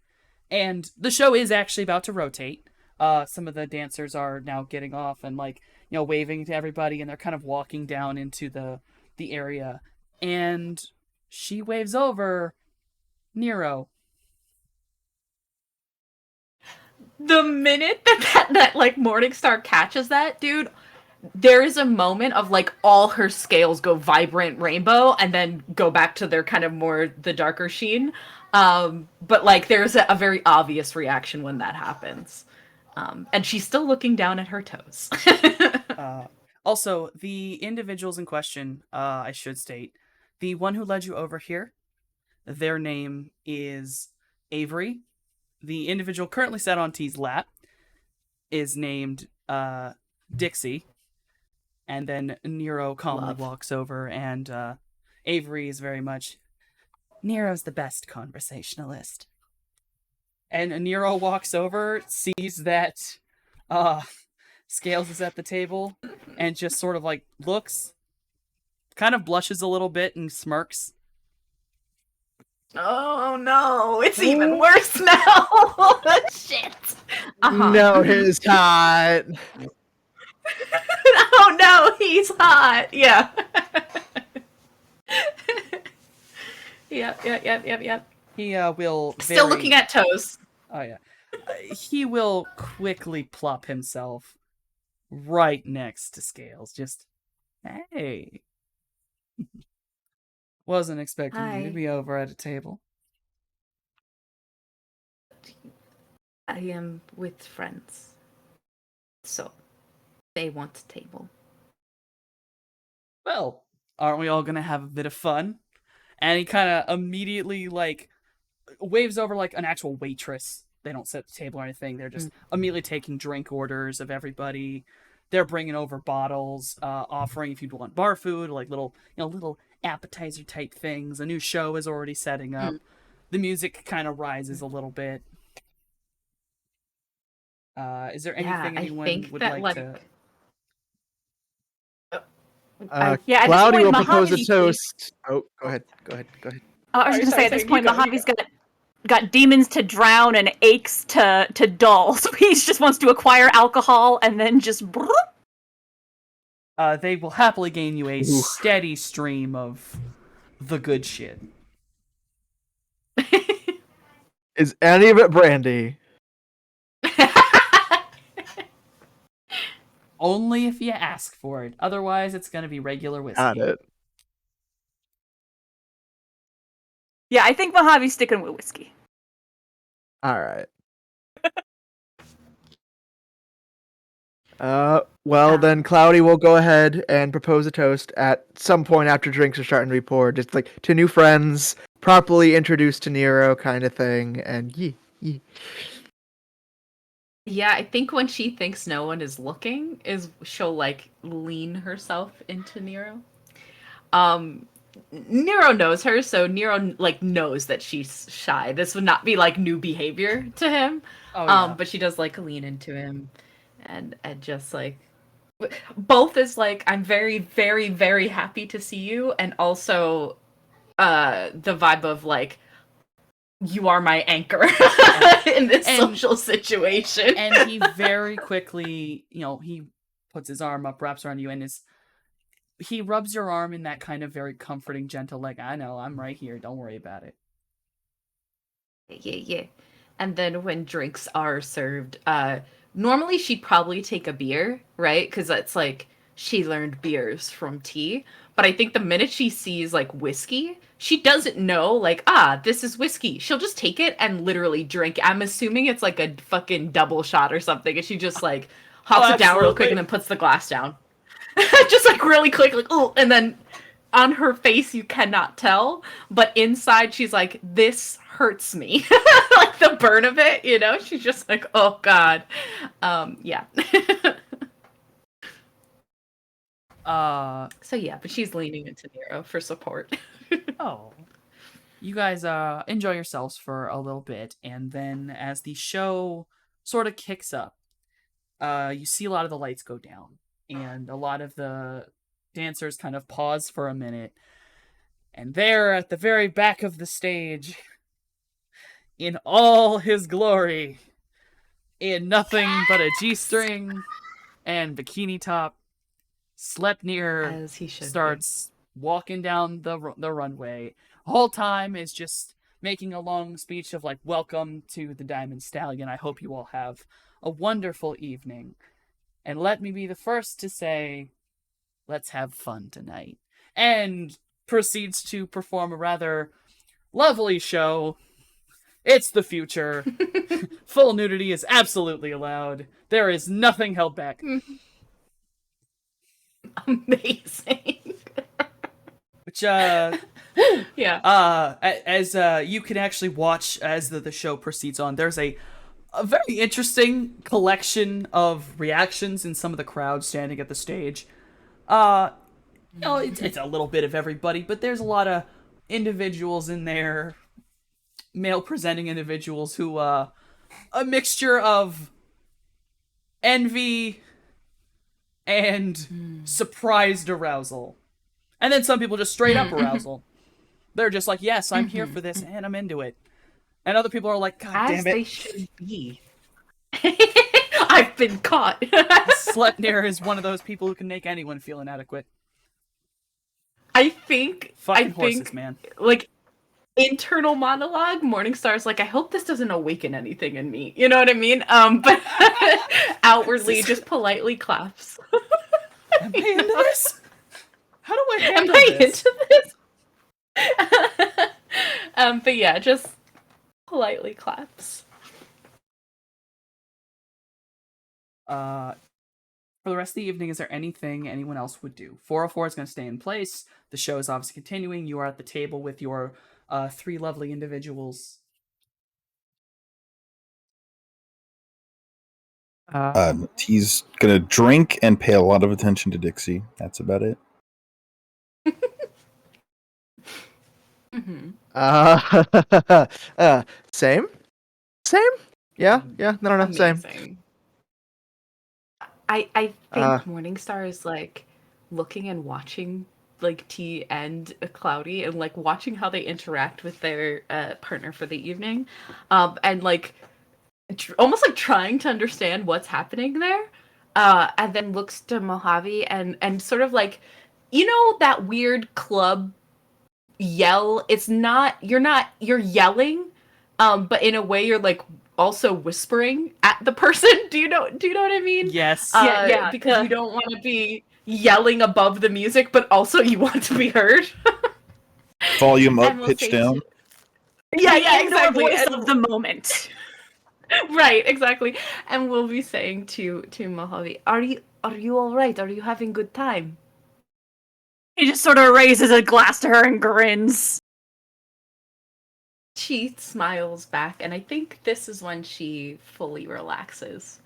and the show is actually about to rotate. Some of the dancers are now getting off and waving to everybody, and they're kind of walking down into the area. And she waves over Nero. The minute that Morningstar catches that, dude, there is a moment of all her scales go vibrant rainbow and then go back to their kind of more the darker sheen. But there's a very obvious reaction when that happens. And she's still looking down at her toes. Also, the individuals in question, I should state, the one who led you over here, their name is Avery. The individual currently sat on T's lap is named Dixie. And then Nero calmly walks over, and Avery is very much, Nero's the best conversationalist. And Nero walks over, sees that Scales is at the table, and just sort of looks, kind of blushes a little bit and smirks. Oh no, it's even worse now. Shit. No, he's hot. Oh no, he's hot. Yeah. Yep. He will still looking at toes. Oh yeah. He will quickly plop himself right next to Scales. Just, hey. Wasn't expecting you to Hi. be over at a table. I am with friends. So, they want a table. Well, aren't we all gonna have a bit of fun? And he kind of immediately like waves over like an actual waitress. They don't set the table or anything. They're just immediately taking drink orders of everybody. They're bringing over bottles, offering if you'd want bar food, like little appetizer type things. A new show is already setting up. The music kind of rises a little bit. Is there anything I anyone think would that like to? Yeah, at this Cloudy point, will propose a Mojave- toast. Oh, go ahead. I was Sorry, just gonna sorry, say at this sorry, point, you go, you Mojave's got demons to drown and aches to dull. So he just wants to acquire alcohol and then just. They will happily gain you a Ooh. steady stream of the good shit. Is any of it brandy? Only if you ask for it. Otherwise, it's gonna be regular whiskey. Got it. Yeah, I think Mojave's sticking with whiskey. All right. Well, then Cloudy will go ahead and propose a toast at some point after drinks are starting to be poured, just like to new friends, properly introduced to Nero, kind of thing, and yee. Yeah, I think when she thinks no one is looking, is she'll like lean herself into Nero. Nero knows her, so Nero like knows that she's shy. This would not be like new behavior to him. Oh yeah. But she does like lean into him and just like both is like, I'm very, very, very happy to see you, and also the vibe of like, you are my anchor in this social situation. And he very quickly, he puts his arm up, wraps around you, and he rubs your arm in that kind of very comforting, gentle, like, I know, I'm right here, don't worry about it. Yeah. And then when drinks are served, normally she'd probably take a beer, right? Because that's like, she learned beers from tea. But I think the minute she sees like whiskey, she doesn't know like, this is whiskey. She'll just take it and literally drink. I'm assuming it's like a fucking double shot or something. And she just like hops it down real quick and then puts the glass down. Just like really quick, like, oh, and then on her face you cannot tell, but inside she's like, this hurts me. Like the burn of it, she's just like, oh god. Yeah. So yeah, but she's leaning into Nero for support. Oh. You guys enjoy yourselves for a little bit, and then as the show sort of kicks up, you see a lot of the lights go down, and a lot of the dancers kind of pause for a minute, and there at the very back of the stage, in all his glory, in nothing but a G-string and bikini top, Sleipnir As he should starts walking down the runway. Whole time is just making a long speech of like, welcome to the Diamond Stallion. I hope you all have a wonderful evening. And let me be the first to say, let's have fun tonight. And proceeds to perform a rather lovely show. It's the future. Full nudity is absolutely allowed. There is nothing held back. Amazing. Which, yeah. As you can actually watch as the show proceeds on, there's a very interesting collection of reactions in some of the crowd standing at the stage. It's a little bit of everybody, but there's a lot of individuals in there, male presenting individuals who, a mixture of envy and surprised arousal. And then some people just straight up arousal. They're just like, yes, I'm here for this, and I'm into it. And other people are like, God As damn it. they should be. I've been caught. Sleipnir is one of those people who can make anyone feel inadequate. I think horses, man. Like, internal monologue, Morningstar's like, I hope this doesn't awaken anything in me. You know what I mean? But outwardly just politely claps. Am I into this? How do I Am handle I this? into this? But yeah, just politely claps. For the rest of the evening, is there anything anyone else would do? 404 is going to stay in place. The show is obviously continuing. You are at the table with your three lovely individuals. He's gonna drink and pay a lot of attention to Dixie. That's about it. Mm-hmm. Same? Yeah, no, same. Amazing. I think Morningstar is like looking and watching like T and Cloudy and like watching how they interact with their partner for the evening, and like almost like trying to understand what's happening there, and then looks to Mojave and sort of like, you know, that weird club yell. It's not you're yelling, but in a way you're like also whispering at the person. Do you know what I mean? Yes. Yeah, because you don't want to be yelling above the music, but also you want to be heard. Volume up, And we'll pitch say down. Yeah, the indoor exactly. voice And- of the moment. right, exactly. And we'll be saying to Mojave, are you all right? Are you having good time? He just sort of raises a glass to her and grins. She smiles back, and I think this is when she fully relaxes,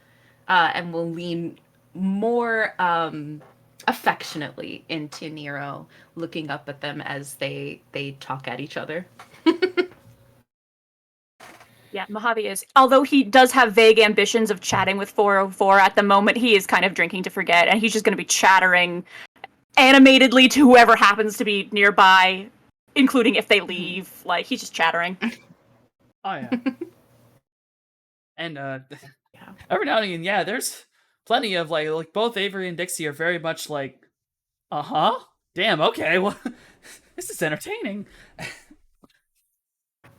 and will lean more affectionately into Nero, looking up at them as they talk at each other. Yeah, Mojave is. Although he does have vague ambitions of chatting with 404 at the moment, he is kind of drinking to forget, and he's just going to be chattering animatedly to whoever happens to be nearby, including if they leave. Like, he's just chattering. Oh yeah. And every now and again, yeah, there's plenty of like both Avery and Dixie are very much like, damn, okay, well, this is entertaining.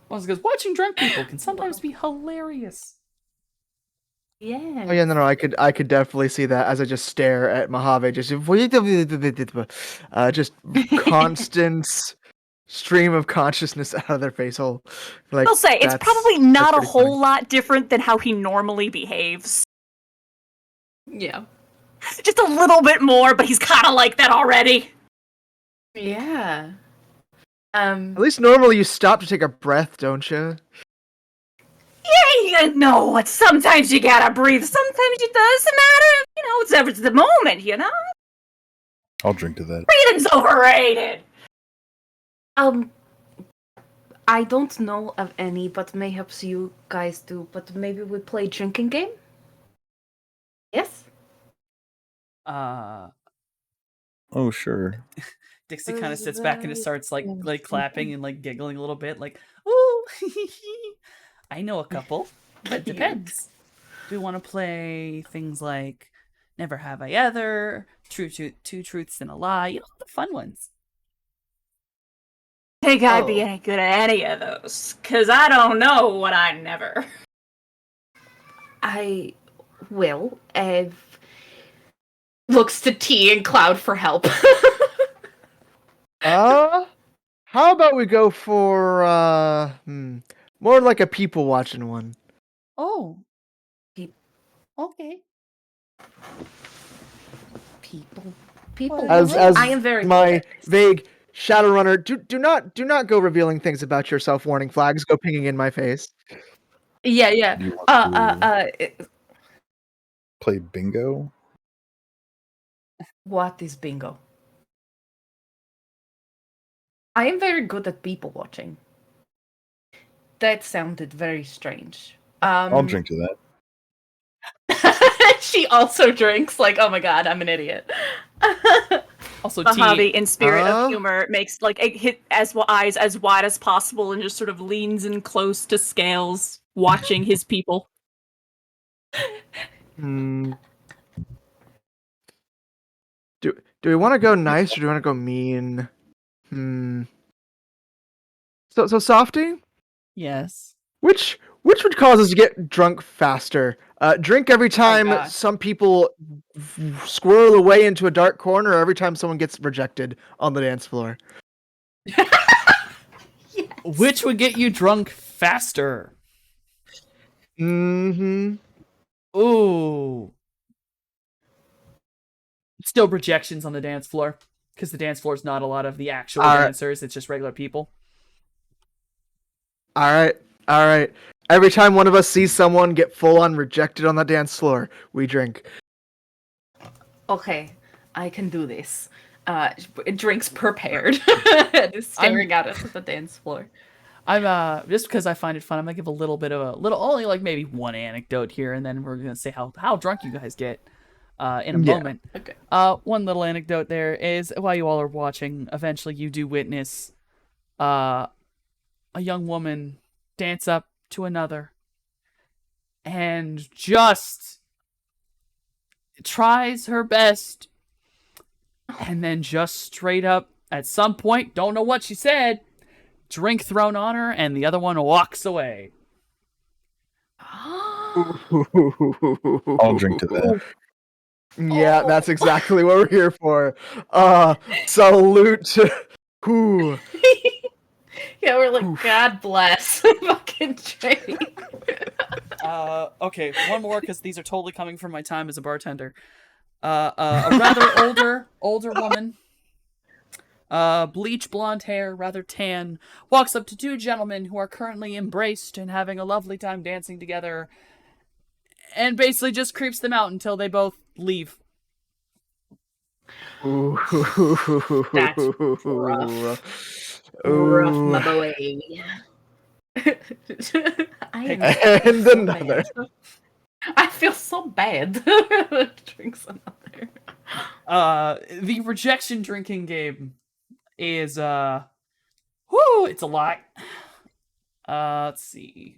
Well, because watching drunk people can sometimes be hilarious. Yeah. Oh yeah, no, I could definitely see that as I just stare at Mojave, just constant stream of consciousness out of their face hole. Like, I'll say, it's that's probably not a pretty whole funny. lot different than how he normally behaves. Yeah. Just a little bit more, but he's kind of like that already. Yeah. At least normally you stop to take a breath, don't you? Yeah, you know what? Sometimes you gotta breathe. Sometimes it doesn't matter. You know, it's the moment, you know? I'll drink to that. Breathing's overrated. I don't know of any, but mayhaps you guys do. But maybe we play drinking game. Yes. Uh, Oh, sure. Dixie kind of sits back and starts like clapping and like giggling a little bit, like, ooh, I know a couple, but it depends. Do we want to play things like Never Have I Ever, Two Truths and a Lie, you know, the fun ones. Think I'd be any good at any of those, because I don't know what I never. I will. Ev looks to T and Cloud for help. How about we go for more like a people watching one? Oh. Okay. People. As I am very my vague Shadowrunner, do not go revealing things about yourself. Warning flags go pinging in my face. Yeah. You want to play bingo? What is bingo? I am very good at people watching. That sounded very strange. I'll drink to that. She also drinks. Like, oh my god, I'm an idiot. Also, Mojave, T. in spirit of humor, makes like a hit eyes as wide as possible and just sort of leans in close to Scales, watching his people. Do we want to go nice or do we want to go mean? So Softy, Yes. which would cause us to get drunk faster? Drink every time gosh. some people squirrel away into a dark corner, or every time someone gets rejected on the dance floor. Which would get you drunk faster? Mm-hmm. Ooh. Still projections on the dance floor. Because the dance floor is not a lot of the actual All right. dancers, it's just regular people. All right. All right. Every time one of us sees someone get full on rejected on the dance floor, we drink. Okay, I can do this. Drinks prepared. Just staring at us at the dance floor. I'm just because I find it fun, I'm gonna give a little bit of a little, only like maybe one anecdote here, and then we're gonna say how drunk you guys get in a Yeah. moment. Okay. One little anecdote there is while you all are watching, eventually you do witness a young woman dance up to another and just tries her best, and then just straight up at some point, don't know what she said, drink thrown on her, and the other one walks away. I'll drink to that. Yeah, that's exactly what we're here for. Salute to who? Yeah, we're like, God bless. Fucking drink. Okay, one more because these are totally coming from my time as a bartender. A rather older woman, bleach blonde hair, rather tan, walks up to two gentlemen who are currently embraced and having a lovely time dancing together, and basically just creeps them out until they both leave. That's rough. Rough, my boy. I am And so another. bad. I feel so bad. Drinks another. The rejection drinking game is it's a lot. Let's see.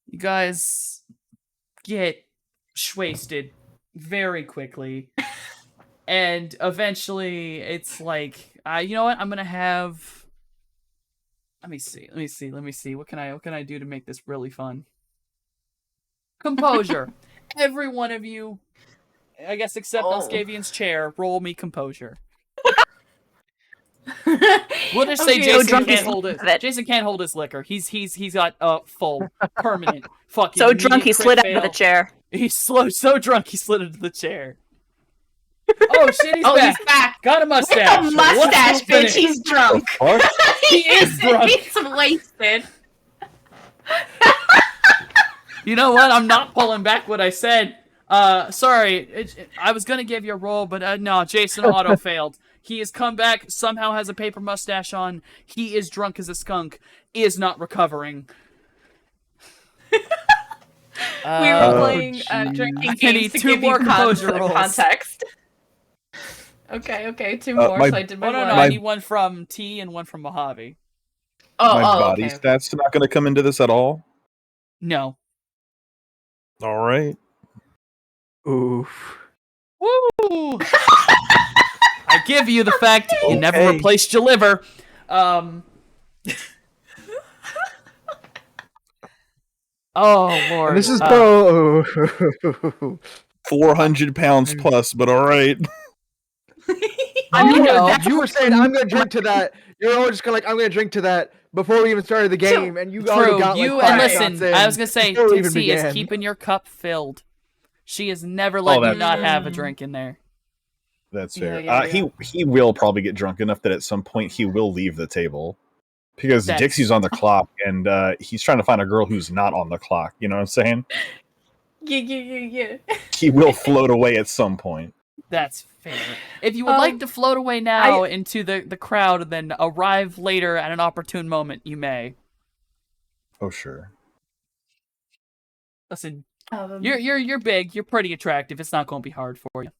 You guys get wasted very quickly. And eventually it's like, you know what? I'm gonna have let me see. What can I do to make this really fun? Composure. Every one of you, I guess except Oscavian's chair, roll me composure. We'll just say Okay, Jason drunk can't he's hold his out of it. Jason can't hold his liquor. He's got full permanent fucking So drunk he immediate slid crit out of the fail. chair. He's so drunk he slid into the chair. Oh shit, he's back. He's back. Got a With mustache. a mustache, What's bitch. happening? He's drunk. Fuck? He is drunk. He's wasted. You know what? I'm not pulling back what I said. Sorry. I was gonna give you a roll, but no, Jason auto failed. He has come back, somehow has a paper mustache on. He is drunk as a skunk. Is not recovering. We were playing jeez. drinking I games need to two give more you composure rolls. context. Okay, two more. my- So I did my Oh no, one. no, I need one from T and one from Mojave. My body okay. stats not going to come into this at all. No. All right. Oof. Woo! I give you the fact you never Okay. replaced your liver. Oh Lord. And this is 400 pounds plus, but all right. I mean, no, that's you were saying I'm gonna drink to that. You're all just kind of like I'm gonna drink to that before we even started the game, and you already True. got You like and 5 listen. shots in I was gonna say, before we even Dixie is began. keeping your cup filled. She has never let you that's not fair. have a drink in there. That's Yeah, fair. yeah. He will probably get drunk enough that at some point he will leave the table because That's- Dixie's on the clock and he's trying to find a girl who's not on the clock. You know what I'm saying? Yeah. He will float away at some point. That's fair. If you would like to float away now into the crowd and then arrive later at an opportune moment, you may. Oh sure. Listen, you're big. You're pretty attractive. It's not going to be hard for you.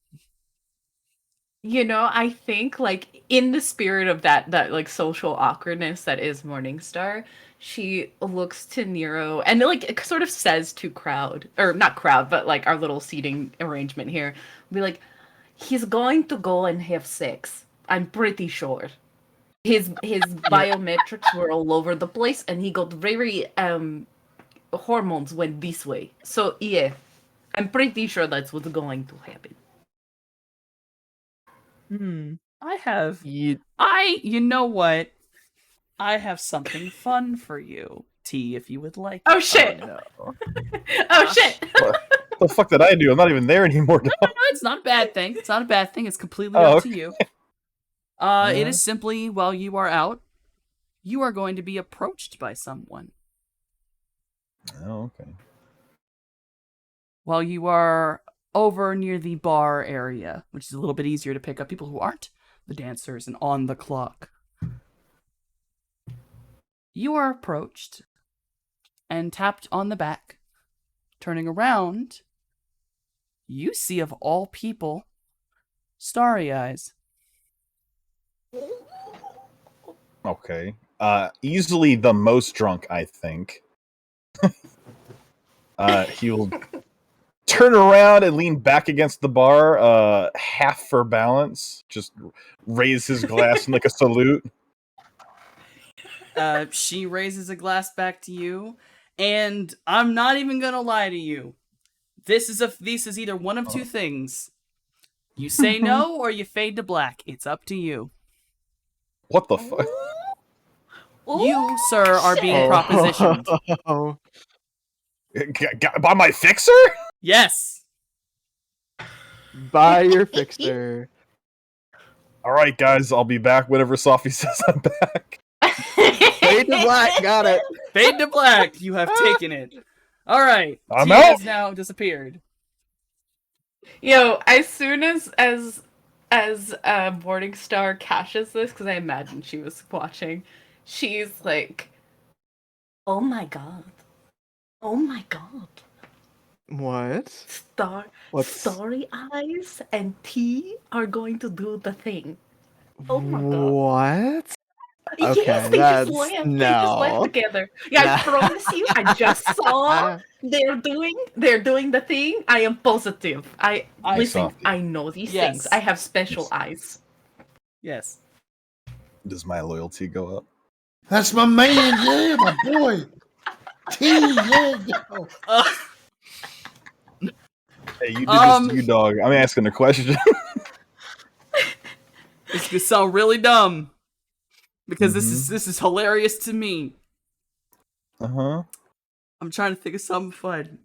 You know, I think like in the spirit of that like social awkwardness that is Morningstar, she looks to Nero and like it sort of says to crowd, or not crowd, but like our little seating arrangement here, be like, he's going to go and have sex. I'm pretty sure. His biometrics were all over the place, and he got very hormones went this way. So yeah, I'm pretty sure that's what's going to happen. I have. You You know what? I have something fun for you. Tea, if you would like. Oh shit! No. Oh shit! What the fuck did I do? I'm not even there anymore. No, it's not a bad thing. It's not a bad thing. It's completely Oh, up to you. It Alright. is simply while you are out, you are going to be approached by someone. Oh, okay. While you are over near the bar area, which is a little bit easier to pick up people who aren't the dancers and on the clock. You are approached and tapped on the back. Turning around, you see of all people, Starry Eyes. Okay. Easily the most drunk, I think. He'll turn around and lean back against the bar, half for balance. Just raise his glass in like a salute. She raises a glass back to you, and I'm not even gonna lie to you. This is either one of two things. You say no or you fade to black. It's up to you. What the fuck? You, sir, are being propositioned. Oh. By my fixer? Yes. Buy your fixer. All right, guys, I'll be back whenever Sophie says I'm back. Fade to black. Got it. Fade to black. You have taken it. All right. I'm Tia out. has now disappeared. Yo, as soon as Morningstar catches this, because I imagine she was watching, she's like, "Oh my god, oh my god, What? Starry Eyes and T are going to do the thing." Oh my god. What? Yes, Okay, they just that's- laughed. They just no. laughed together. Yeah, I promise you, I just saw they're doing the thing. I am positive. Listen, Sophie. I know these Yes. things. I have special eyes. Yes. Does my loyalty go up? That's my man, yeah, my boy. T, yeah, yo. Hey, you did this to you, dog. I'm asking a question. It's gonna sound really dumb because this is hilarious to me. Uh-huh. I'm trying to think of something fun.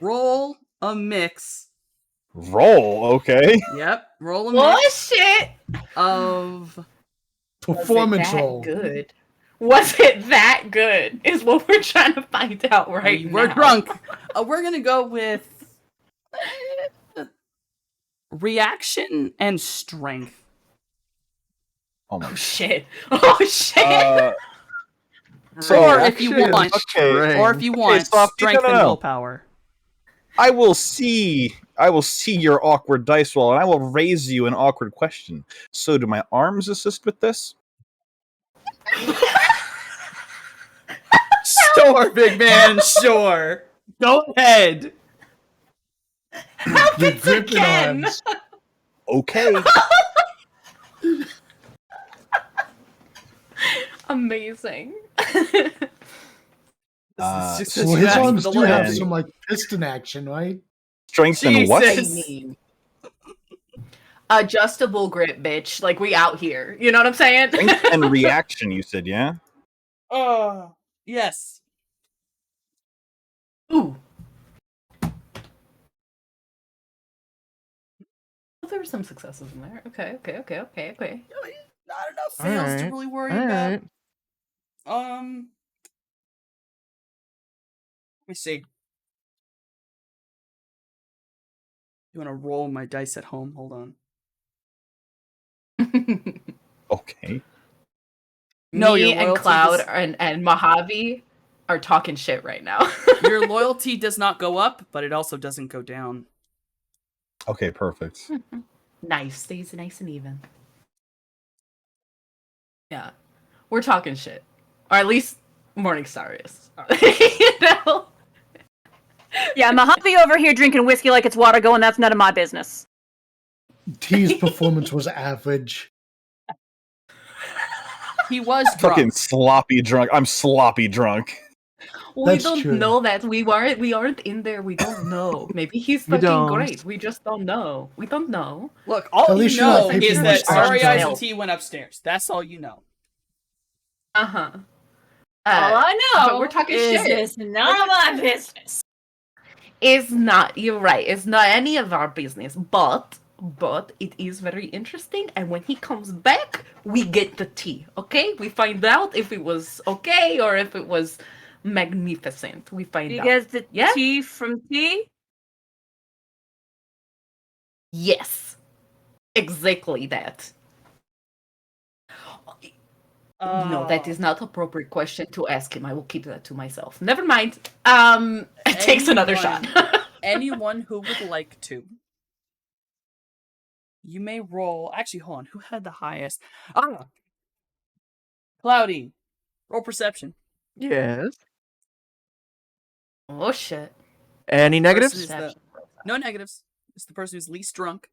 Roll a mix. Roll, okay. Yep. Roll a Oh mix shit! of Performance Was it that roll. good? Was it that good? Is what we're trying to find out right now. We're drunk. We're gonna go with reaction and strength. Oh my. Oh shit! Oh shit! So, Or if you Reaction want, and strength. or if you want, Sophie, strength no. and willpower. I will see your awkward dice roll, and I will raise you an awkward question. So, do my arms assist with this? Sure, big man. Sure. Go ahead. Your gripping again. arms. Okay. Amazing. This is just Well, as his fast arms as the do have land. some like piston action, right? Strength and what? Jesus. Adjustable grip, bitch. Like, we out here. You know what I'm saying? Strength and reaction, you said, yeah? Yes. Ooh. Well, there were some successes in there. Okay. Not enough fails to Alright, really worry All about. right. Let me see. You want to roll my dice at home? Hold on. Okay. No, Me your and loyalty Cloud does- and Mojave are talking shit right now. Your loyalty does not go up, but it also doesn't go down. Okay, perfect. Nice. Stays nice and even. Yeah. We're talking shit. Or at least Morningstar is. You know? Yeah, Mojave over here drinking whiskey like it's water going, that's none of my business. T's performance was average. He was Fucking drunk. sloppy drunk. I'm sloppy drunk. We That's don't true. know that. We aren't in there. We don't know. Maybe he's We fucking don't. great. We just don't know. We don't know. Look, all At you least you're not know picking is on that Starry Eyes and Help. T went upstairs. That's all you know. Uh-huh. All I know but we're talking is shit. it's none of my business. It's not, you're right, it's not any of our business, but it is very interesting, and when he comes back, we get the tea, okay? We find out if it was okay or if it was magnificent. We find You out. guys the Yeah? tea from tea? Yes. Exactly that. No, that is not appropriate question to ask him. I will keep that to myself. Never mind. It takes another shot. Anyone who would like to, you may roll. Actually, hold on. Who had the highest? Cloudy. Roll perception. Yes. Oh shit. Any negatives? No negatives. It's the person who's least drunk.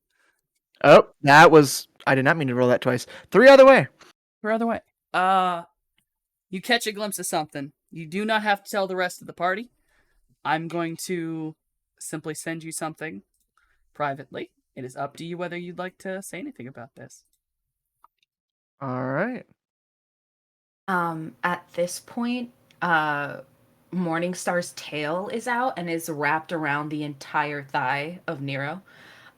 Oh, that was. I did not mean to roll that twice. 3 other way. Or other way. You catch a glimpse of something. You do not have to tell the rest of the party. I'm going to simply send you something privately. It is up to you whether you'd like to say anything about this. All right. At this point, Morningstar's tail is out and is wrapped around the entire thigh of Nero.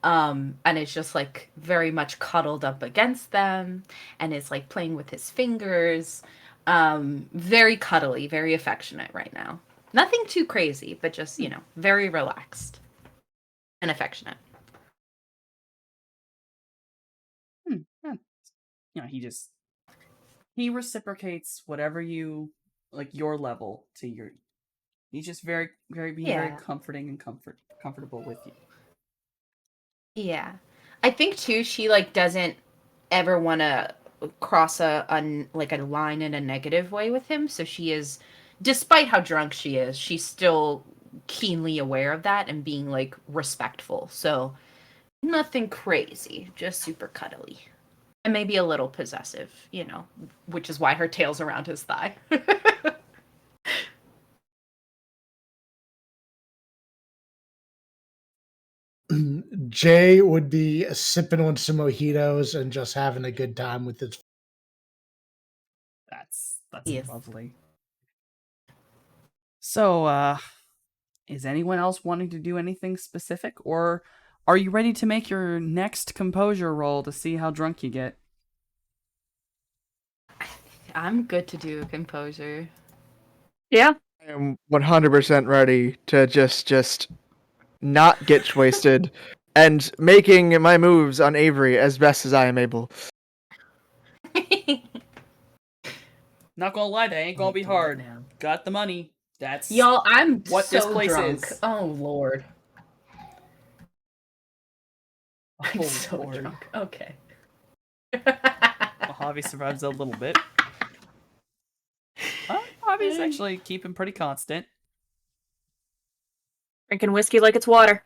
And it's just like very much cuddled up against them and is like playing with his fingers. Very cuddly, very affectionate right now. Nothing too crazy, but just, very relaxed and affectionate. Yeah. He reciprocates whatever you like your level to your. He's just very very comforting and comfortable with you. Yeah. I think too she like doesn't ever want to cross a line in a negative way with him, so she is, despite how drunk she is, she's still keenly aware of that and being like respectful. So nothing crazy, just super cuddly. And maybe a little possessive, which is why her tail's around his thigh. Jay would be sipping on some mojitos and just having a good time with his. That's Yes. lovely. So, is anyone else wanting to do anything specific, or are you ready to make your next composure roll to see how drunk you get? I'm good to do a composure. Yeah. I am 100% ready to just not get wasted and making my moves on Avery as best as I am able. Not gonna lie, that ain't gonna be hard. Got the money. That's Y'all, I'm what so this place drunk. is. Oh lord. I'm Oh, so Lord. drunk. Okay. Mojave survives a little bit. Mojave's actually keeping pretty constant. Drinking whiskey like it's water.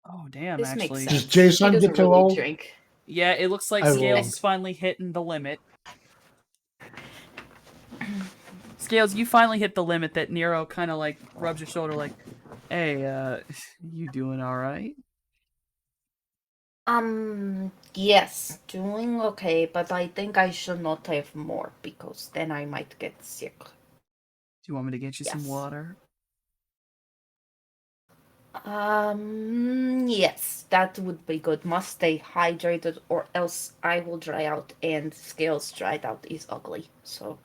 Oh damn! This actually, makes sense. Does Jason He doesn't get to really roll? drink. yeah, it looks like I Scales rolled. is finally hitting the limit. Scales, you finally hit the limit that Nero kind of like rubs your shoulder, like, "Hey, you doing all right?" Yes, doing okay, but I think I should not have more because then I might get sick. Do you want me to get you some Yes. water? Yes, that would be good. Must stay hydrated or else I will dry out, and Scales dried out is ugly. So,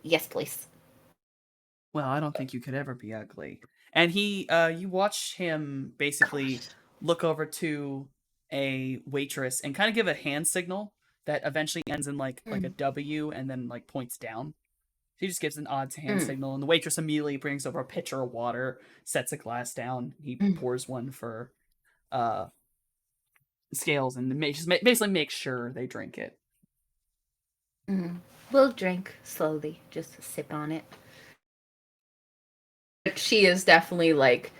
yes, please. Well, I don't think you could ever be ugly. And you watch him basically look over to a waitress and kind of give a hand signal that eventually ends in like a W and then like points down. He just gives an odd hand signal, and the waitress immediately brings over a pitcher of water, sets a glass down. He pours one for Scales, and basically makes sure they drink it. We'll drink slowly, just sip on it. She is definitely like,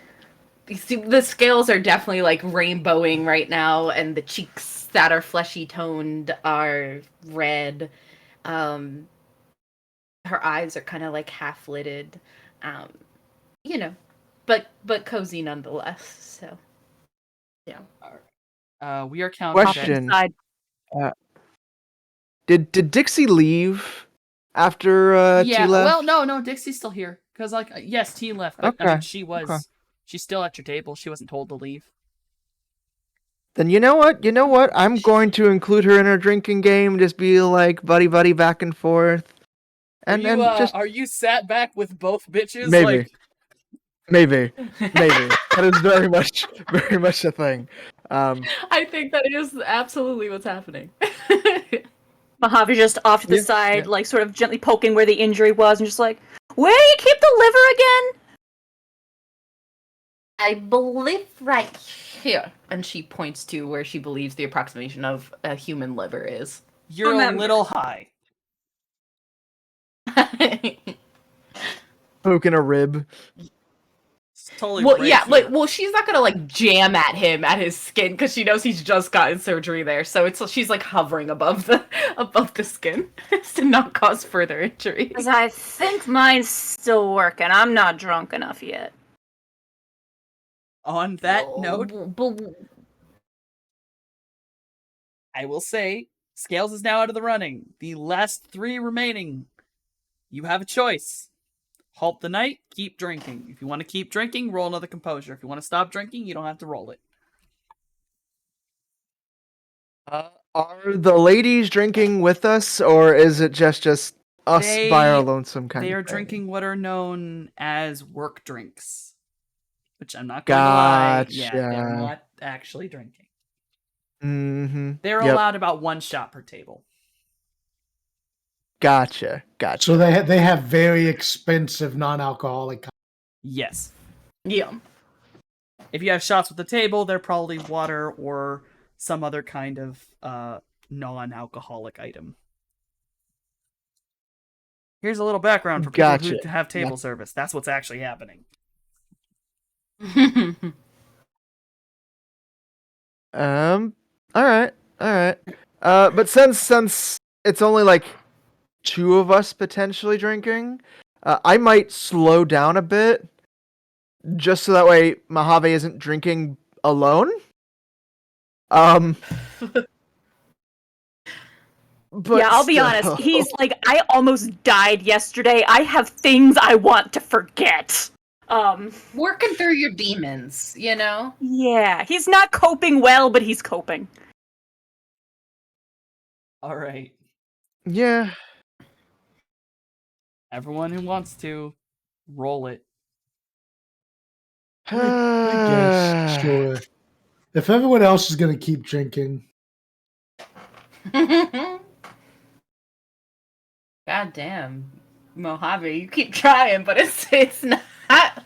the scales are definitely like rainbowing right now, and the cheeks that are fleshy toned are red. her eyes are kind of like half lidded, um, you know, but cozy nonetheless. So yeah. We are counting. Question. Side. Did Dixie leave after T Yeah. left? Well, no. Dixie's still here because, like, yes, T left, but I mean, Okay. she's still at your table. She wasn't told to leave. Then you know what? I'm going to include her in our drinking game. Just be like buddy back and forth. And just are you sat back with both bitches? maybe. Maybe. That is very much a thing. I think that is absolutely what's happening. Mojave just off to the side, yeah. like sort of gently poking where the injury was, and just like, where do you keep the liver again? I believe right here. And she points to where she believes the approximation of a human liver is. You're a little high. Poking a rib. It's totally well, she's not gonna like jam at him at his skin because she knows he's just gotten surgery there. So she's like hovering above the skin to not cause further injury. Because I think mine's still working. I'm not drunk enough yet. On that note, I will say Scales is now out of the running. The last 3 remaining, you have a choice. Halt the night, keep drinking. If you want to keep drinking, roll another composure. If you want to stop drinking, you don't have to roll it. Are the ladies drinking with us, or is it just us by our lonesome kind of thing? They are drinking what are known as work drinks. Which I'm not going to lie. Yeah, they're not actually drinking. Mm-hmm. They're allowed about 1 shot per table. Gotcha. So they have very expensive non-alcoholic. Yes. Yeah. If you have shots with the table, they're probably water or some other kind of non-alcoholic item. Here's a little background for people who have table service. That's what's actually happening. All right. But since it's only like 2 of us potentially drinking, I might slow down a bit, just so that way Mojave isn't drinking alone. But yeah, I'll be honest. He's like, I almost died yesterday. I have things I want to forget. Working through your demons, you know? Yeah, he's not coping well, but he's coping. All right. Yeah. Everyone who wants to, roll it. I guess, sure. If everyone else is going to keep drinking. God damn. Mojave, you keep trying, but it's not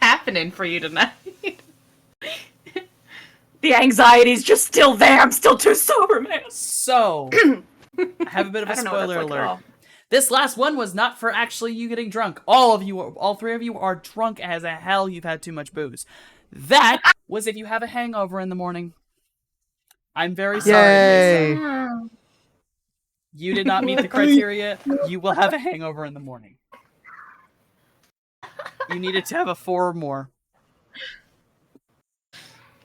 happening for you tonight. The anxiety's just still there. I'm still too sober, man. So, I have a bit of a spoiler alert. This last one was not for actually you getting drunk. All 3 of you are drunk as a hell. You've had too much booze. That was if you have a hangover in the morning. I'm very sorry. Yay. You did not meet the criteria. You will have a hangover in the morning. You needed to have a 4 or more.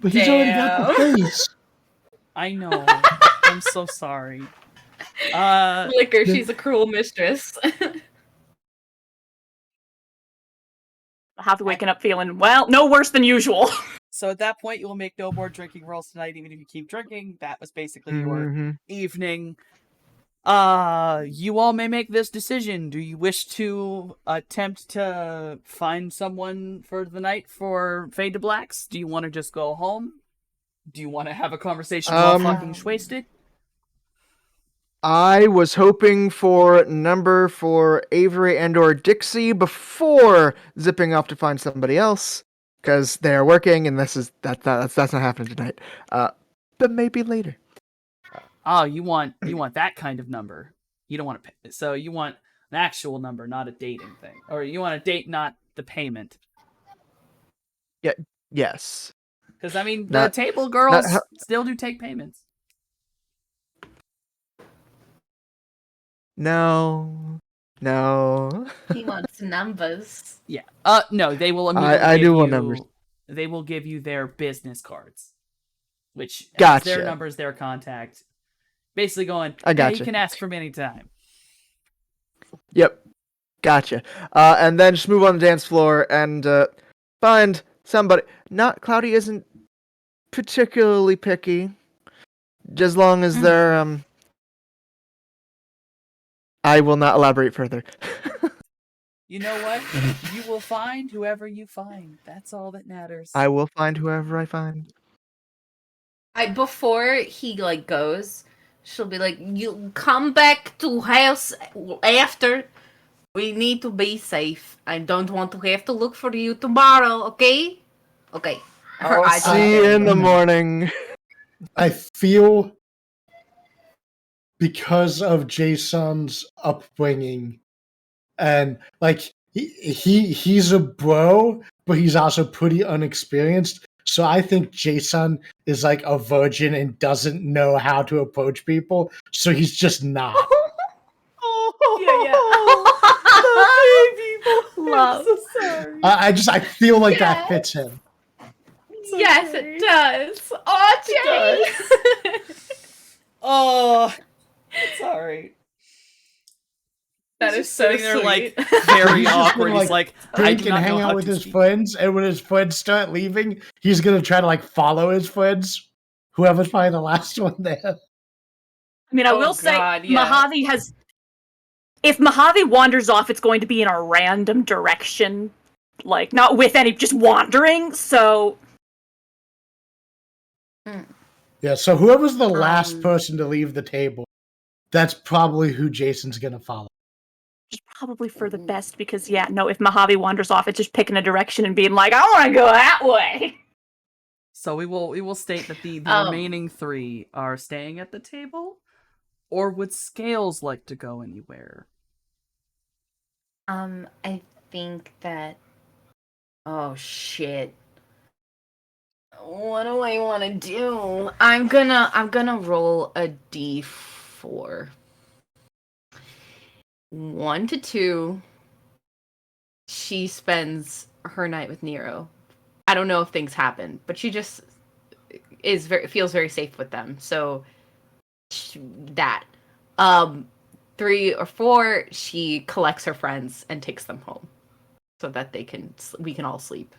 But he's already got the face. I know. I'm so sorry. Liquor, she's a cruel mistress. Have to waking up feeling, well, no worse than usual. So at that point, you will make no more drinking rolls tonight, even if you keep drinking. That was basically your evening. You all may make this decision. Do you wish to attempt to find someone for the night for Fade to Blacks? Do you want to just go home? Do you want to have a conversation while fucking wasted? I was hoping for a number for Avery and or Dixie before zipping off to find somebody else, because they are working, and that's not happening tonight. But maybe later. Oh, you want that kind of number. You don't want to pay. So you want an actual number, not a dating thing. Or you want a date, not the payment. Yeah. Yes. Because, I mean, the table girls still do take payments. No. No. He wants numbers. Yeah. No, they will immediately I give do want you. numbers. They will give you their business cards, which has their Gotcha. numbers, their contact. Basically, going. I Yeah, you gotcha. can ask for me anytime. Yep. Gotcha. And then just move on the dance floor and find somebody. Not Cloudy isn't particularly picky, as long as they're I will not elaborate further. You know what? You will find whoever you find. That's all that matters. I will find whoever I find. Before he like goes, she'll be like, "You come back to house after. We need to be safe. I don't want to have to look for you tomorrow. Okay? Okay." Her I'll eyes are see you very in the red. morning. I feel because of Jason's upbringing and like he's a bro, but he's also pretty unexperienced. So I think Jason is like a virgin and doesn't know how to approach people. So he's just not. Love. I'm so sorry. I feel like that Yes. fits him. Yes, it does. Oh, Jay. Oh, sorry. That He's is just so sitting there, sweet. like very He's just awkward. gonna, He's like, I Drink do and not hang know how out with to his speak. friends, and when his friends start leaving, he's gonna try to like follow his friends. Whoever's probably the last one there. I mean, I will say, God, yeah. Mojave has. If Mojave wanders off, it's going to be in a random direction, like not with any, just wandering. So Yeah, so whoever's the last person to leave the table, that's probably who Jason's gonna follow. just probably for the best, because yeah, no, if Mojave wanders off, it's just picking a direction and being like, I want to go that way. So we will state that the remaining three are staying at the table, or would Scales like to go anywhere? I think that. Oh shit. What do I want to do? I'm gonna roll a d4. 1 to 2. She spends her night with Nero. I don't know if things happen, but she just feels very safe with them. So that. 3 or 4, she collects her friends and takes them home, so that we can all sleep.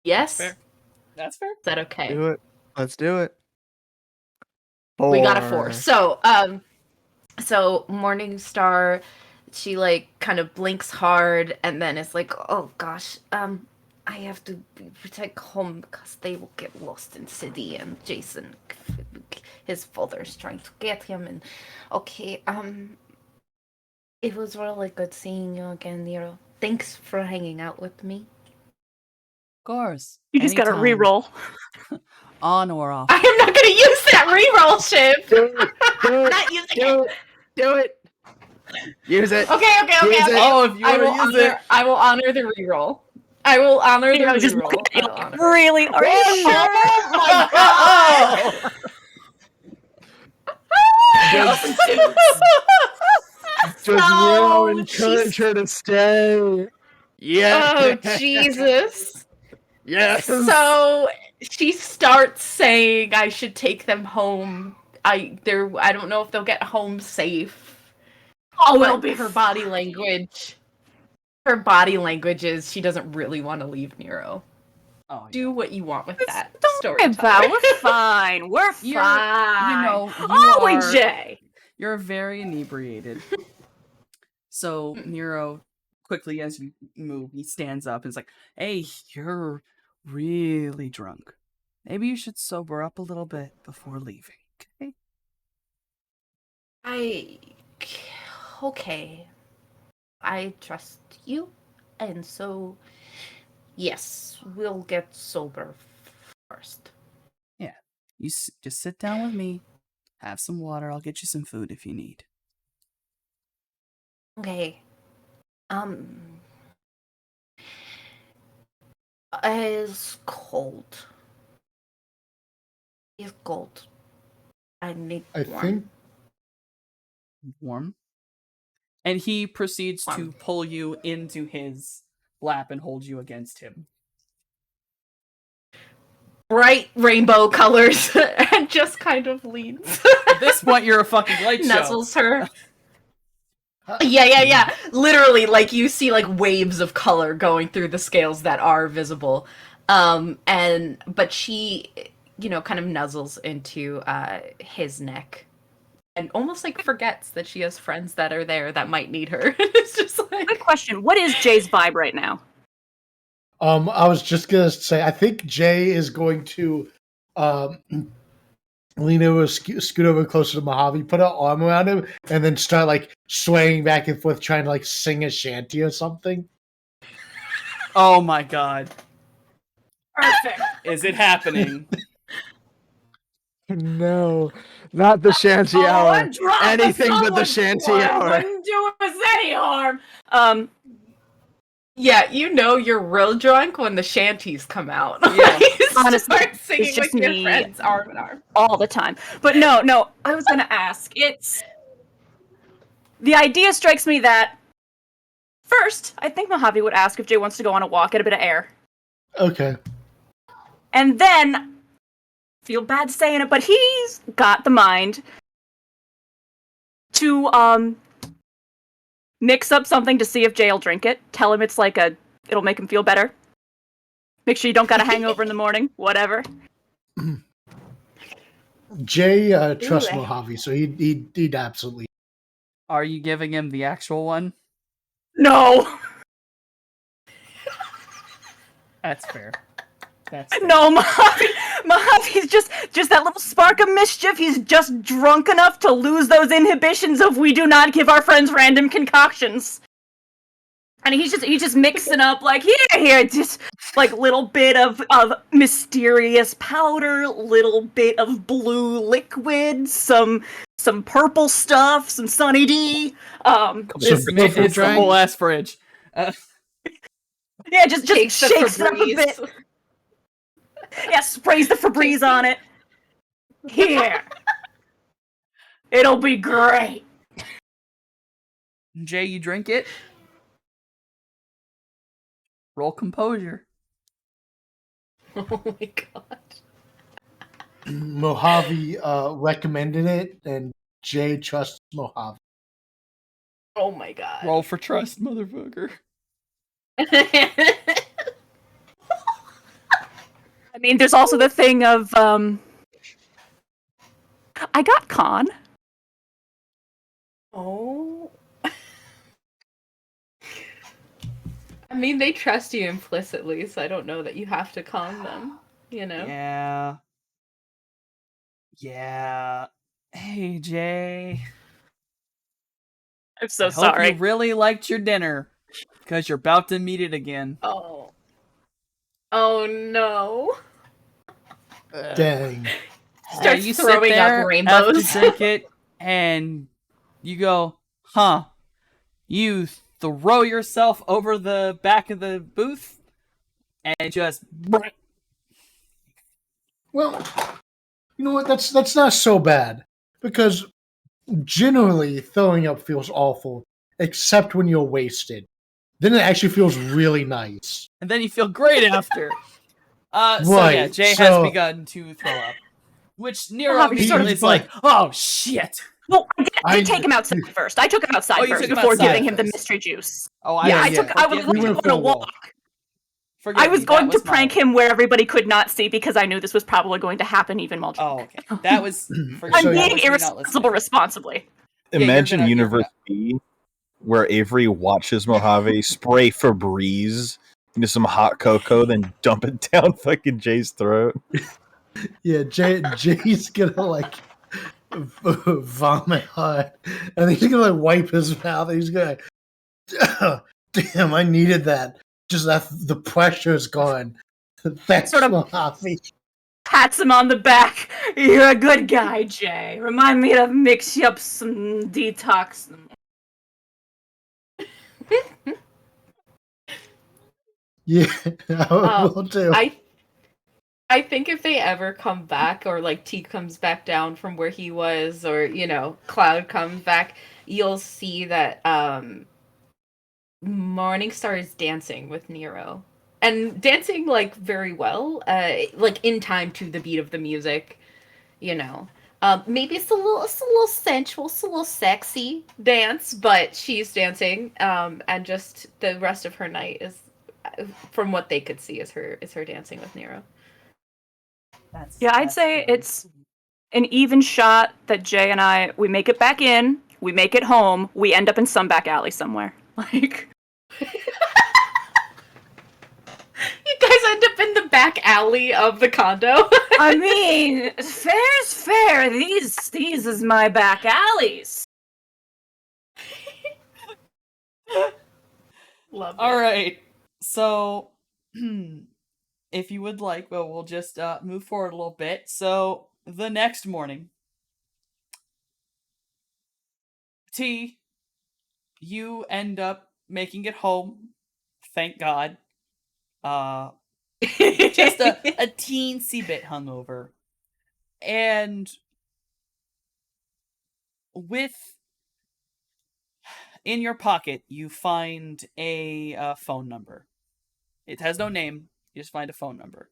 Yes, Fair. That's fair. Is that okay? Do it. Let's do it. We got a 4. So Morningstar, she like kind of blinks hard and then it's like, oh gosh, I have to protect home because they will get lost in city and Jason, his father's trying to get him. And okay, it was really good seeing you again, Nero. Thanks for hanging out with me. Of course. You just got to Anytime. reroll. On or off. I am not going to use that reroll, Shiv. Do it. Do it. Not using Do it. it. Do it. Use it. Okay. Use it. Oh, if you want to use it. I will honor the reroll. I will honor the You know, just reroll. looking at you, really? Are you sure? Oh Just Nero encourage her to stay. Yeah. Oh, Jesus. Yes. So she starts saying I should take them home. I don't know if they'll get home safe. Oh, it'll be her body language. Her body language is she doesn't really want to leave Nero. Oh, yeah. Do what you want with that story. We're fine. We're fine. You know, Jay. You're very inebriated. So Nero, quickly as you move, he stands up and is like, hey, you're really drunk. Maybe you should sober up a little bit before leaving, okay? Okay. I trust you, and so yes, we'll get sober first. Yeah, you just sit down with me, have some water. I'll get you some food if you need. Okay. It's cold. It's cold. I need warm. think Warm? And he proceeds to pull you into his lap and hold you against him. Bright rainbow colors and just kind of leans. At this point, you're a fucking light show. Nuzzles her. Yeah. Literally, like, you see, like, waves of color going through the scales that are visible. But she, kind of nuzzles into his neck. And almost, like, forgets that she has friends that are there that might need her. It's just like... Good question. What is Jay's vibe right now? I was just gonna say, I think Jay is going to lean over, scoot over closer to Mojave, put her arm around him, and then start like swaying back and forth, trying to like sing a shanty or something. Oh my god! Perfect. Is it happening? No, not the shanty hour. Anything but the shanty hour. Wouldn't do us any harm. Yeah, you're real drunk when the shanties come out. Yeah. Honestly, start singing it's just with your me friends arm in arm. all the time. But no, I was gonna ask. The idea strikes me that first, I think Mojave would ask if Jay wants to go on a walk, get a bit of air. Okay. And then, feel bad saying it, but he's got the mind to mix up something to see if Jay will drink it. Tell him it's like it'll make him feel better. Make sure you don't got a hangover in the morning. Whatever. Jay trusts Mojave, so he'd absolutely. Are you giving him the actual one? No. That's fair. That's fair. No, Mojave's just that little spark of mischief. He's just drunk enough to lose those inhibitions of we do not give our friends random concoctions. And he's just mixing up like here, just like little bit of mysterious powder, little bit of blue liquid, some purple stuff, some Sunny D. It's the whole ass fridge. Yeah, just shakes it up a bit. Yeah, sprays the Febreze on it. Here. It'll be great. Jay, you drink it. Roll composure. Oh my god. Mojave recommended it, and Jay trusts Mojave. Oh my god. Roll for trust, motherfucker. I mean, there's also the thing of, I got con. Oh. I mean, they trust you implicitly, so I don't know that you have to con them, Yeah. Hey, Jay. I'm so I sorry. hope you really liked your dinner, because you're about to meet it again. Oh. Oh no. Dang. Starts you throwing sit there up rainbows. after drink it, and you go, huh. You throw yourself over the back of the booth, and just... Well, you know what? That's not so bad, because generally throwing up feels awful, except when you're wasted. Then it actually feels really nice. And then you feel great after. So Right, yeah, Jay has begun to throw up. Which Nero is like, oh shit. Well, I did take him outside first. I took him outside first before giving him the mystery juice. Oh, I was going to go on a walk. I was going to prank him where everybody could not see because I knew this was probably going to happen even while drunk. Oh, okay. That was... I'm being irresponsible responsibly. Imagine Universe B, where Avery watches Mojave spray Febreze into some hot cocoa, then dump it down fucking Jay's throat. Yeah, Jay's gonna like vomit hard, and he's gonna like wipe his mouth. And he's gonna, damn, I needed that. Just that the pressure's gone. Thanks, sort of Mojave. Pats him on the back. You're a good guy, Jay. Remind me to mix you up some detox. Yeah, I will do. I think if they ever come back, or like T comes back down from where he was, or Cloud comes back, you'll see that Morningstar is dancing with Nero, and dancing like very well, like in time to the beat of the music. You know, maybe it's a little sensual, it's a little sexy dance, but she's dancing, and just the rest of her night is, from what they could see, is her dancing with Nero. I'd say it's an even shot that Jay and I, we make it back in, we make it home, we end up in some back alley somewhere. Like, You guys end up in the back alley of the condo. I mean, fair's fair. These is my back alleys. Love it. All right. So, if you would like, well, we'll just move forward a little bit. So, the next morning, T, you end up making it home. Thank God. Just a teensy bit hungover. And in your pocket, you find a phone number. It has no name. You just find a phone number.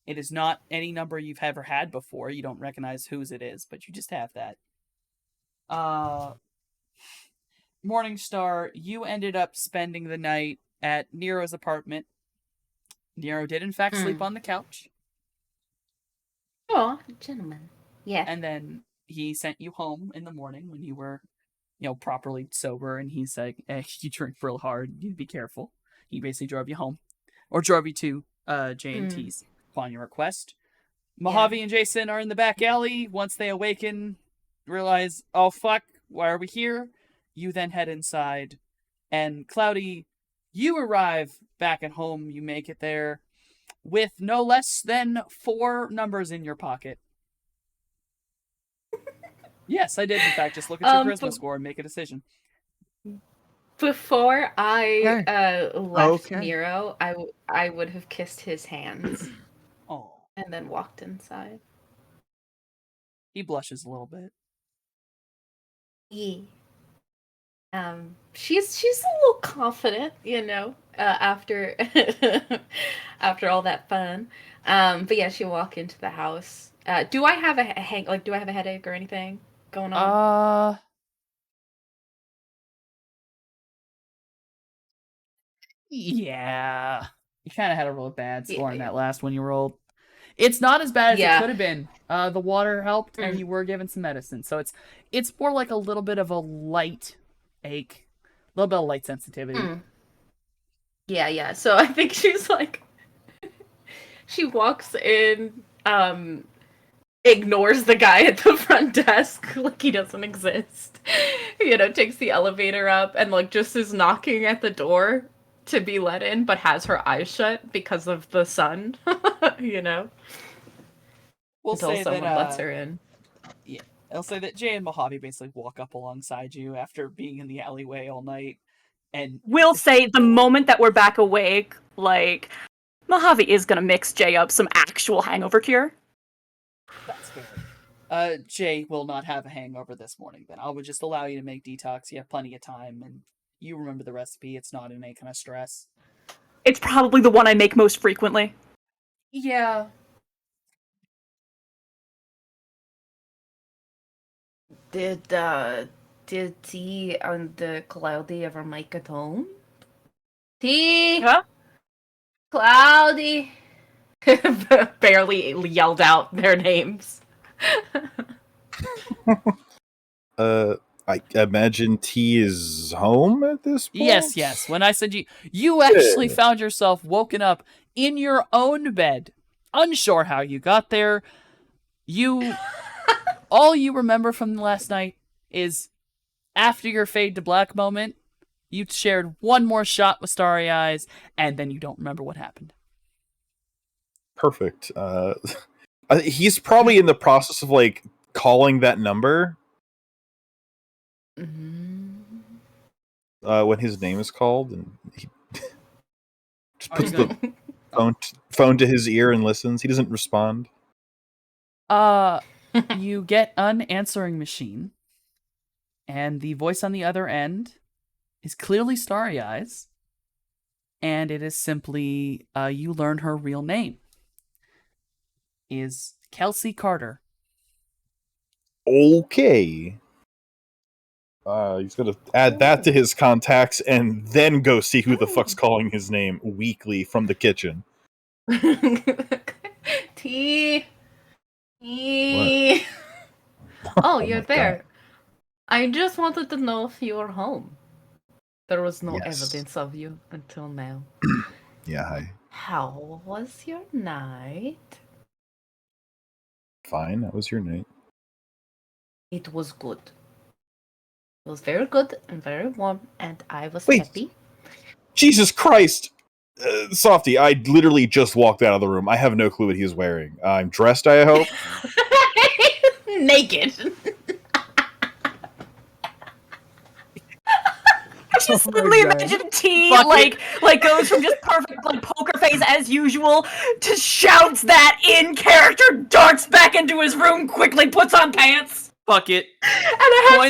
It is not any number you've ever had before. You don't recognize whose it is, but you just have that. Morningstar, you ended up spending the night at Nero's apartment. Nero did, in fact, sleep on the couch. Oh, gentlemen. Yeah. And then he sent you home in the morning when you were, properly sober. And he's like, hey, you drink real hard. You need to be careful. He basically drove you home. Or drove you to J&T's upon your request. Mojave and Jason are in the back alley. Once they awaken, realize, oh, fuck, why are we here? You then head inside. And Cloudy, you arrive back at home. You make it there with no less than 4 numbers in your pocket. Yes, I did, in fact, just look at your charisma score and make a decision. Before I left Nero, I would have kissed his hands. Oh. And then walked inside. He blushes a little bit. Yeah. She's a little confident, after after all that fun. But yeah, she'll walk into the house. Do I have a do I have a headache or anything going on? Yeah. You kind of had a real bad score on that last one you rolled. It's not as bad as it could have been. The water helped, and you were given some medicine. So it's more like a little bit of a light ache. A little bit of light sensitivity. Yeah. So I think she's like... she walks in, ignores the guy at the front desk like he doesn't exist. Takes the elevator up and like just is knocking at the door to be let in, but has her eyes shut because of the sun. We'll until say someone that, lets her in. Yeah, I'll say that Jay and Mojave basically walk up alongside you after being in the alleyway all night, and we'll say the moment that we're back awake, like Mojave is gonna mix Jay up some actual hangover cure. That's fair. Jay will not have a hangover this morning. Then I would just allow you to make detox. You have plenty of time, and you remember the recipe. It's not in any kind of stress. It's probably the one I make most frequently. Yeah. Did T and the Cloudy ever make it home? T? Huh? Cloudy? Barely yelled out their names. I imagine T is home at this point? Yes. When I said you actually found yourself woken up in your own bed. Unsure how you got there. All you remember from last night is after your fade to black moment, you shared one more shot with Starry Eyes, and then you don't remember what happened. Perfect. He's probably in the process of like calling that number. When his name is called, and he just puts phone to his ear and listens. He doesn't respond. You get an answering machine, and the voice on the other end is clearly Starry Eyes, and it is simply you learn her real name is Kelsey Carter. Okay. He's gonna add that to his contacts and then go see who the fuck's calling his name weekly from the kitchen. T. E. Oh, you're there. God. I just wanted to know if you were home. There was no Yes. evidence of you until now. Yeah, hi. How was your night? Fine. How was your night? It was good. It was very good and very warm, and I was Wait. happy. Jesus Christ! Softy, I literally just walked out of the room. I have no clue what he was wearing. I'm dressed, I hope. Naked. I just suddenly imagine T like goes from just perfect like poker face as usual to shouts that in character, darts back into his room, quickly puts on pants. Fuck it. And I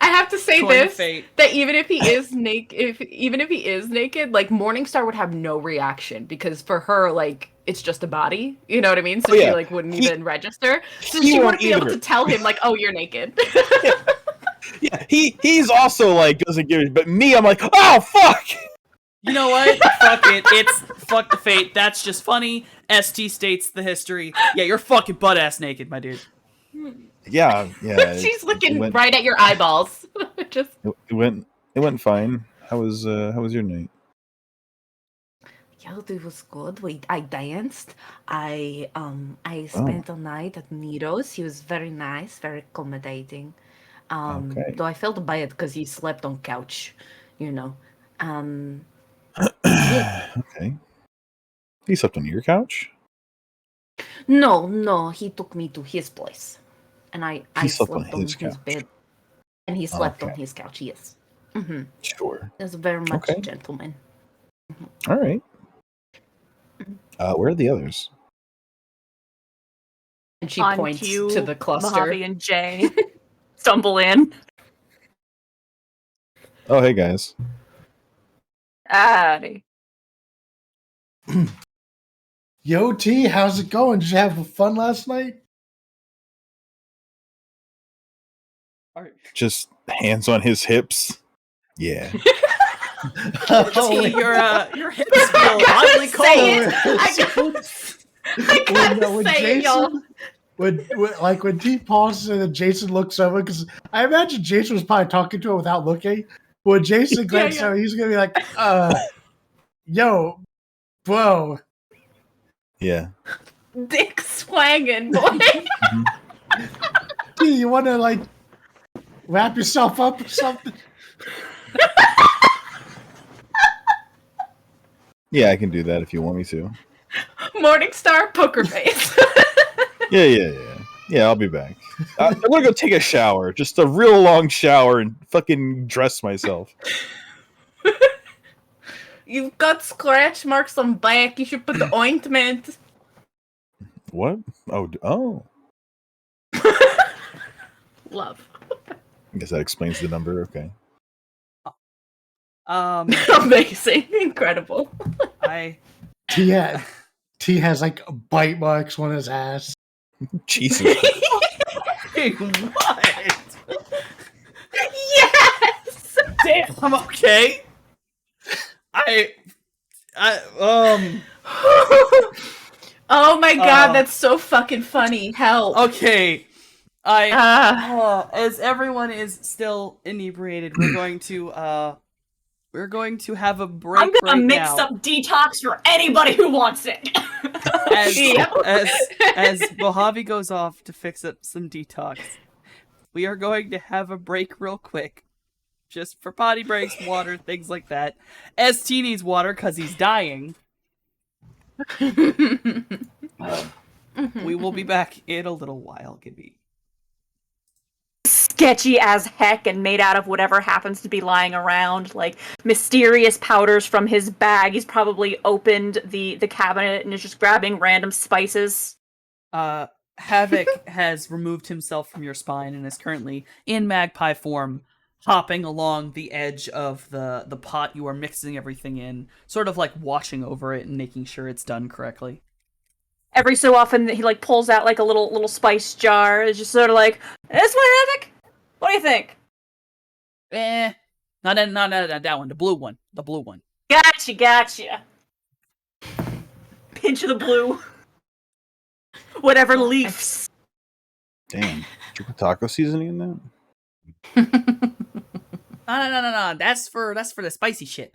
have to say Coin this, of fate. that even if he is naked, even if he is naked, like Morningstar would have no reaction because for her, like it's just a body. You know what I mean? So she like wouldn't even register. So she wouldn't be able to tell him like, "Oh, you're naked." Yeah, he's also like doesn't give it, but me, I'm like, oh fuck. You know what? Fuck it. It's fuck the fate. That's just funny. ST states the history. Yeah, you're fucking butt ass naked, my dude. Yeah. She's looking right at your eyeballs. Just it went fine. How was your night? yeah, it was good. I danced. I spent the night at Nero's. He was very nice, very accommodating. Okay. Though I felt bad because he slept on couch, you know. Yeah. Okay. He slept on your couch? No, he took me to his place. And I slept on slept on his couch. bed. And he slept on Okay. his couch, yes. Mm-hmm. Sure. He was very much Okay. a gentleman. All right. Where are the others? And she On points cue, to the cluster. Mojave and Jay stumble in. Oh, hey guys. Howdy. Yo, T, how's it going? Did you have fun last night? Just hands on his hips. Yeah. T, your hips feel oddly cold. I gotta say it, y'all. When T pauses and then Jason looks over, because I imagine Jason was probably talking to him without looking. When Jason glances over, he's gonna be like, yo, bro. Yeah. Dick swangin', boy. T, you wanna like wrap yourself up or something? Yeah, I can do that if you want me to. Morningstar poker face. Yeah, I'll be back. I'm gonna go take a shower. Just a real long shower and fucking dress myself. You've got scratch marks on back. You should put the ointment. What? Oh. Love. I guess that explains the number. Okay. Amazing. Incredible. T has like bite marks on his ass. Jesus. What? Yes. Damn, I'm okay. Oh my god, that's so fucking funny. Help. Okay. As everyone is still inebriated, we're going to have a break. I'm gonna right mix now. up detox for anybody who wants it. As Mojave goes off to fix up some detox, we are going to have a break real quick. Just for potty breaks, water, things like that. ST needs water because he's dying. We will be back in a little while. Give me sketchy as heck and made out of whatever happens to be lying around, like mysterious powders from his bag. He's probably opened the cabinet and is just grabbing random spices. Havoc has removed himself from your spine and is currently in magpie form, hopping along the edge of the pot you are mixing everything in, sort of like watching over it and making sure it's done correctly. Every so often, he like pulls out like a little spice jar. It's just sort of like, this one, Havoc? What do you think? Not that one. The blue one. The blue one. Gotcha. Pinch of the blue. Whatever leaves. Damn. Did you put taco seasoning in that? No. That's for the spicy shit.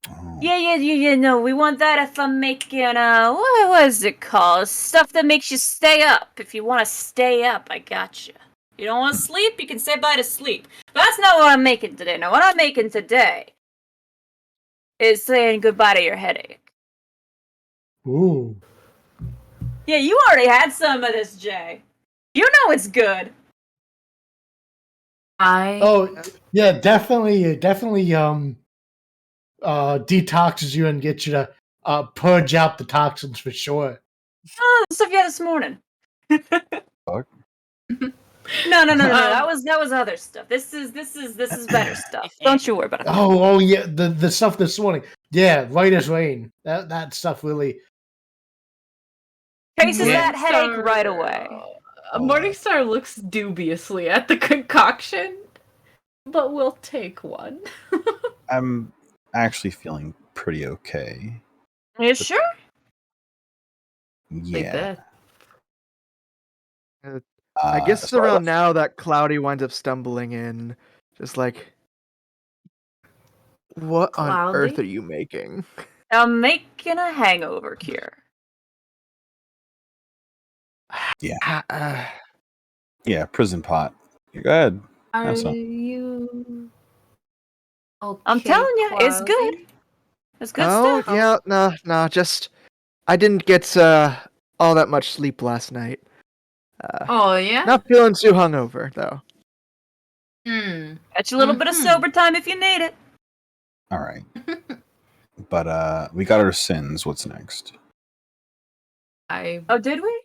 Oh. Yeah. No, we want that if I'm making, what is it called? Stuff that makes you stay up. If you want to stay up, I gotcha. You don't want to sleep? You can say bye to sleep. But that's not what I'm making today. No, what I'm making today is saying goodbye to your headache. Ooh. Yeah, you already had some of this, Jay. You know it's good. Oh, yeah, definitely detoxes you and gets you to purge out the toxins for sure. Oh, the stuff you had this morning. Fuck. No. That was other stuff. This is better stuff. Don't you worry about it. Oh yeah, the stuff this morning. Yeah, right as rain. That stuff really Traces Yeah. that headache right away. Morningstar looks dubiously at the concoction, but we'll take one. I'm actually feeling pretty okay. Are you sure? Like Yeah. that. I guess so around now that Cloudy winds up stumbling in, just like, what on earth Cloudy? are you making? I'm making a hangover cure. Yeah, prison pot. Go ahead. Are Have some. you okay? I'm telling you, it's good. Cloudy? It's good Oh, stuff. yeah, no, just I didn't get all that much sleep last night. Oh yeah. Not feeling too hungover though. Got you a little bit of sober time if you need it. All right. But we got our sins. What's next? Oh, did we?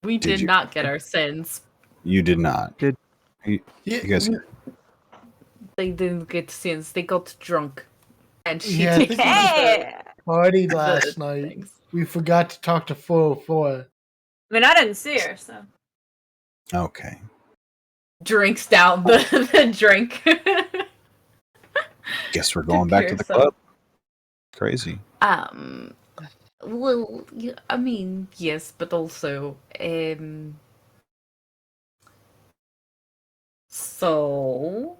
We Did did you- not get our sins. You did not. Did- you guys? They didn't get sins. They got drunk, and she Yeah, I takes think Yeah. partied the last night. things. We forgot to talk to 404. I mean, I didn't see her, so. Okay. Drinks down the drink. Guess we're going back to the yourself. club. Crazy. Well, I mean, yes, but also, so,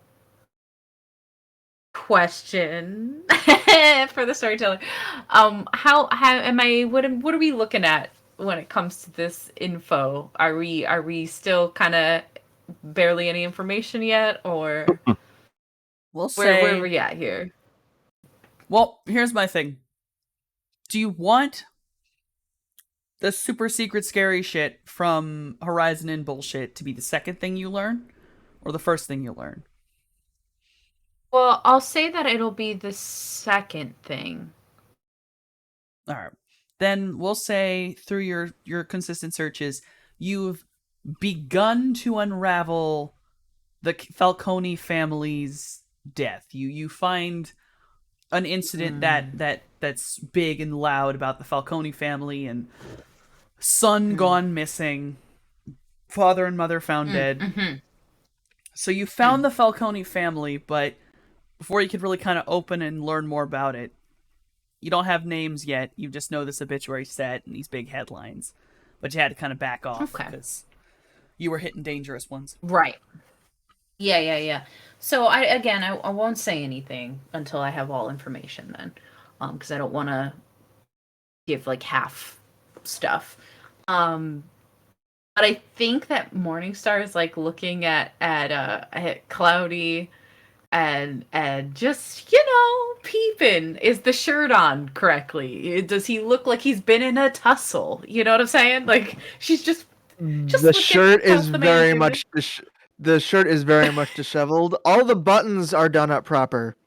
question for the storyteller. How am I? What are we looking at when it comes to this info? Are we still kind of barely any information yet, or We'll say. where are we at here? Well, here's my thing. Do you want the super secret scary shit from Horizon and bullshit to be the second thing you learn, or the first thing you learn? Well, I'll say that it'll be the second thing. All right. Then we'll say through your consistent searches, you've begun to unravel the Falcone family's death. You find an incident that's big and loud about the Falcone family, and son gone missing, father and mother found dead. Mm-hmm. So you found the Falcone family, but before you could really kind of open and learn more about it, you don't have names yet. You just know this obituary set and these big headlines, but you had to kind of back off because you were hitting dangerous ones. Right. Yeah. So I won't say anything until I have all information then, because I don't want to give like half stuff. But I think that Morningstar is like looking at Cloudy and just peeping. Is the shirt on correctly? Does he look like he's been in a tussle? You know what I'm saying? Like she's just the looking shirt at is the very man much The shirt is very much disheveled. All the buttons are done up proper,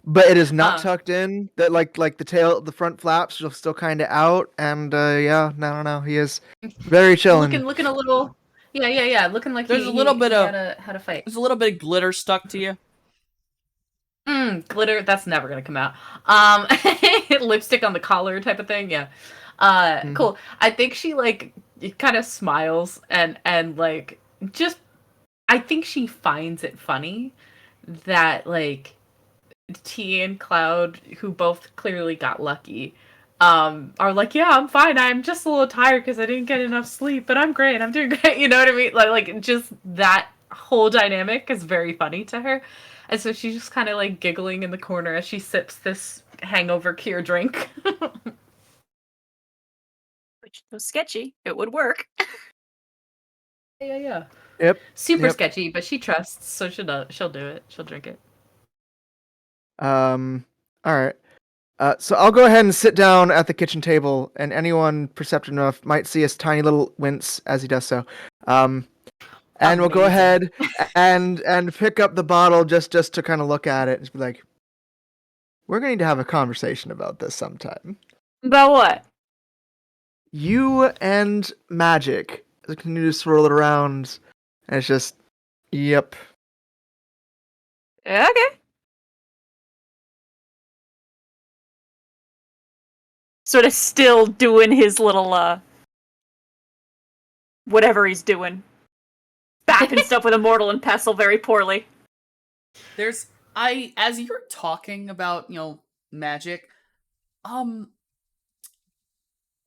but it is not tucked in. That like the front flaps are still kind of out. And yeah, no, he is very chilling. Looking a little, yeah. Looking like There's a little bit of had a fight. There's a little bit of glitter stuck to you. Glitter. That's never gonna come out. Lipstick on the collar type of thing. Yeah. Cool. I think she like kind of smiles and like just. I think she finds it funny that like T and Cloud, who both clearly got lucky, are like, yeah, I'm fine. I'm just a little tired because I didn't get enough sleep, but I'm great. I'm doing great. You know what I mean? Like just that whole dynamic is very funny to her. And so she's just kind of like giggling in the corner as she sips this hangover cure drink. Which was sketchy. It would work. Yeah. Yep. Super sketchy, but she trusts, so she'll do it. She'll drink it. All right. So I'll go ahead and sit down at the kitchen table, and anyone perceptive enough might see a tiny little wince as he does so. And we'll go ahead and pick up the bottle just to kind of look at it and just be like, we're going to have a conversation about this sometime. About what? You and magic. I continue to swirl it around, and it's just, yep. Okay. Sort of still doing his little, whatever he's doing. Bapping stuff with a mortal and pestle very poorly. As you're talking about, magic,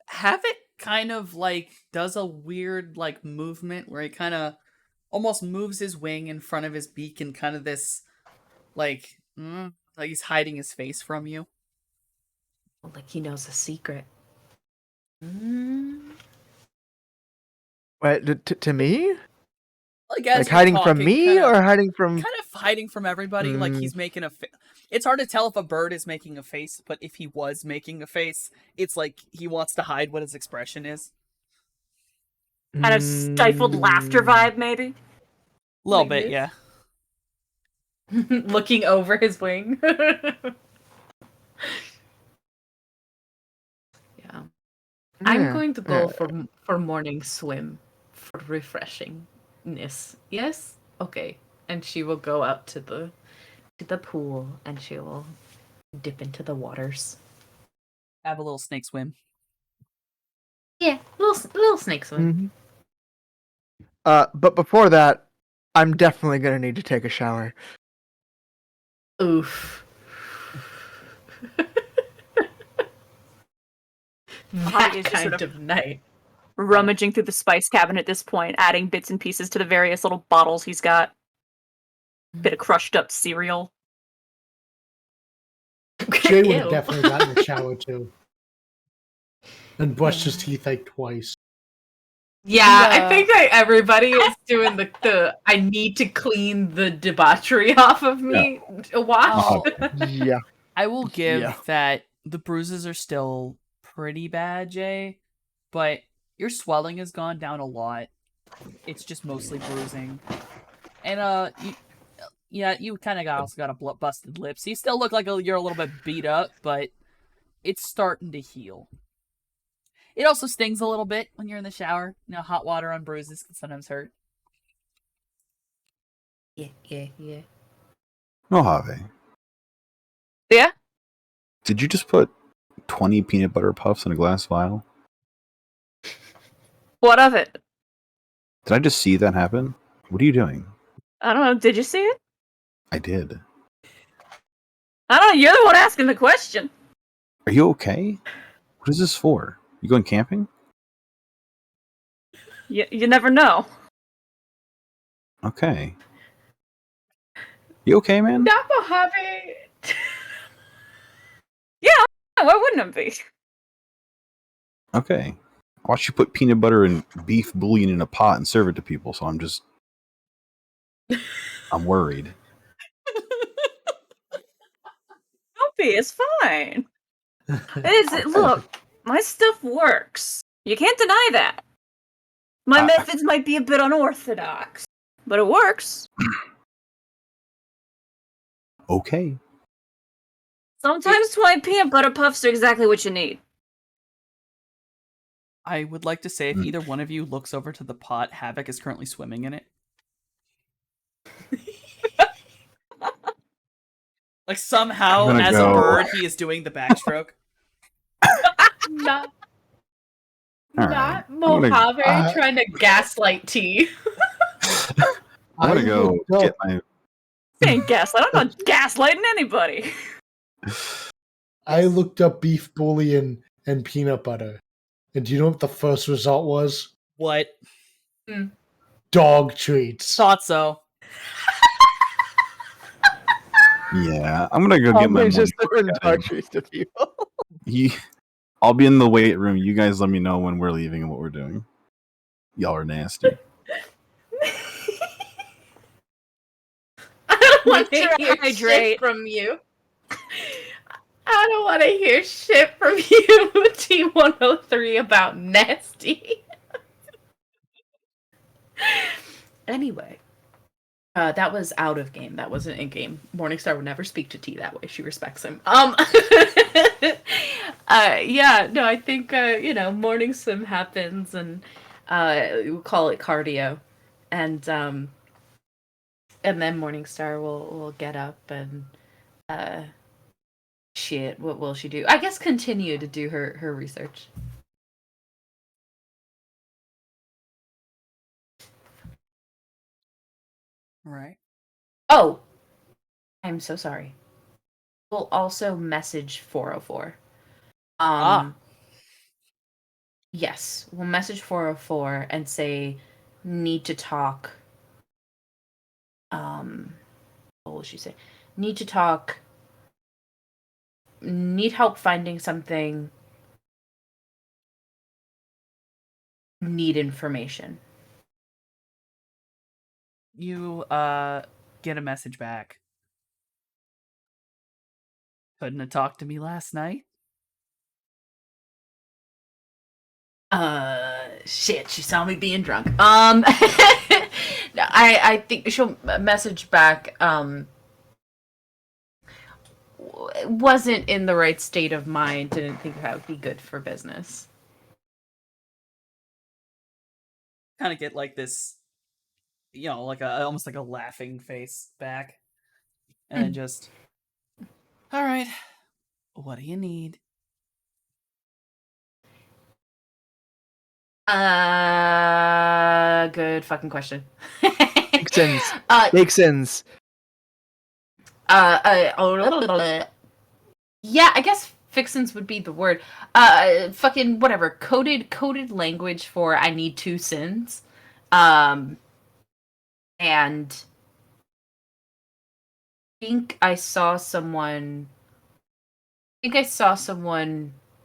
Havoc kind of like does a weird like movement where he kind of almost moves his wing in front of his beak and kind of this like he's hiding his face from you. Like he knows a secret. Wait, to me? Like hiding from me or hiding from... Kind of hiding from everybody, like he's making a It's hard to tell if a bird is making a face, but if he was making a face, it's like he wants to hide what his expression is. Kind of stifled laughter vibe, maybe? A little bit, yeah. Looking over his wing. Yeah. I'm going to go for morning swim for refreshingness. Yes? Okay. And she will go out to the pool and she will dip into the waters. Have a little snake swim. Yeah, little snake swim. But before that, I'm definitely gonna need to take a shower. Oof. That kind of night. Rummaging through the spice cabinet at this point, adding bits and pieces to the various little bottles he's got. Bit of crushed up cereal. Jay would have definitely gotten a shower too. And brushed his teeth like twice. Yeah, I think everybody is doing the I need to clean the debauchery off of me watch. Yeah. I will give that the bruises are still pretty bad, Jay, but your swelling has gone down a lot. It's just mostly bruising. And you kind of also got a busted lip, so you still look like you're a little bit beat up, but it's starting to heal. It also stings a little bit when you're in the shower. Hot water on bruises can sometimes hurt. Yeah. Mojave. Yeah? Did you just put 20 peanut butter puffs in a glass vial? What of it? Did I just see that happen? What are you doing? I don't know. Did you see it? I did. I don't know. You're the one asking the question. Are you okay? What is this for? You going camping? You never know. Okay. You okay, man? Not Mojave. Yeah, why wouldn't it be? Okay. I watched you put peanut butter and beef bouillon in a pot and serve it to people, so I'm worried. Don't be, it's fine. Look, my stuff works. You can't deny that. My methods might be a bit unorthodox, but it works. Okay. Sometimes 20 peanut butter puffs are exactly what you need. I would like to say if either one of you looks over to the pot, Havoc is currently swimming in it. Like somehow, I'm gonna as go- a bird, he is doing the backstroke. Not All not right. I'm gonna- Mojave trying to gaslight T. I'm gonna I go looked up- get my. Ain't gaslight. I'm not gaslighting anybody. I looked up beef bouillon and peanut butter. And do you know what the first result was? What? Dog treats. Thought so. Yeah, I'm gonna go get my. Always just morning throwing workout dog treats to people. I'll be in the weight room. You guys let me know when we're leaving and what we're doing. Y'all are nasty. I don't want to Make sure hear I hydrate. shit from you. I don't want to hear shit from you, T103, about nasty. Anyway, that was out of game. That wasn't in game. Morningstar would never speak to T that way. She respects him. Yeah, no, I think morning swim happens, and we'll call it cardio, and then Morningstar will get up and shit. What will she do? I guess continue to do her research. Right. Oh, I'm so sorry. We'll also message 404. Yes, we'll message 404 and say need to talk. What will she say? Need to talk. Need help finding something. Need information. You get a message back. Couldn't have talked to me last night. Shit, she saw me being drunk. I think she'll message back, wasn't in the right state of mind, didn't think that would be good for business. Kind of get like this, like almost like a laughing face back. And then just, all right, what do you need? Good fucking question. Vixens. Yeah, I guess fixins would be the word. Fucking whatever. Coded language for I need 2 sins. And I think I saw someone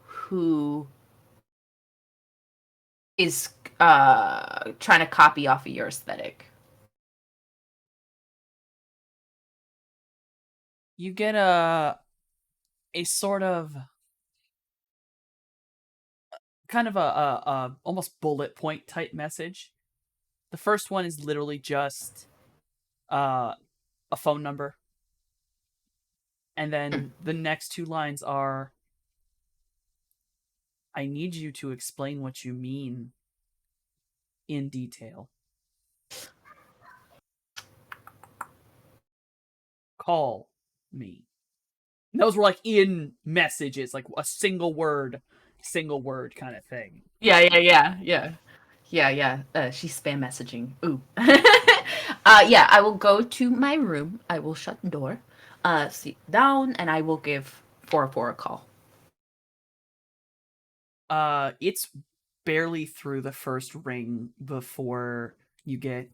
who is trying to copy off of your aesthetic. You get a sort of kind of a almost bullet point type message. The first one is literally just a phone number. And then the next 2 lines are, I need you to explain what you mean in detail. Call me. And those were like in messages, like a single word kind of thing. Yeah. She's spam messaging. Ooh. Yeah, I will go to my room. I will shut the door, sit down, and I will give 404 a call. It's barely through the first ring before you get,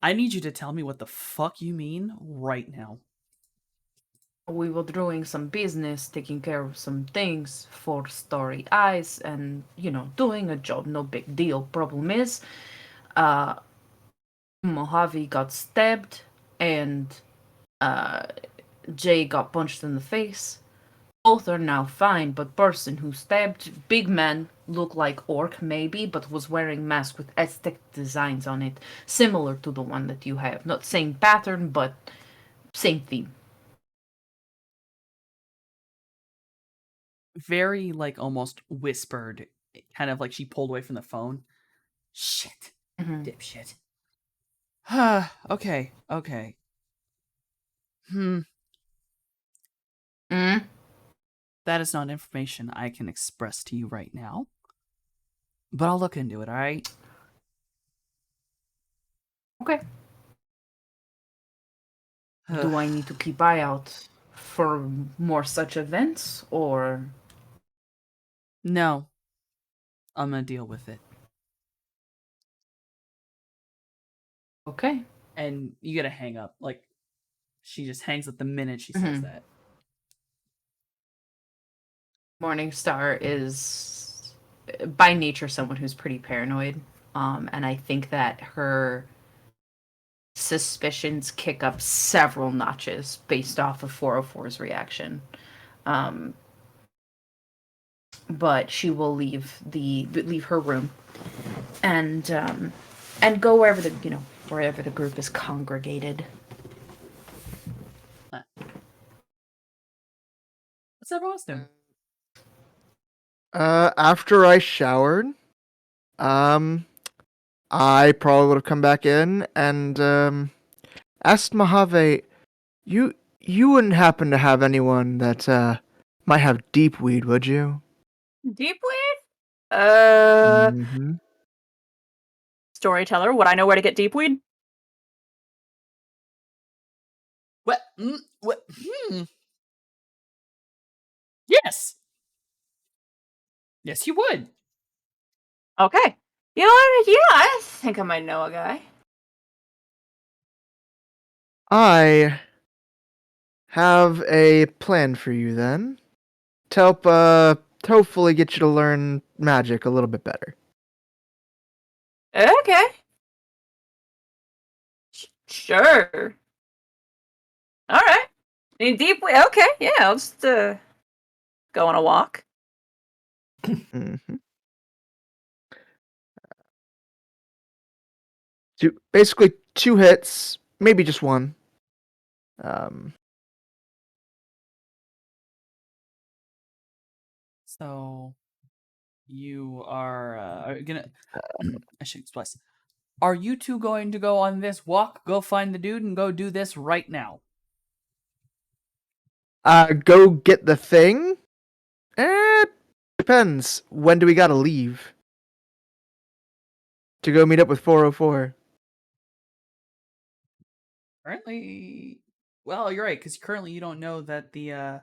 I need you to tell me what the fuck you mean right now. We were doing some business, taking care of some things for Story Eyes, and doing a job, no big deal. Problem is, Mojave got stabbed, and Jay got punched in the face. Both are now fine, but person who stabbed big man looked like orc maybe, but was wearing mask with Aztec designs on it, similar to the one that you have. Not same pattern, but same theme. Very, like, almost whispered, kind of like she pulled away from the phone. Shit. Mhm. Dipshit. Okay. Mm. That is not information I can express to you right now. But I'll look into it, alright? Okay. Do I need to keep eye out for more such events, or? No. I'm gonna deal with it. Okay. And you gotta hang up. Like, she just hangs up the minute she says that. Morningstar is by nature someone who's pretty paranoid, and I think that her suspicions kick up several notches based off of 404's reaction. But she will leave her room and go wherever the group is congregated. What's everyone else doing? After I showered, I probably would have come back in and asked Mojave, you wouldn't happen to have anyone that might have deep weed, would you? Deep weed? Mm-hmm. Storyteller, would I know where to get deep weed? What? What? Yes! Yes, you would. Okay. You know what? Yeah, I think I might know a guy. I have a plan for you then, to help hopefully get you to learn magic a little bit better. Okay. Sure. Alright. Need deep weed? Okay, yeah, I'll just go on a walk. Mm-hmm. Basically 2 hits, maybe just 1. So, you are gonna... I should express. Are you two going to go on this walk, go find the dude, and go do this right now? Go get the thing? Depends. When do we gotta leave? To go meet up with 404. Currently... Well, you're right, because currently you don't know that the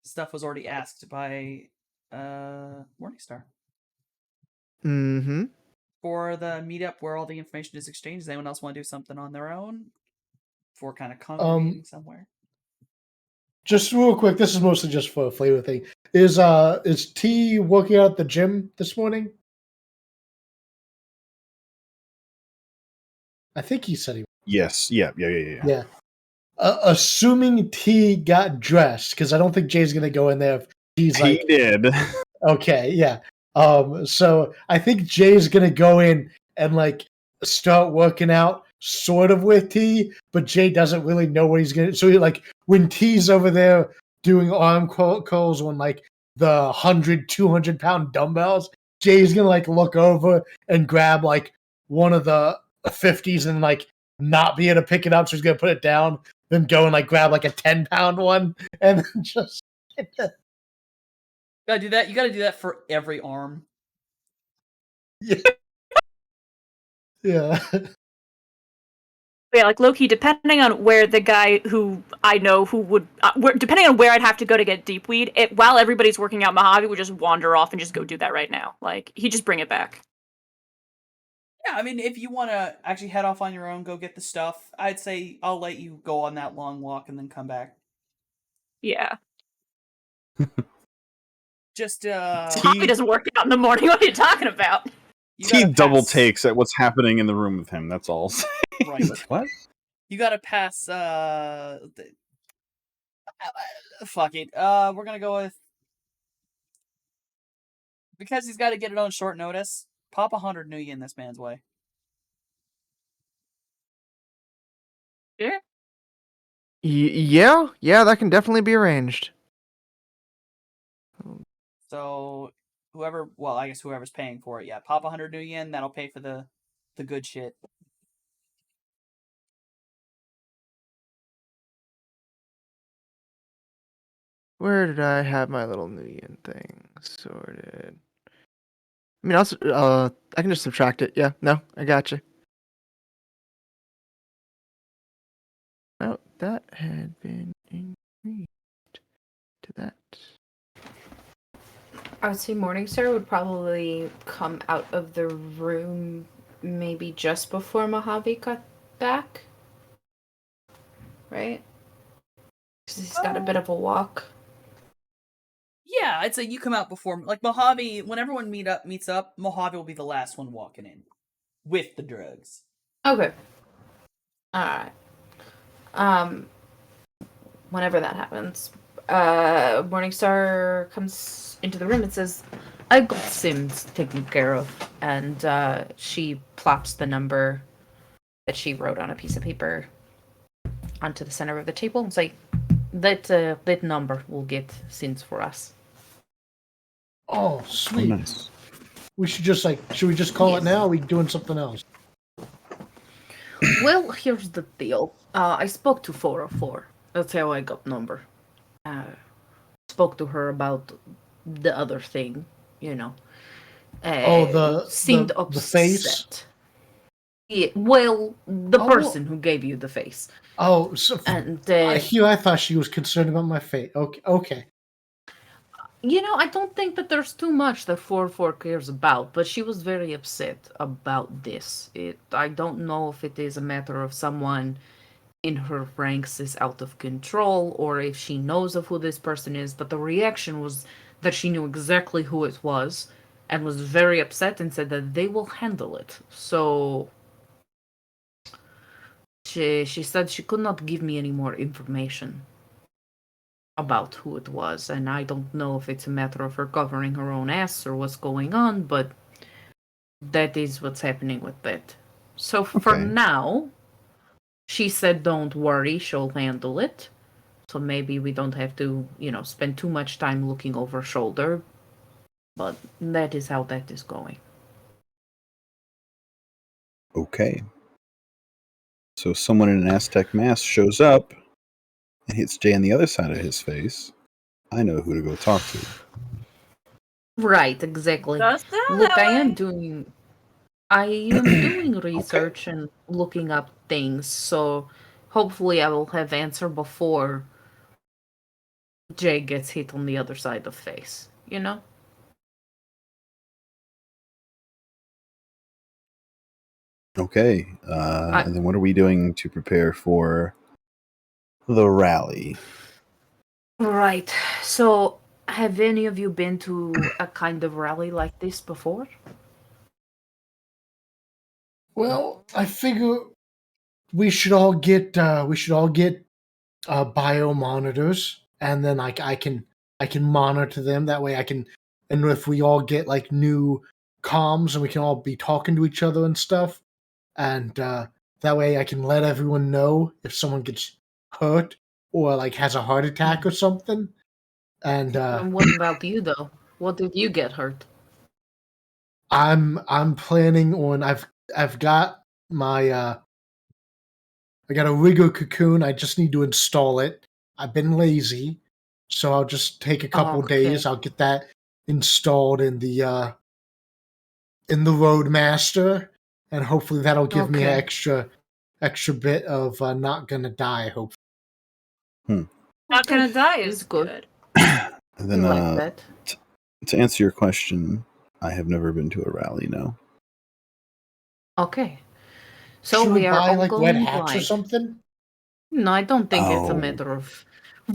stuff was already asked by Morningstar. Mm-hmm. For the meetup where all the information is exchanged, does anyone else want to do something on their own? For kind of congregating somewhere? Just real quick, this is mostly just for a flavor thing. Is T working out at the gym this morning? I think he said he. Yes. Yeah. Yeah. Assuming T got dressed, because I don't think Jay's gonna go in there if he's He like. did. Okay, yeah. So I think Jay's gonna go in and like start working out sort of with T, but Jay doesn't really know what he's gonna. So he, like when T's over there doing arm curls on like the 100, 200 pound dumbbells, Jay's gonna like look over and grab like one of the 50s and like not be able to pick it up, so he's gonna put it down, then go and like grab like a 10-pound one, and then just. Gotta do that. You gotta do that for every arm. Yeah. Yeah. Yeah, like Loki, depending on where the guy who I know who would, depending on where I'd have to go to get deep weed, while everybody's working out, Mojave would just wander off and just go do that right now. Like, he'd just bring it back. Yeah, I mean, if you want to actually head off on your own, go get the stuff, I'd say I'll let you go on that long walk and then come back. Yeah. Just, Mojave doesn't work out in the morning. What are you talking about? He double takes at what's happening in the room with him. That's all. Right. What? You gotta pass, Fuck it. We're gonna go with, because he's got to get it on short notice. Pop 100 new yen this man's way. Yeah. Yeah, that can definitely be arranged. So I guess whoever's paying for it, yeah, pop 100 new yen. That'll pay for the good shit. Where did I have my little Nuyen thing sorted? I mean, I can just subtract it. Yeah, no, I got you. Oh, that had been increased to that. I would say Morningstar would probably come out of the room maybe just before Mojave got back. Right? Because he's got a bit of a walk. Yeah, I'd say you come out before, like, Mojave. When everyone meets up, Mojave will be the last one walking in with the drugs. Okay. Alright. Whenever that happens, Morningstar comes into the room and says, I got Sims taken care of. And she plops the number that she wrote on a piece of paper onto the center of the table and say, that number will get Sims for us. Oh, sweet. Oh, nice. We should just should we just call Yes. it now? Or are we doing something else? Well, here's the deal. I spoke to 404. That's how I got number. Spoke to her about the other thing, you know. Seemed upset. the face. Yeah, well, the Oh, person who gave you the face. Oh, so And I thought she was concerned about my face. Okay. you know, I don't think that there's too much that 4-4 cares about, but she was very upset about this. I don't know if it is a matter of someone in her ranks is out of control or if she knows of who this person is, but the reaction was that she knew exactly who it was and was very upset and said that they will handle it. So she said she could not give me any more information about who it was, and I don't know if it's a matter of her covering her own ass or what's going on, but that is what's happening with that. So for Okay. now, she said don't worry, she'll handle it. So maybe we don't have to, spend too much time looking over her shoulder. But that is how that is going. Okay. So someone in an Aztec mask shows up and hits Jay on the other side of his face. I know who to go talk to. Right, exactly. Does sound Look, that I am way. doing doing research and looking up things, so hopefully I will have answer before Jay gets hit on the other side of the face, you know? Okay. And then what are we doing to prepare for the rally? Right. So, have any of you been to a kind of rally like this before? Well, I figure we should all get bio monitors, and then I can monitor them. That way, and if we all get new comms, and we can all be talking to each other and stuff, and that way I can let everyone know if someone gets hurt or has a heart attack or something. And And what about you, though? What did you get hurt? I'm planning on I've got my I got a rigger cocoon. I just need to install it. I've been lazy, so I'll just take a couple Okay. days. I'll get that installed in the Roadmaster, and hopefully that'll give me an Okay. extra bit of not gonna die. Hopefully. Not gonna die It's is good. good. And I then like that. to answer your question, I have never been to a rally, no. Okay. So Should we we are buy all red going hats or blind. something? No, I don't think it's a Oh, matter of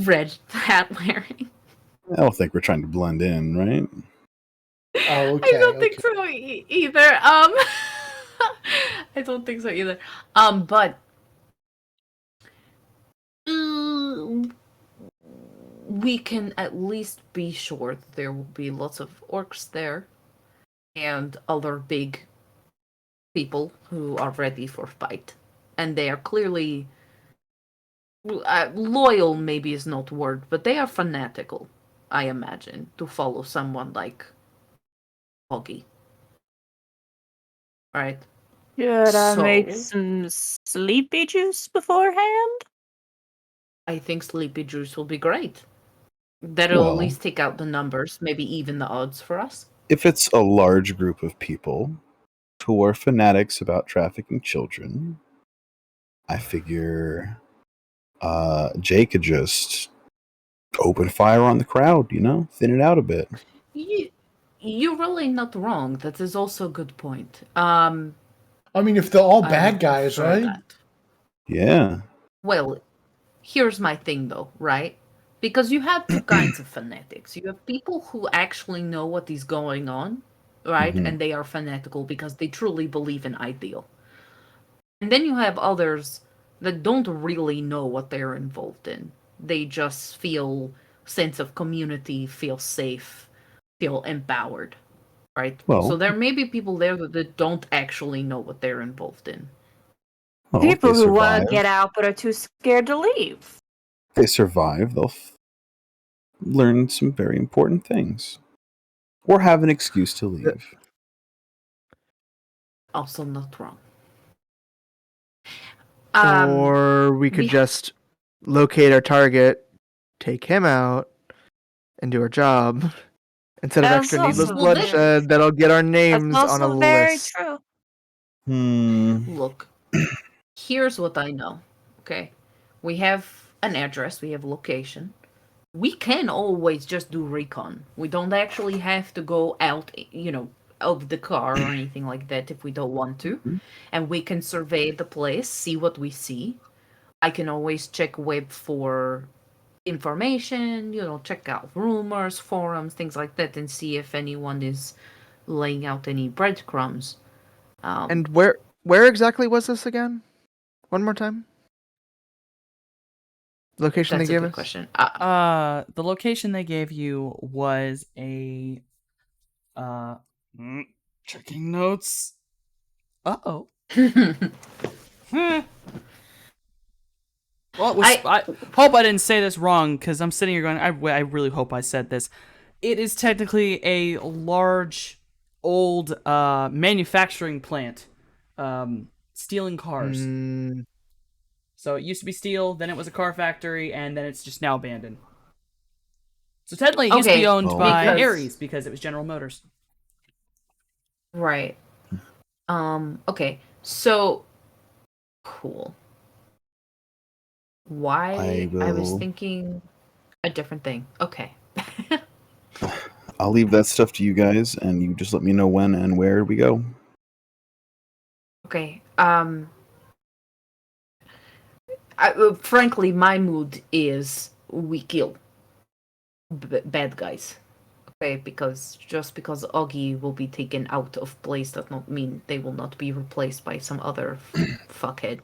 red hat wearing. I don't think we're trying to blend in, right? Oh, I okay, don't think okay. so either. I don't think so either. But we can at least be sure that there will be lots of orcs there and other big people who are ready for fight. And they are clearly loyal, maybe is not word, but they are fanatical, I imagine, to follow someone like Hoggy. Right? Should I make So- some sleepy juice beforehand? I think Sleepy Juice will be great. That'll Well- at least take out the numbers, maybe even the odds for us. If it's a large group of people who are fanatics about trafficking children, I figure Jay could just open fire on the crowd, thin it out a bit. You're really not wrong. That is also a good point. I mean, if they're all I bad would guys, prefer right? that. Yeah. Well, here's my thing though, right? Because you have two kinds of fanatics. You have people who actually know what is going on, right? Mhm. And they are fanatical because they truly believe in ideal. And then you have others that don't really know what they're involved in. They just feel sense of community, feel safe, feel empowered, right? Well- so there may be people there that don't actually know what they're involved in. Well, if People they who want to survive- get out but are too scared to leave. If they survive, they'll learn some very important things. Or have an excuse to leave. Also not wrong. Or we could we- just locate our target, take him out, and do our job. Instead of That's extra needless also bloodshed, that'll get our That's names on a also very list. true. Look, here's what I know. Okay. We have an address, we have location. We can always just do recon. We don't actually have to go out, of the car or anything like that if we don't want to. And we can survey the place, see what we see. I can always check web for information, check out rumors, forums, things like that, and see if anyone is laying out any breadcrumbs. And where exactly was this again? One more time. Location That's they a gave good us. question. The location they gave you was a checking notes. Uh-oh. Well, I hope I didn't say this wrong because I'm sitting here going, I really hope I said this. It is technically a large, old manufacturing plant, stealing cars. Mm, So it used to be steel, then it was a car factory, and then it's just now abandoned. So technically, it used to be Okay, owned by because- Ares because it was General Motors. Right. Okay. So cool. Why I was will- thinking a different thing. Okay. I'll leave that stuff to you guys, and you just let me know when and where we go. Okay. Frankly, my mood is we kill bad guys. Okay, because just because Augie will be taken out of place does not mean they will not be replaced by some other fuckhead.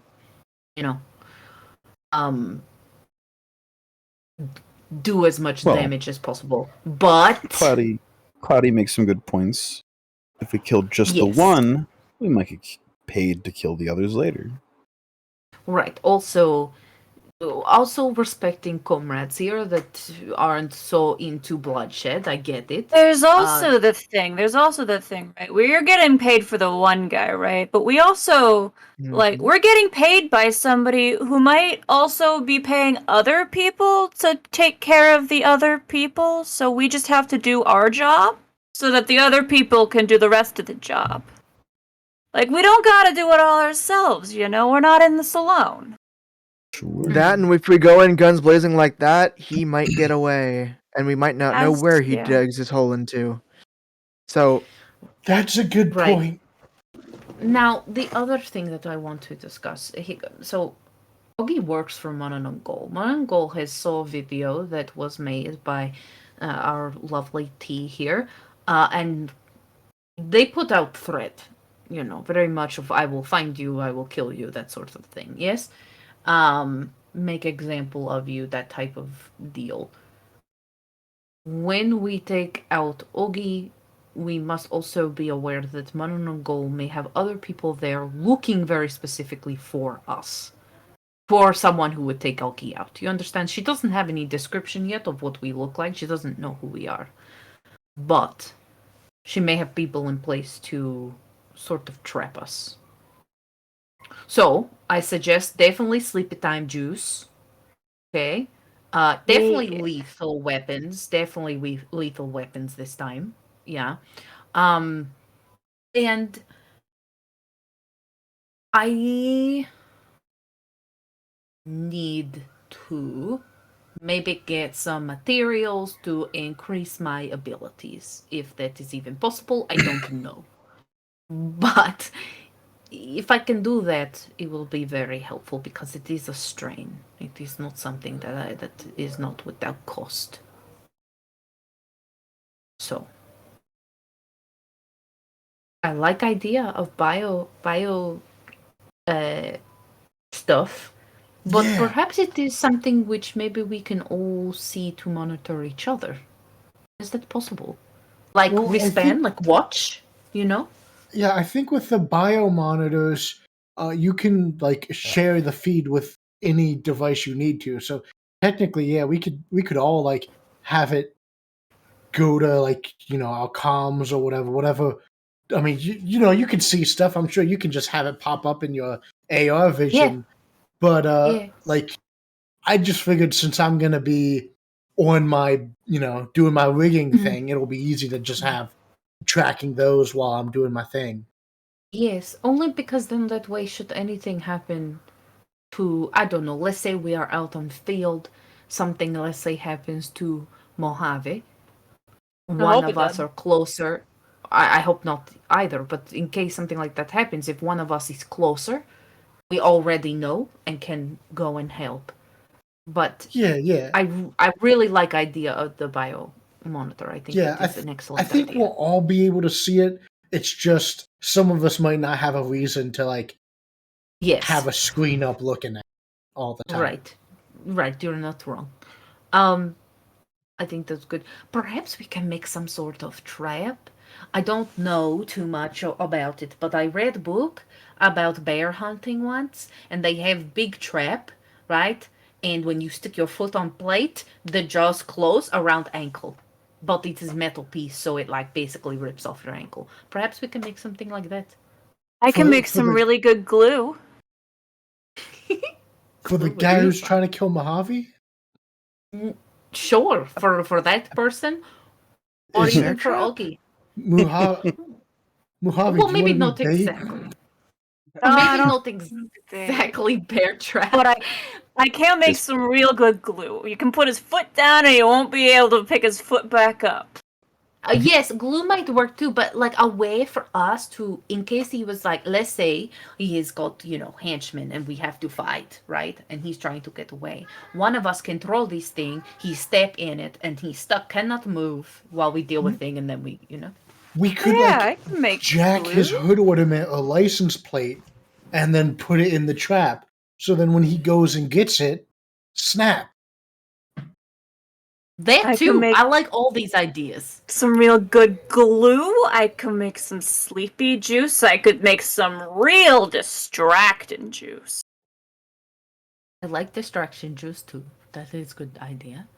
Do as much Well- damage as possible. But Cloudy makes some good points. If we killed just the Yes. one, we might get paid to kill the others later. right, also respecting comrades here that aren't so into bloodshed. I get it. There's also the thing. There's also the thing, right? We're getting paid for the one guy, right? But we also we're getting paid by somebody who might also be paying other people to take care of the other people. So we just have to do our job so that the other people can do the rest of the job. Like, we don't gotta do it all ourselves, We're not in this alone. Sure. that, and if we go in guns blazing like that, he might get away, and we might not know where he Yeah. digs his hole into. So That's a good Right. point. Now, the other thing that I want to discuss. So, Augie works for Mononongol. Mononongol has saw a video that was made by our lovely T here, and they put out threat. Very much of I will find you, I will kill you, that sort of thing. Yes, make example of you, that type of deal. when we take out Ogi, we must also be aware that Manunangol may have other people there looking very specifically for us. For someone who would take Ogi out. You understand? She doesn't have any description yet of what we look like. She doesn't know who we are. But she may have people in place to sort of trap us. So, I suggest definitely sleepy time juice. Okay? Definitely Yeah. lethal weapons. Definitely lethal weapons this time. Yeah. And I need to maybe get some materials to increase my abilities. If that is even possible, I don't know. But if I can do that, it will be very helpful because it is a strain. It is not something that is not without cost. So I like idea of bio stuff, but Yeah. perhaps it is something which maybe we can all see to monitor each other. Is that possible? Like Well, I wristband, think like watch, you know? yeah, I think with the bio monitors, you can like share the feed with any device you need to. So technically, yeah, we could all like have it go to like our comms or whatever. I mean, you can see stuff. I'm sure you can just have it pop up in your AR Yeah, vision. But yeah. like I just figured since I'm gonna be on my doing my rigging Mhm. thing, it'll be easy to just have tracking those while I'm doing my thing. Yes, only because then that way, should anything happen to, I don't know, let's say we are out on field, something, let's say, happens to Mojave, I one hope of it us does. are closer. I hope not either, but in case something like that happens, if one of us is closer, we already know and can go and help. But Yeah, yeah. I really like idea of the bio monitor. I think Yeah, it is an I excellent think we'll idea. all be able to see it. It's just some of us might not have a reason to like have Yes, a screen up looking at it all the time. right, right. You're not wrong. Um, I think that's good. Perhaps we can make some sort of trap. I don't know too much about it, but I read a book about bear hunting once, and they have big trap, right? And when you stick your foot on plate, the jaws close around ankle. But it is metal piece, so it like basically rips off your ankle. Perhaps we can make something like that. I can For make for some the really good glue. for the Glue would guy be who's fun. trying to kill Mojave, Sure, for that person, or is Bear even for trap? Augie. Mojave, Well, do you want maybe to be not bait? exactly. No, I Maybe don't not think. exactly bear trap. But I can make Is some real good glue. You can put his foot down and he won't be able to pick his foot back up. Yes, glue might work too, but like a way for us to, in case he was like, let's say he has got, henchmen and we have to fight, right? And he's trying to get away. One of us control this thing, he step in it, and he's stuck, cannot move while we deal with thing, and then we. We Yeah, could like I can make jack his glue. hood ornament a license plate and then put it in the trap. So then when he goes and gets it, snap. That I can too. make I like all these ideas. some real good glue. I can make some sleepy juice. I could make some real distracting juice. I like distraction juice too. That is a good idea.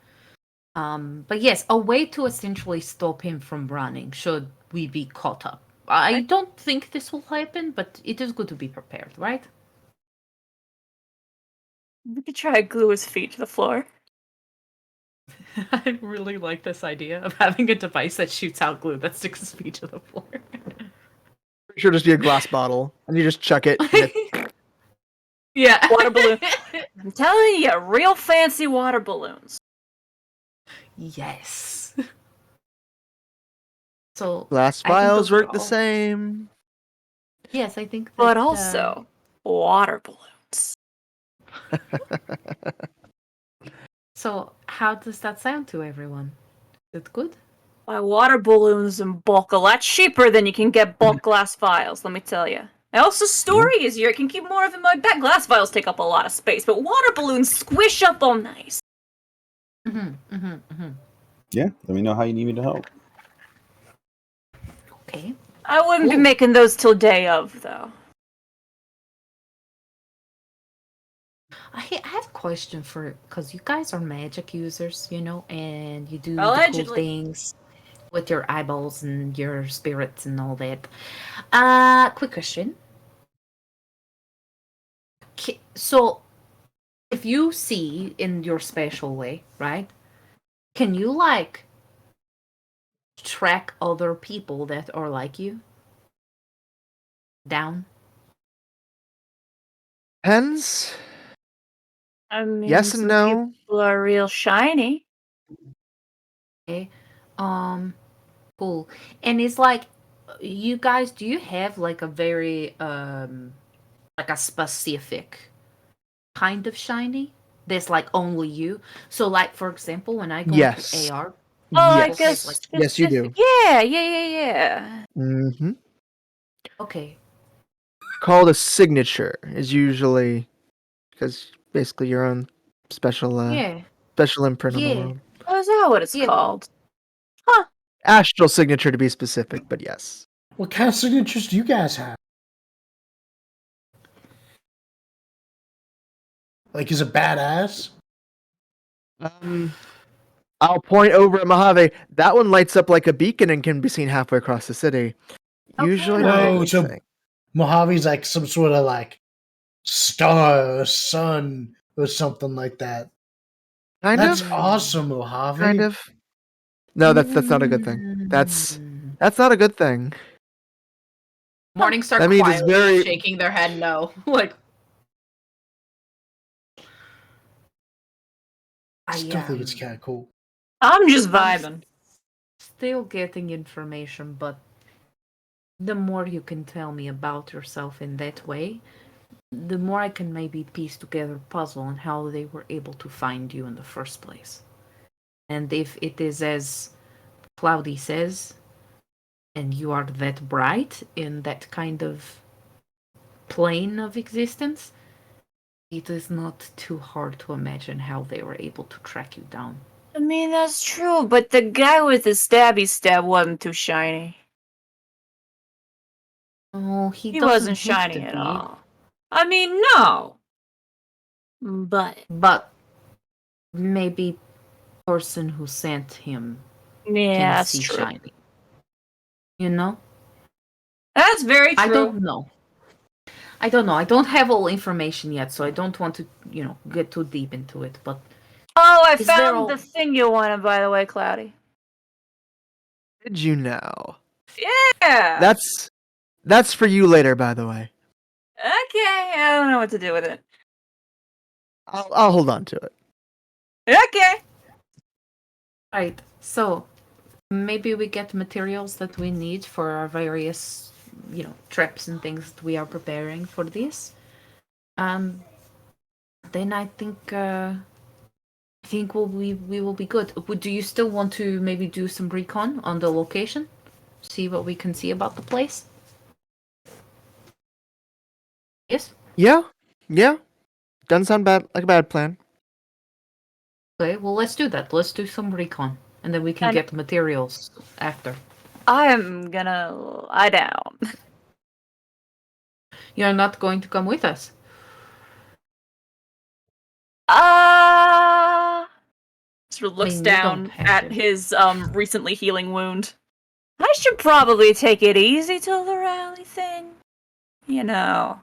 But yes, a way to essentially stop him from running should we be caught up. I don't think this will happen, but it is good to be prepared, right? We could try to glue his feet to the floor. I really like this idea of having a device that shoots out glue that sticks his feet to the floor. Sure, just be a glass bottle, and you just chuck it. And Yeah. Water balloon. I'm telling you, real fancy water balloons. Yes. So glass I think vials those are work the all. same. Yes, I think that. But also, water balloons. So how does that sound to everyone? Is it good? Buy water balloons in bulk a lot cheaper than you can get bulk glass vials, let me tell you. And also store easier. It can keep more of them. Like that glass vials take up a lot of space, but water balloons squish up all nice. Yeah, let me know how you need me to help. Okay. I wouldn't be Cool. making those till day of, though. I have a question for, because you guys are magic users, and you do the cool Allegedly. things with your eyeballs and your spirits and all that. Quick question. So, if you see in your special way, right? Can you track other people that are like you down? Depends. I mean, Yes and some no. people are real shiny. Okay. Cool. And it's like, you guys, do you have like a very like a specific kind of shiny that's like only you? So like, for example, when I go into Yes. AR, Oh, like a Yes. Yes, you specific. do. Yeah. Mm-hmm. okay. Called a signature is usually because basically your own special Yeah. special imprint on the Yeah. world. Oh, is that what it's Yeah. called? Astral signature to be specific, but yes. What kind of signatures do you guys have? Like, is it badass? I'll point over at Mojave. That one lights up like a beacon and can be seen halfway across the city. Usually not a Whoa, good so thing. Mojave's like some sort of like star or sun or something like that. Kind That's of. awesome, Kind Mojave. of. No, that's not a good thing. That's not a good thing. Morningstar That means it's quietly very shaking their head no. Like, I I still think it's kind of cool. I'm just I'm vibing. still getting information, but the more you can tell me about yourself in that way, the more I can maybe piece together a puzzle on how they were able to find you in the first place. And if it is as Cloudy says, and you are that bright in that kind of plane of existence, it is not too hard to imagine how they were able to track you down. I mean, that's true, but the guy with the stabby stab wasn't too shiny. Oh, he He doesn't wasn't have to shiny at be, all. I mean, no. But, but maybe person who sent him yeah, can that's see true. shiny. You know? That's very true. I don't know. I don't know. I don't have all information yet, so I don't want to, get too deep into it. But Oh, I is there found all? the thing you wanted, by the way, Cloudy. Did you know? Yeah. That's for you later, by the way. Okay, I don't know what to do with it. I'll hold on to it. Okay. Right. So maybe we get materials that we need for our various, trips and things that we are preparing for this. Then I think we will be good. Do you still want to maybe do some recon on the location? See what we can see about the place? Yes? Yeah. Doesn't sound bad like a bad plan. Okay, well let's do that. Let's do some recon. And then we can And- get materials after. I'm gonna lie down. You're not going to come with us. Sort of I looks mean, you don't down have at to. his recently healing wound. I should probably take it easy till the rally thing. You know.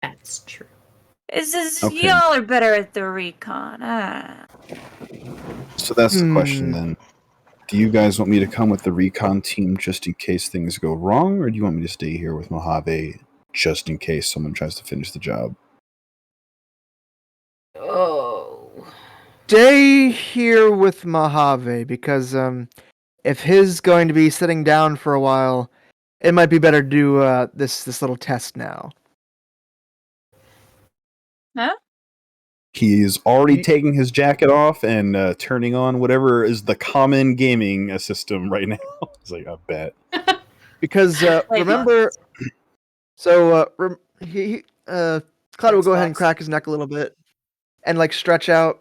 That's true. Okay. Y'all are better at the recon. So that's the question then. Do you guys want me to come with the recon team just in case things go wrong, or do you want me to stay here with Mojave just in case someone tries to finish the job? Oh. Stay here with Mojave because if he's going to be sitting down for a while, it might be better to do this little test now. Huh? He's already You- taking his jacket off and turning on whatever is the common gaming system right now. It's like, I bet. Because Wait, remember, so Cloud will go ahead and Xbox. crack his neck a little bit and like stretch out.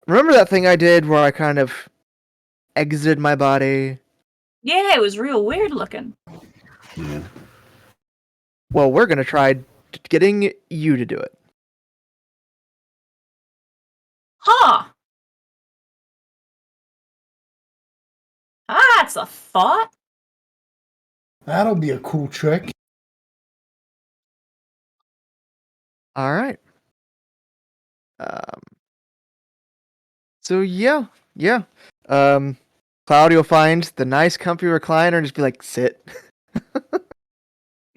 remember that thing I did where I kind of exited my body? Yeah, it was real weird looking. Yeah. Well, we're gonna try getting you to do it. Huh. That's a thought. That'll be a cool trick. All right. So yeah. Cloudy will find the nice, comfy recliner and just be like, sit.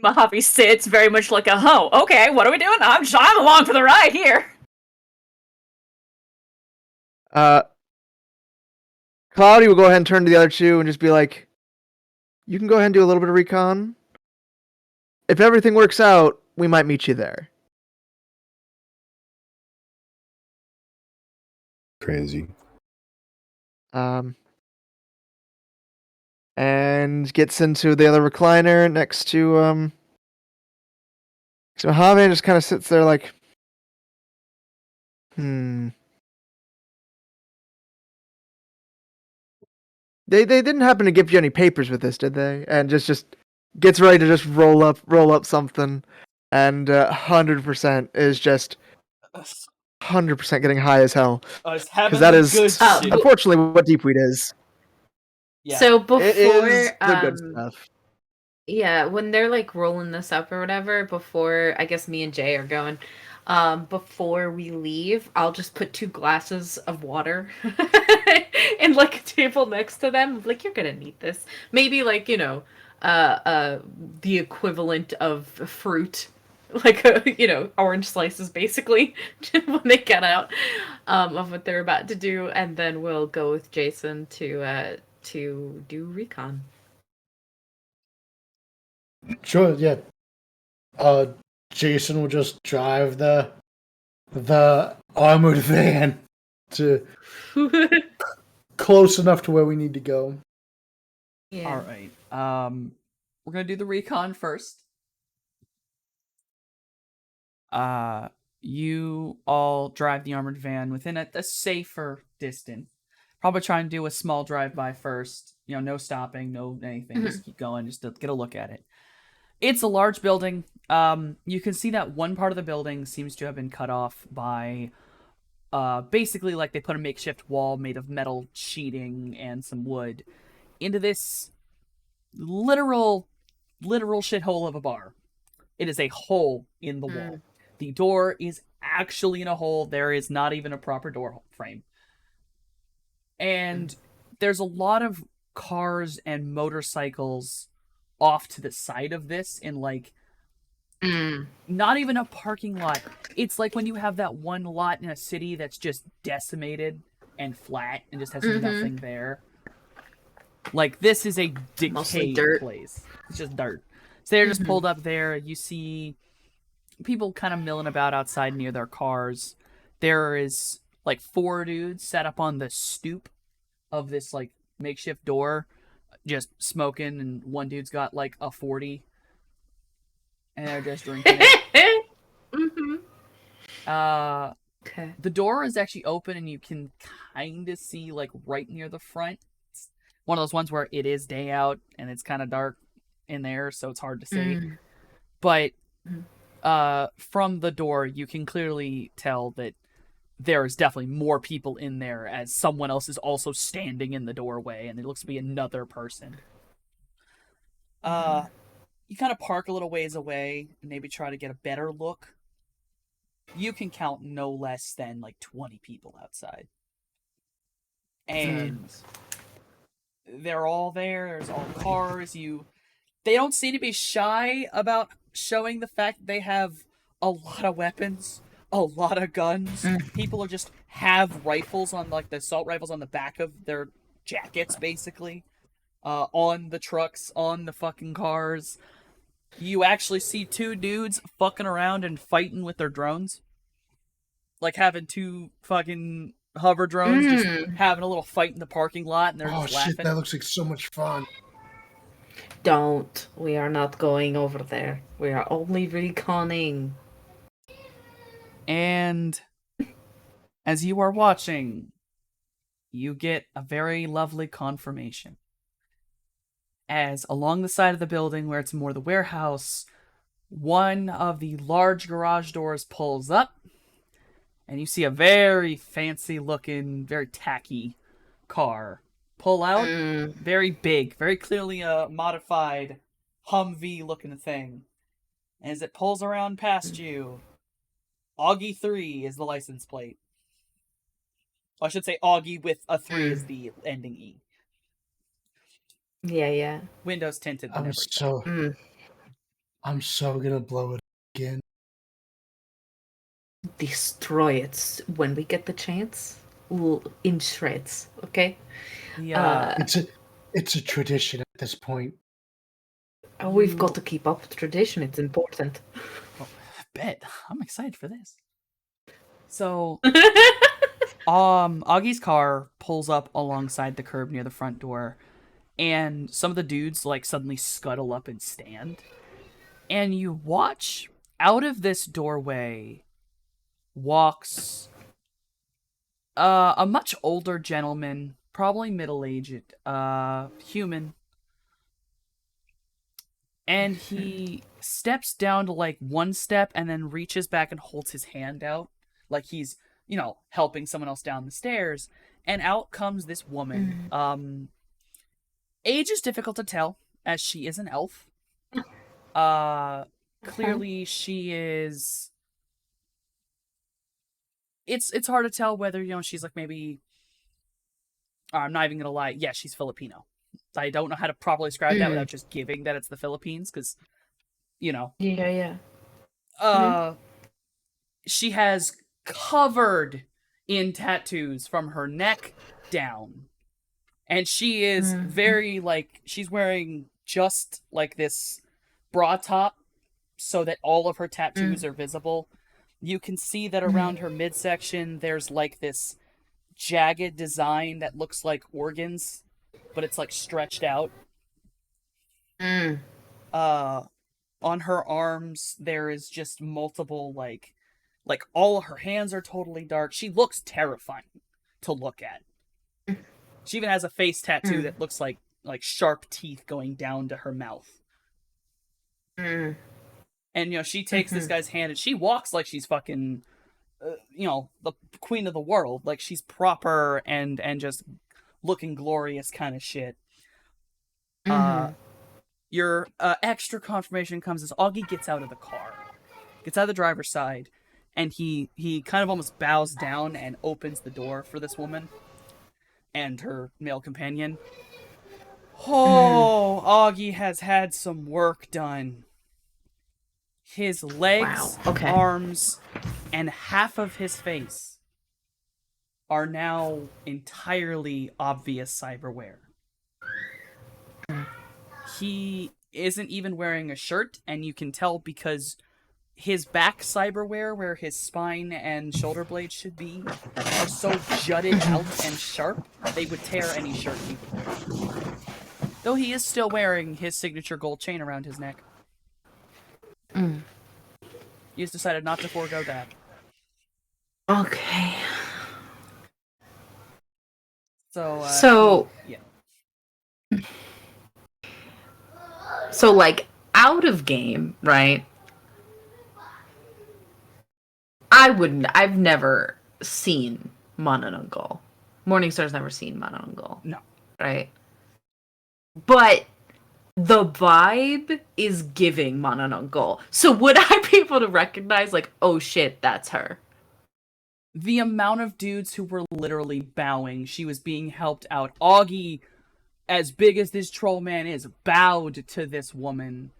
Mojave sits very much like a okay, what are we doing? I'm along for the ride here. Cloudy will go ahead and turn to the other two and just be like, you can go ahead and do a little bit of recon. If everything works out, we might meet you there. Crazy. And gets into the other recliner next to so Mojave just kind of sits there like, They didn't happen to give you any papers with this, did they? And just gets ready to just roll up something, and 100% is just 100% getting high as hell. Because that is unfortunately what deep weed is. Yeah. So before it is the good stuff. Yeah, when they're like rolling this up or whatever, before I guess me and Jay are going, before we leave, I'll just put 2 glasses of water and like a table next to them. Like, you're gonna need this. Maybe like, the equivalent of fruit, like orange slices basically when they get out of what they're about to do, and then we'll go with Jason to do recon. Sure, yeah. Jason will just drive the armored van to close enough to where we need to go. Yeah. All right. We're gonna do the recon first. You all drive the armored van within a safer distance. Probably try and do a small drive-by first. No stopping, no anything. Mm-hmm. Just keep going, just to get a look at it. It's a large building. You can see that one part of the building seems to have been cut off by, basically like they put a makeshift wall made of metal sheeting and some wood into this literal shithole of a bar. It is a hole in the wall. The door is actually in a hole. There is not even a proper door frame. And there's a lot of cars and motorcycles off to the side of this in like not even a parking lot. It's like when you have that one lot in a city that's just decimated and flat and just has nothing there. Like, this is a decayed place. It's just dirt. So they're just pulled up there. You see people kind of milling about outside near their cars. There is like 4 dudes set up on the stoop of this like makeshift door, just smoking, and one dude's got like a 40, and they're just drinking it. Okay. The door is actually open, and you can kind of see like right near the front. It's one of those ones where it is day out and it's kind of dark in there, so it's hard to see. But from the door, you can clearly tell that there's definitely more people in there, as someone else is also standing in the doorway, and it looks to be another person. You kind of park a little ways away and maybe try to get a better look. You can count no less than like 20 people outside. And they're all there. There's all cars. They don't seem to be shy about showing the fact that they have a lot of weapons, a lot of guns. People are just have rifles on, like, the assault rifles on the back of their jackets, basically. On the trucks, on the fucking cars. You actually see 2 dudes fucking around and fighting with their drones. Like, having 2 fucking hover drones just having a little fight in the parking lot, and they're just laughing. Shit, that looks like so much fun. Don't. We are not going over there. We are only reconning. And as you are watching, you get a very lovely confirmation. As along the side of the building where it's more the warehouse, one of the large garage doors pulls up, and you see a very fancy looking, very tacky car pull out. Very big, very clearly a modified Humvee looking thing. And as it pulls around past you, Augie 3 is the license plate. Well, I should say Augie with a 3 is the ending E. Yeah. Windows tinted and I'm everything. I'm so gonna blow it again. Destroy it when we get the chance. In shreds, okay? Yeah. It's a tradition at this point. We've got to keep up the tradition. It's important. I bet. I'm excited for this. So, Augie's car pulls up alongside the curb near the front door, and some of the dudes like suddenly scuttle up and stand. And you watch out of this doorway walks a much older gentleman, probably middle-aged, human. And he steps down to like one step and then reaches back and holds his hand out like he's, helping someone else down the stairs. And out comes this woman. Age is difficult to tell as she is an elf. Clearly she is. It's hard to tell whether, she's like maybe. I'm not even gonna lie. Yeah, she's Filipino. I don't know how to properly describe that without just giving that it's the Philippines, because, Yeah. She has covered in tattoos from her neck down. And she is very, she's wearing just, this bra top so that all of her tattoos are visible. You can see that around her midsection, there's, this jagged design that looks like organs, but it's, stretched out. On her arms, there is just multiple, all of her hands are totally dark. She looks terrifying to look at. She even has a face tattoo that looks like sharp teeth going down to her mouth. And, she takes this guy's hand and she walks like she's fucking, the queen of the world. Like, she's proper and just looking glorious kind of shit. Your extra confirmation comes as Augie gets out of the car. Gets out of the driver's side, and he kind of almost bows down and opens the door for this woman and her male companion. Oh, Augie has had some work done. His legs, arms, and half of his face are now entirely obvious cyberware. He isn't even wearing a shirt, and you can tell because his back cyberware, where his spine and shoulder blades should be, are so jutted out and sharp, they would tear any shirt he would wear. Though he is still wearing his signature gold chain around his neck. He has decided not to forego that. Okay. So yeah. So, out of game, right? I've never seen Manananggal. Morningstar's never seen Manananggal. No. Right? But the vibe is giving Manananggal. So would I be able to recognize, oh shit, that's her? The amount of dudes who were literally bowing, she was being helped out. Augie, as big as this troll man is, bowed to this woman.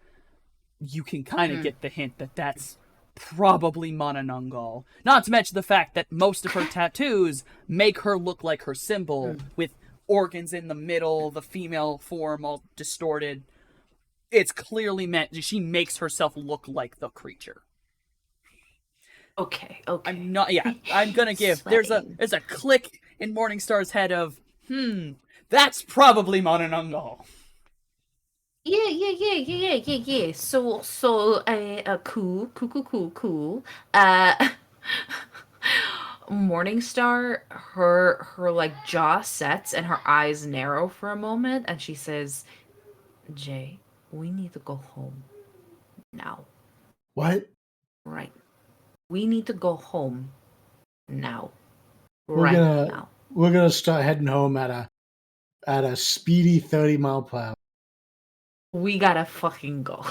You can kind of get the hint that that's probably Manananggal. Not to mention the fact that most of her tattoos make her look like her symbol, with organs in the middle, the female form all distorted. It's clearly meant, she makes herself look like the creature. Okay. I'm gonna give, there's a click in Morningstar's head of, that's probably Manananggal. Yeah. So, cool. Morningstar, her like jaw sets and her eyes narrow for a moment, and she says, "Jay, we need to go home now. What? Right? We need to go home now. We're Right gonna now. we're gonna start heading home at a speedy 30-mile per hour. We gotta fucking go."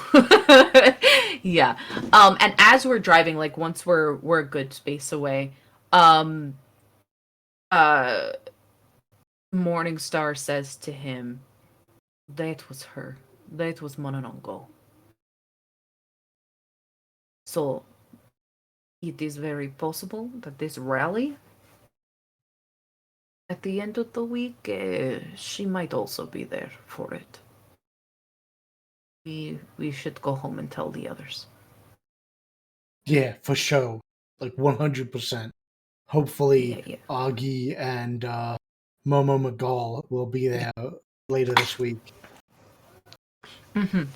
Yeah. And as we're driving, like once we're a good space away, um, uh, Morningstar says to him, "That was her. That was Mononongo. So it is very possible that this rally at the end of the week, she might also be there for it. We should go home and tell the others." Yeah, for sure. Like 100%. Hopefully, Yeah. Augie and Momo McGall will be there later this week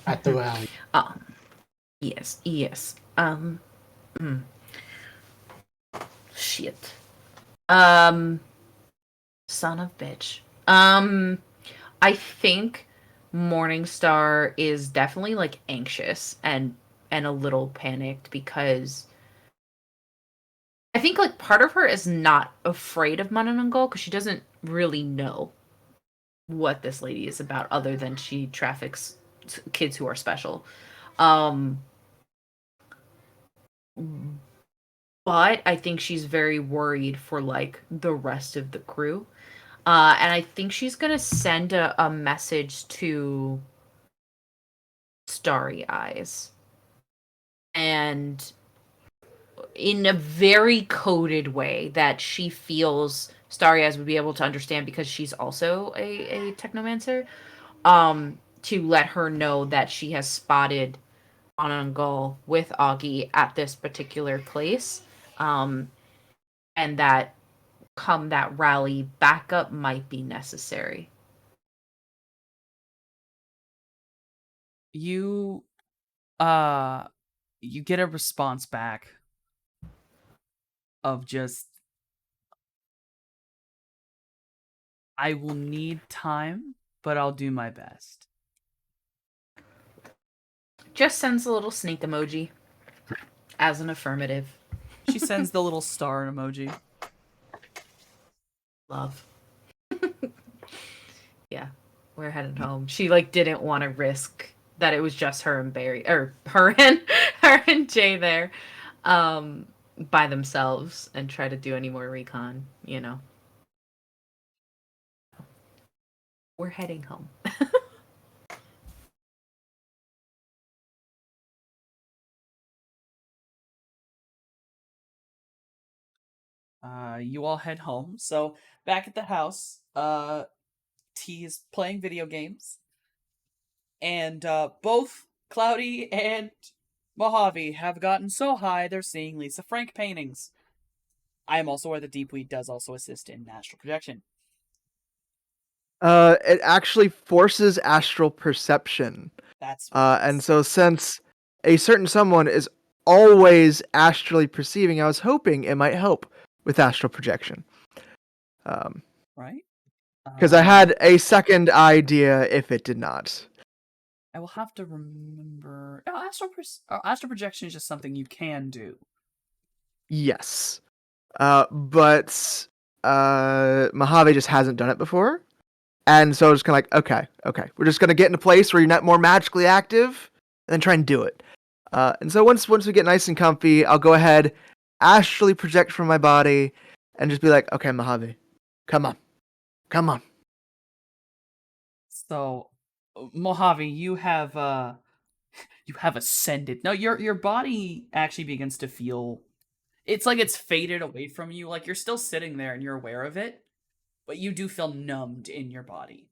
at the rally. Um. Yes. Mm, shit. Um. Son of bitch. I think Morningstar is definitely like anxious and a little panicked because I think like part of her is not afraid of Mananangol because she doesn't really know what this lady is about other than she traffics kids who are special. Um but I think she's very worried for like the rest of the crew. And I think she's gonna send a message to Starry Eyes. And in a very coded way that she feels Starry Eyes would be able to understand because she's also a technomancer, to let her know that she has spotted Anangul with Augie at this particular place, um, and that come that rally, backup might be necessary. You you get a response back of just, "I will need time, but I'll do my best." Just sends a little sneak emoji as an affirmative. She sends the little star emoji. Love. Yeah, we're heading home. She like didn't want to risk that it was just her and Barry, or her and Jay there, um, by themselves and try to do any more recon. We're heading home. You all head home. So back at the house, T is playing video games, and both Cloudy and Mojave have gotten so high they're seeing Lisa Frank paintings. I am also aware that Deepweed does also assist in astral projection. It actually forces astral perception. That's what it And is. so since a certain someone is always astrally perceiving, I was hoping it might help with astral projection. Right? Because I had a second idea if it did not. I will have to remember. Oh, astral projection is just something you can do. Yes. But Mojave just hasn't done it before. And so it's kind of like, okay. We're just going to get in a place where you're not more magically active and then try and do it. And so once we get nice and comfy, I'll go ahead, astrally project from my body and just be like, okay, Mojave, come on. So, Mojave, you have ascended. No, your body actually begins to feel. It's like it's faded away from you. Like you're still sitting there and you're aware of it, but you do feel numbed in your body.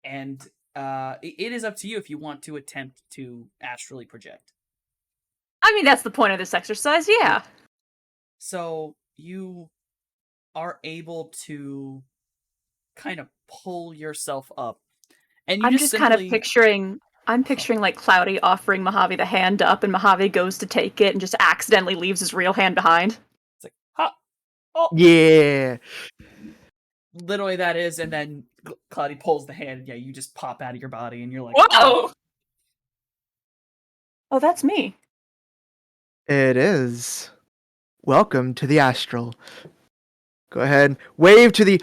And it is up to you if you want to attempt to astrally project. I mean, that's the point of this exercise, yeah. So you are able to kind of pull yourself up, and you I'm just just kind of simply picturing I'm picturing like Cloudy offering Mojave the hand up, and Mojave goes to take it and just accidentally leaves his real hand behind. It's like, ha! Oh! Yeah. Literally that is, and then Cloudy pulls the hand, and yeah, you just pop out of your body, and you're like, Whoa! Oh, that's me. It is. Welcome to the astral. Go ahead. Wave to the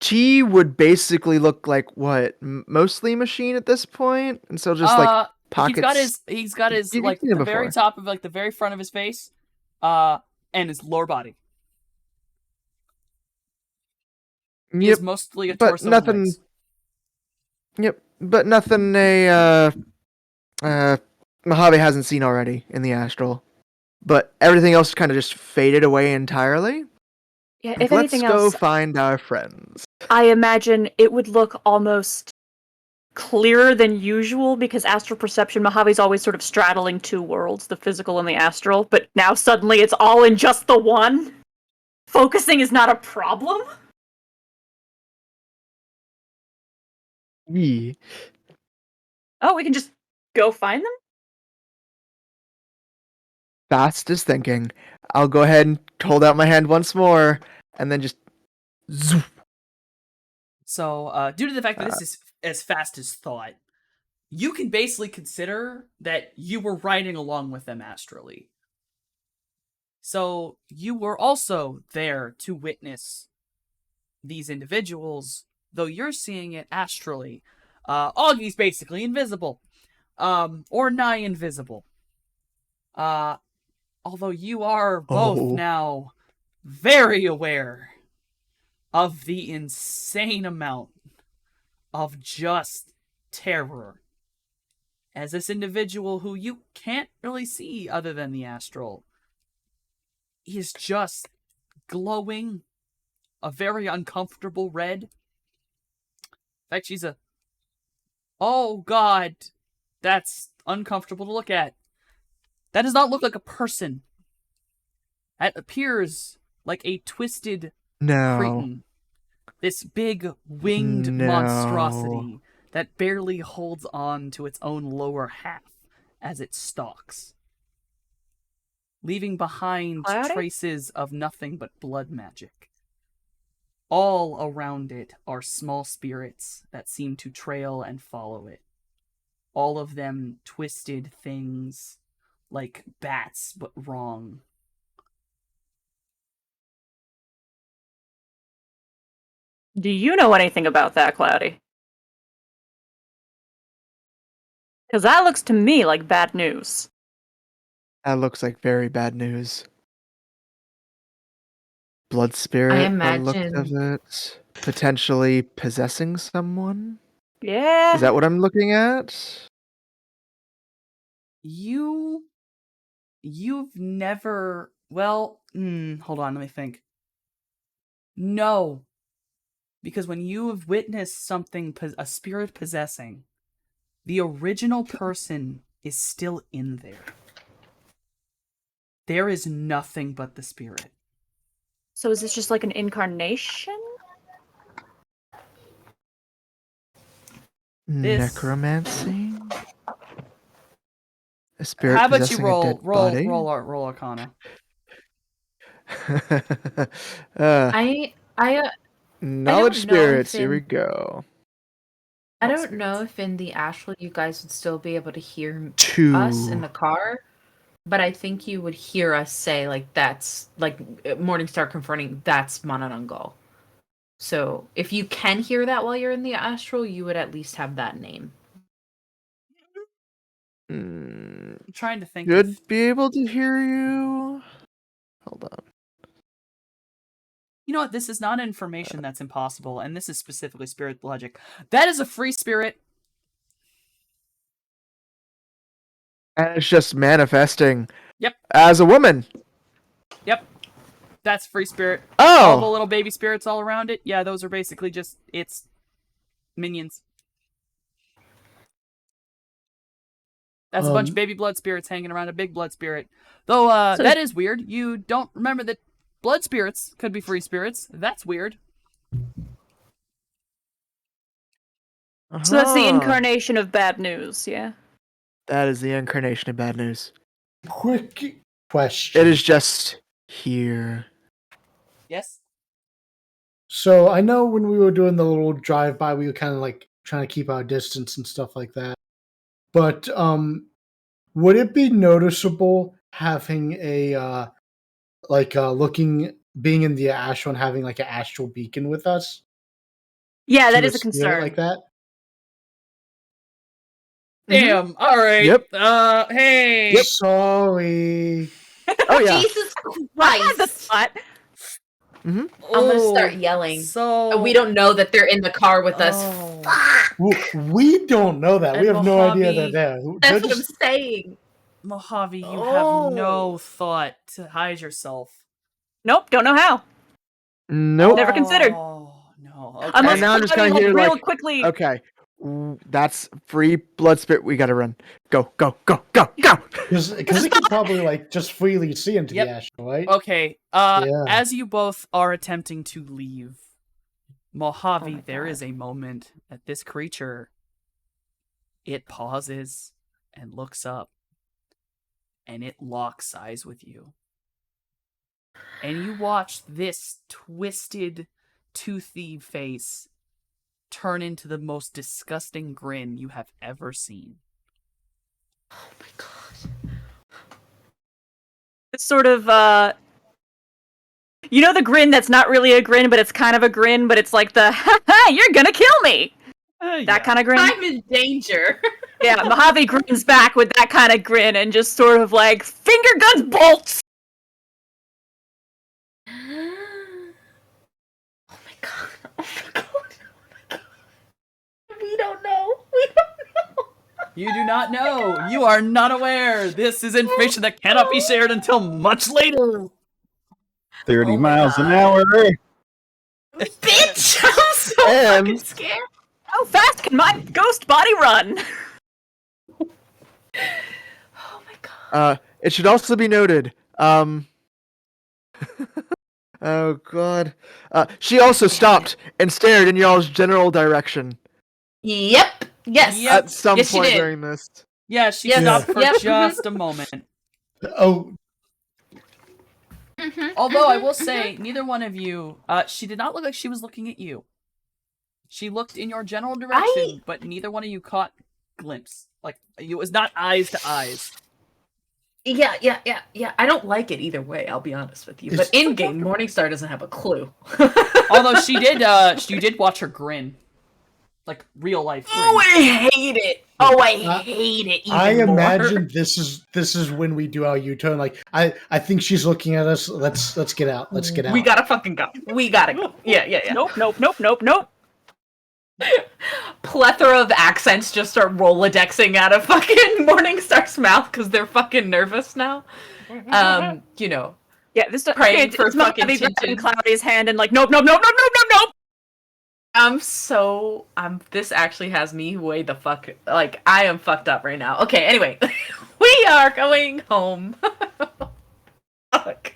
T would basically look like what? Mostly machine at this point? And so just like pockets. He's got his You've like seen it the very before. top of like the very front of his face, and his lower body. He Yep. is mostly a But torso and nothing. legs. Yep. But nothing Mojave hasn't seen already in the astral. But everything else kind of just faded away entirely. Yeah, if Let's anything go else, find our friends. I imagine it would look almost clearer than usual because astral perception, Mojave's always sort of straddling two worlds, the physical and the astral, but now suddenly it's all in just the one. Focusing is not a problem. Yeah. Oh, we can just go find them? Fast as thinking. I'll go ahead and hold out my hand once more, and then just zoom. So, due to the fact that this is as fast as thought, you can basically consider that you were riding along with them astrally. So, you were also there to witness these individuals, though you're seeing it astrally. Augie's basically invisible, or nigh invisible. Although you are both now very aware of the insane amount of just terror as this individual who you can't really see other than the astral is just glowing a very uncomfortable red. In fact, she's a... Oh, God. That's uncomfortable to look at. That does not look like a person. That appears like a twisted cretin. This big winged monstrosity that barely holds on to its own lower half as it stalks, leaving behind traces of nothing but blood magic. All around it are small spirits that seem to trail and follow it. All of them twisted things like bats, but wrong. Do you know anything about that, Cloudy? Because that looks to me like bad news. That looks like very bad news. Blood spirit, by the looks of it. Potentially possessing someone? Yeah. Is that what I'm looking at? You've never... Well, hold on, let me think. No. Because when you have witnessed something, a spirit possessing, the original person is still in there. There is nothing but the spirit. So is this just like an incarnation? Necromancy? A spirit How about you possessing a dead body? roll Arcana? Knowledge spirits, here we go. I don't know if in the astral you guys would still be able to hear 2. us in the car, but I think you would hear us say, like, that's, like, Morningstar confirming that's Manananggal. So if you can hear that while you're in the astral, you would at least have that name. I'm trying to think. Should be able to hear you. Hold on. You know what? This is not information that's impossible, and this is specifically spirit logic. That is a free spirit. And it's just manifesting. Yep. As a woman. Yep. That's free spirit. Oh! All the little baby spirits all around it, yeah, those are basically just its minions. That's a bunch of baby blood spirits hanging around a big blood spirit. Though, that is weird. You don't remember that blood spirits could be free spirits. That's weird. So that's the Uh-huh. incarnation of bad news, yeah? That is the incarnation of bad news. Quick question. It is just here. Yes. So I know when we were doing the little drive by, we were kind of like trying to keep our distance and stuff like that. But would it be noticeable having a looking being in the astral and having like an astral beacon with us Yeah, that to a is a spirit concern. like that? Damn. All right. Yep. Hey. Yep. Sorry. Oh yeah. Jesus I had the Christ! thought. Mm-hmm. I'm gonna start yelling. So We don't know that they're in the car with us. Oh. Fuck! We don't know that. We And have no idea they're Mojave- there. That's what I'm saying. Mojave, you have Oh. no thought to hide yourself. Nope, don't know how. Nope. Never considered. Oh no. Okay. Unless And now I'm just somebody, gonna hear real like, quickly. okay, that's free blood spit. We gotta run. Go, go, go, go, go. Because it could probably like just freely see into Yep. the astral, right? Okay. Yeah. As you both are attempting to leave, Mojave, my there God. is a moment that this creature it pauses and looks up and it locks eyes with you. And you watch this twisted, toothy face turn into the most disgusting grin you have ever seen. Oh my God. It's sort of, you know the grin that's not really a grin, but it's kind of a grin, but it's like the, ha ha, you're gonna kill me! That kind of grin. I'm in danger. Yeah, Mojave grins back with that kind of grin and just sort of like, finger guns bolts! Oh my God. Oh my God. Oh my God. We don't know. We don't know. You do not know. You are not aware. This is information that cannot be shared until much later. 30 Oh my miles an God. hour. Bitch! I'm so And- fucking scared. How fast can my ghost body run? Oh my God. It should also be noted. Oh God. She also stopped and stared in y'all's general direction Yep. Yes. Yep. at some Yes, she point did. during this. Yeah, she Yes. stopped for Yep. just a moment. Oh, Although I will say, neither one of you, she did not look like she was looking at you. She looked in your general direction, but neither one of you caught glimpse. Like, it was not eyes to eyes. Yeah. I don't like it either way, I'll be honest with you. But It's- in game, Morningstar doesn't have a clue. Although she did, you did watch her grin. Like, real life grin. Oh, I hate it. Oh, I hate it even I more. imagine this is when we do our U-turn. Like I think she's looking at us. Let's get out. Let's get out. We gotta fucking go. We gotta go. Yeah. Nope. Plethora of accents just start Rolodexing out of fucking Morningstar's mouth because they're fucking nervous now. You know. Yeah, this Praying for it's fucking Mojave grabbing Tintin. Cloudy's hand and like, nope. This actually has me way the fuck, like, I am fucked up right now. Okay, anyway. We are going home. Fuck.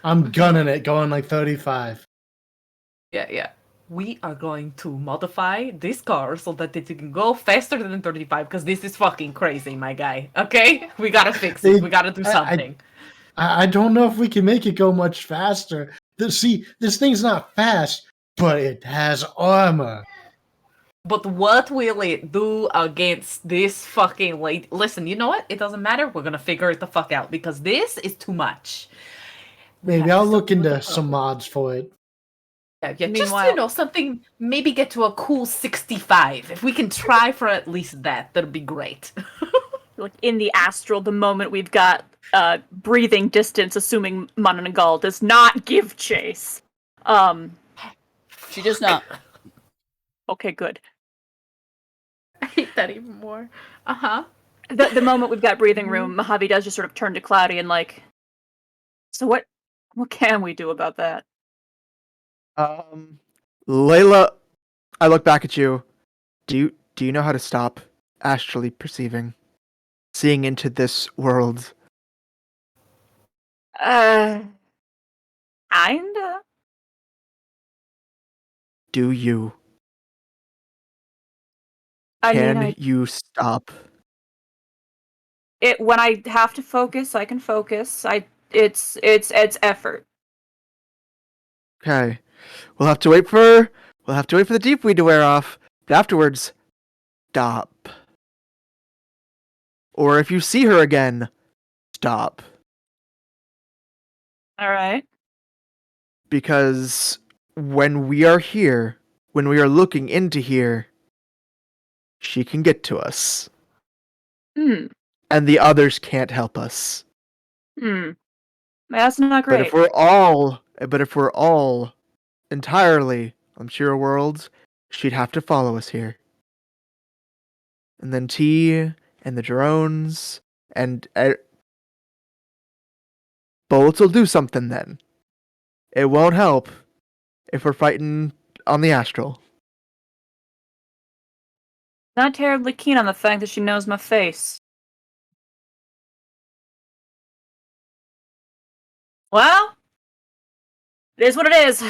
I'm gunning it, going like 35. Yeah. We are going to modify this car so that it can go faster than 35 because this is fucking crazy, my guy. Okay? We gotta fix it. We gotta do something. I don't know if we can make it go much faster. See, this thing's not fast, but it has armor. But what will it do against this fucking lady? Listen, you know what? It doesn't matter. We're gonna figure it the fuck out because this is too much. Maybe I'll look into some mods for it. Yeah, just, Meanwhile- something, maybe get to a cool 65. If we can try for at least that, that'd be great. Like in the astral, the moment we've got breathing distance, assuming Mononagal does not give chase. She does not. Okay, good. I hate that even more. Uh-huh. The moment we've got breathing room, Mojave does just sort of turn to Cloudy and like, so what can we do about that? Layla, I look back at you. Do you know how to stop astrally perceiving, seeing into this world? Kinda. Do you? Can you stop? When I have to focus, I can focus. It's effort. Okay. We'll have to wait for the deep weed to wear off. But afterwards, stop. Or if you see her again, stop. All right. Because when we are here, when we are looking into here, she can get to us. Hmm. And the others can't help us. That's not great. But if we're all entirely on Shira Worlds, she'd have to follow us here. And then T and the drones and bullets will do something then. It won't help if we're fighting on the astral. Not terribly keen on the fact that she knows my face. Well, it is what it is.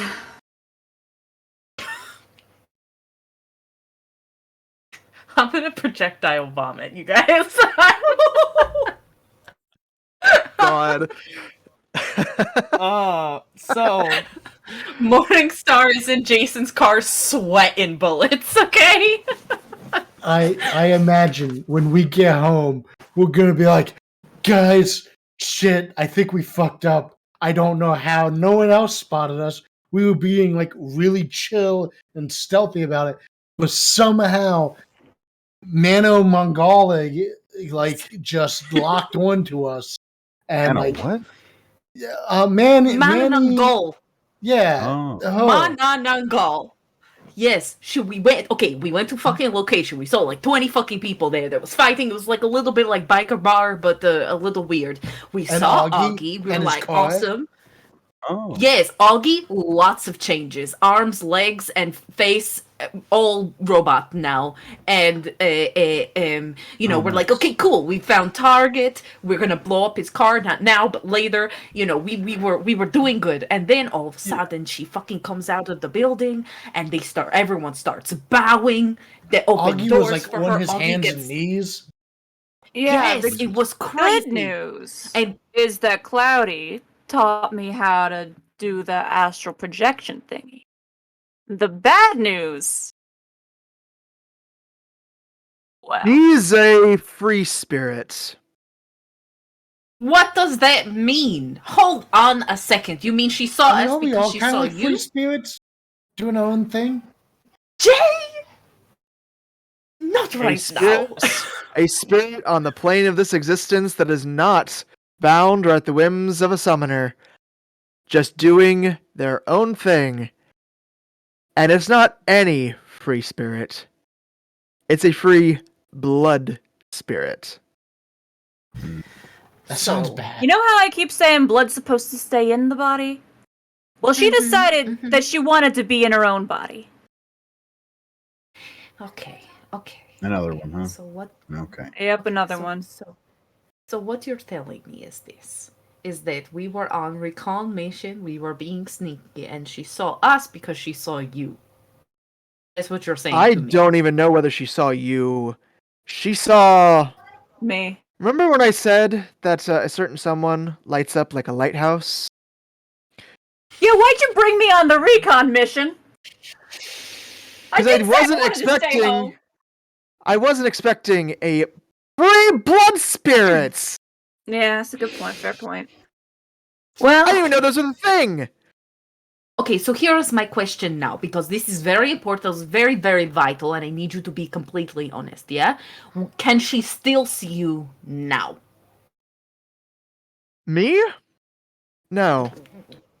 I'm gonna projectile vomit, you guys. God. So Morningstar is in Jason's car sweating bullets, okay? I imagine when we get home, we're gonna be like, guys, shit, I think we fucked up. I don't know how. No one else spotted us. We were being like really chill and stealthy about it, but somehow Mano Mongolic like just locked onto us and Mano, like what? Manny, Mananangol. yeah. Oh. Mananangol. Yes, we went to fucking location. We saw like 20 fucking people there. There was fighting. It was like a little bit like biker bar, but a little weird. We And saw Augie Augie. We were and his like, car. awesome. Oh. Yes, Augie, lots of changes. Arms, legs, and face, all robot now. And, we're nice. like, okay, cool. We found target. We're gonna blow up his car. Not now, but later. We were doing good. And then all of a sudden, she fucking comes out of the building, and everyone starts bowing. They open Augie doors was like for on her. his Augie hands gets... and knees. Yeah, Yes, the it was crazy. good news And is that Cloudy taught me how to do the astral projection thingy. The bad news. Well, He's a free spirit. what does that mean? Hold on a second. You mean she saw us Are we because all she kind saw of like you? free spirits doing our own thing? Jay! Not A right spirit, now. a spirit on the plane of this existence that is not bound or at the whims of a summoner, just doing their own thing. And it's not any free spirit. It's a free blood spirit. That sounds bad. you know how I keep saying blood's supposed to stay in the body? Well, she decided that she wanted to be in her own body. Okay. Another okay. one, huh? So what? Okay. Yep, another one. So what you're telling me is this: is that we were on recon mission, we were being sneaky, and she saw us because she saw you. That's what you're saying I to me. don't even know whether she saw you. She saw... Me. Remember when I said that a certain someone lights up like a lighthouse? Yeah, why'd you bring me on the recon mission? Because I wasn't expecting... I wasn't expecting a free blood spirits! Yeah, that's a good point. Fair point. Well, I didn't even know those were the thing! Okay, so here is my question now, because this is very important, it's very, very vital, and I need you to be completely honest, yeah? Can she still see you now? Me? No.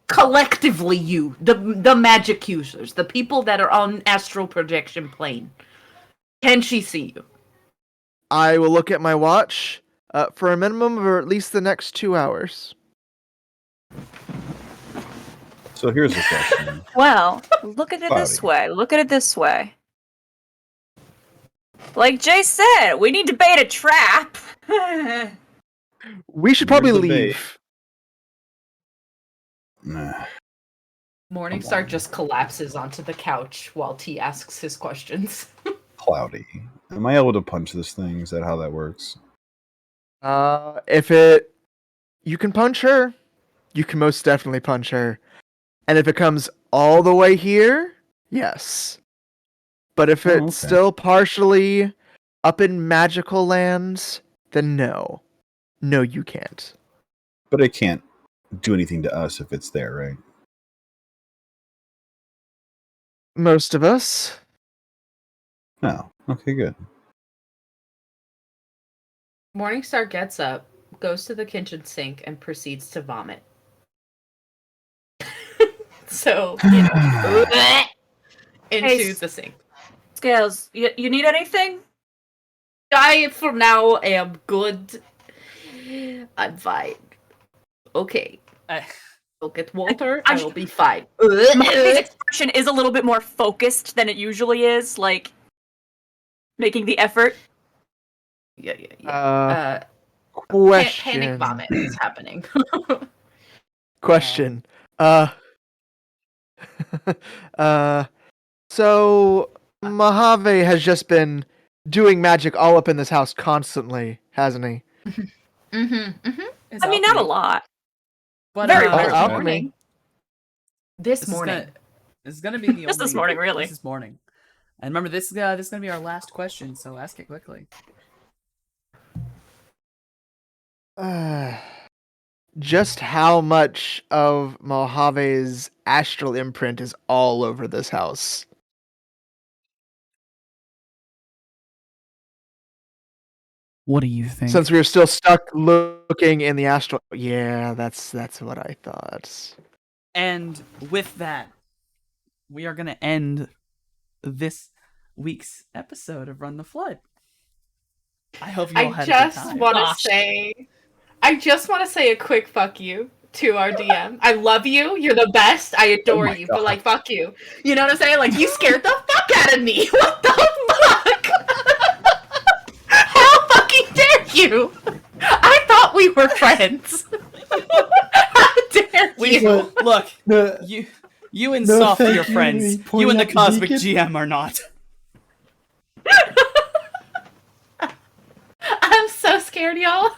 Collectively you, the magic users, the people that are on astral projection plane. Can she see you? I will look at my watch for a minimum of at least the next 2 hours. So here's the question. well, look at it this way. Like Jay said, we need to bait a trap. We should probably Here's the bait. leave. Nah. Morningstar just collapses onto the couch while T asks his questions. cloudy. Am I able to punch this thing? Is that how that works? You can punch her. You can most definitely punch her. And if it comes all the way here, yes. But if Oh, it's okay. still partially up in magical lands, then no. No, you can't. But it can't do anything to us if it's there, right? Most of us. No. Okay, good. Morningstar gets up, goes to the kitchen sink, and proceeds to vomit. So, into the sink. Scales, you need anything? I, for now, am good. I'm fine. Okay. I'll get water. I will be fine. My expression is a little bit more focused than it usually is, like making the effort. Yeah. Question. Panic vomit is happening. Question. So Mojave has just been doing magic all up in this house constantly, hasn't he? I mean, not a lot. But Very Oh, rarely. alchemy. This morning. This is gonna be the Just only. this morning, really. This morning. And remember, this is gonna be our last question, so ask it quickly. Just how much of Mojave's astral imprint is all over this house? What do you think? Since we were still stuck looking in the astral, yeah, that's what I thought. And with that, we are gonna end this week's episode of Run the Flood. I hope you all had a good time. I just want to say a quick fuck you to our DM. I love you. You're the best. I adore you. God. But like, fuck you. You know what I'm saying? Like, you scared the fuck out of me. What the fuck? How fucking dare you? I thought we were friends. How dare you? Look, No, you and No, Soft are thank your you, friends. he pointed You and the out the Cosmic beacon. GM are not. I'm so scared, y'all.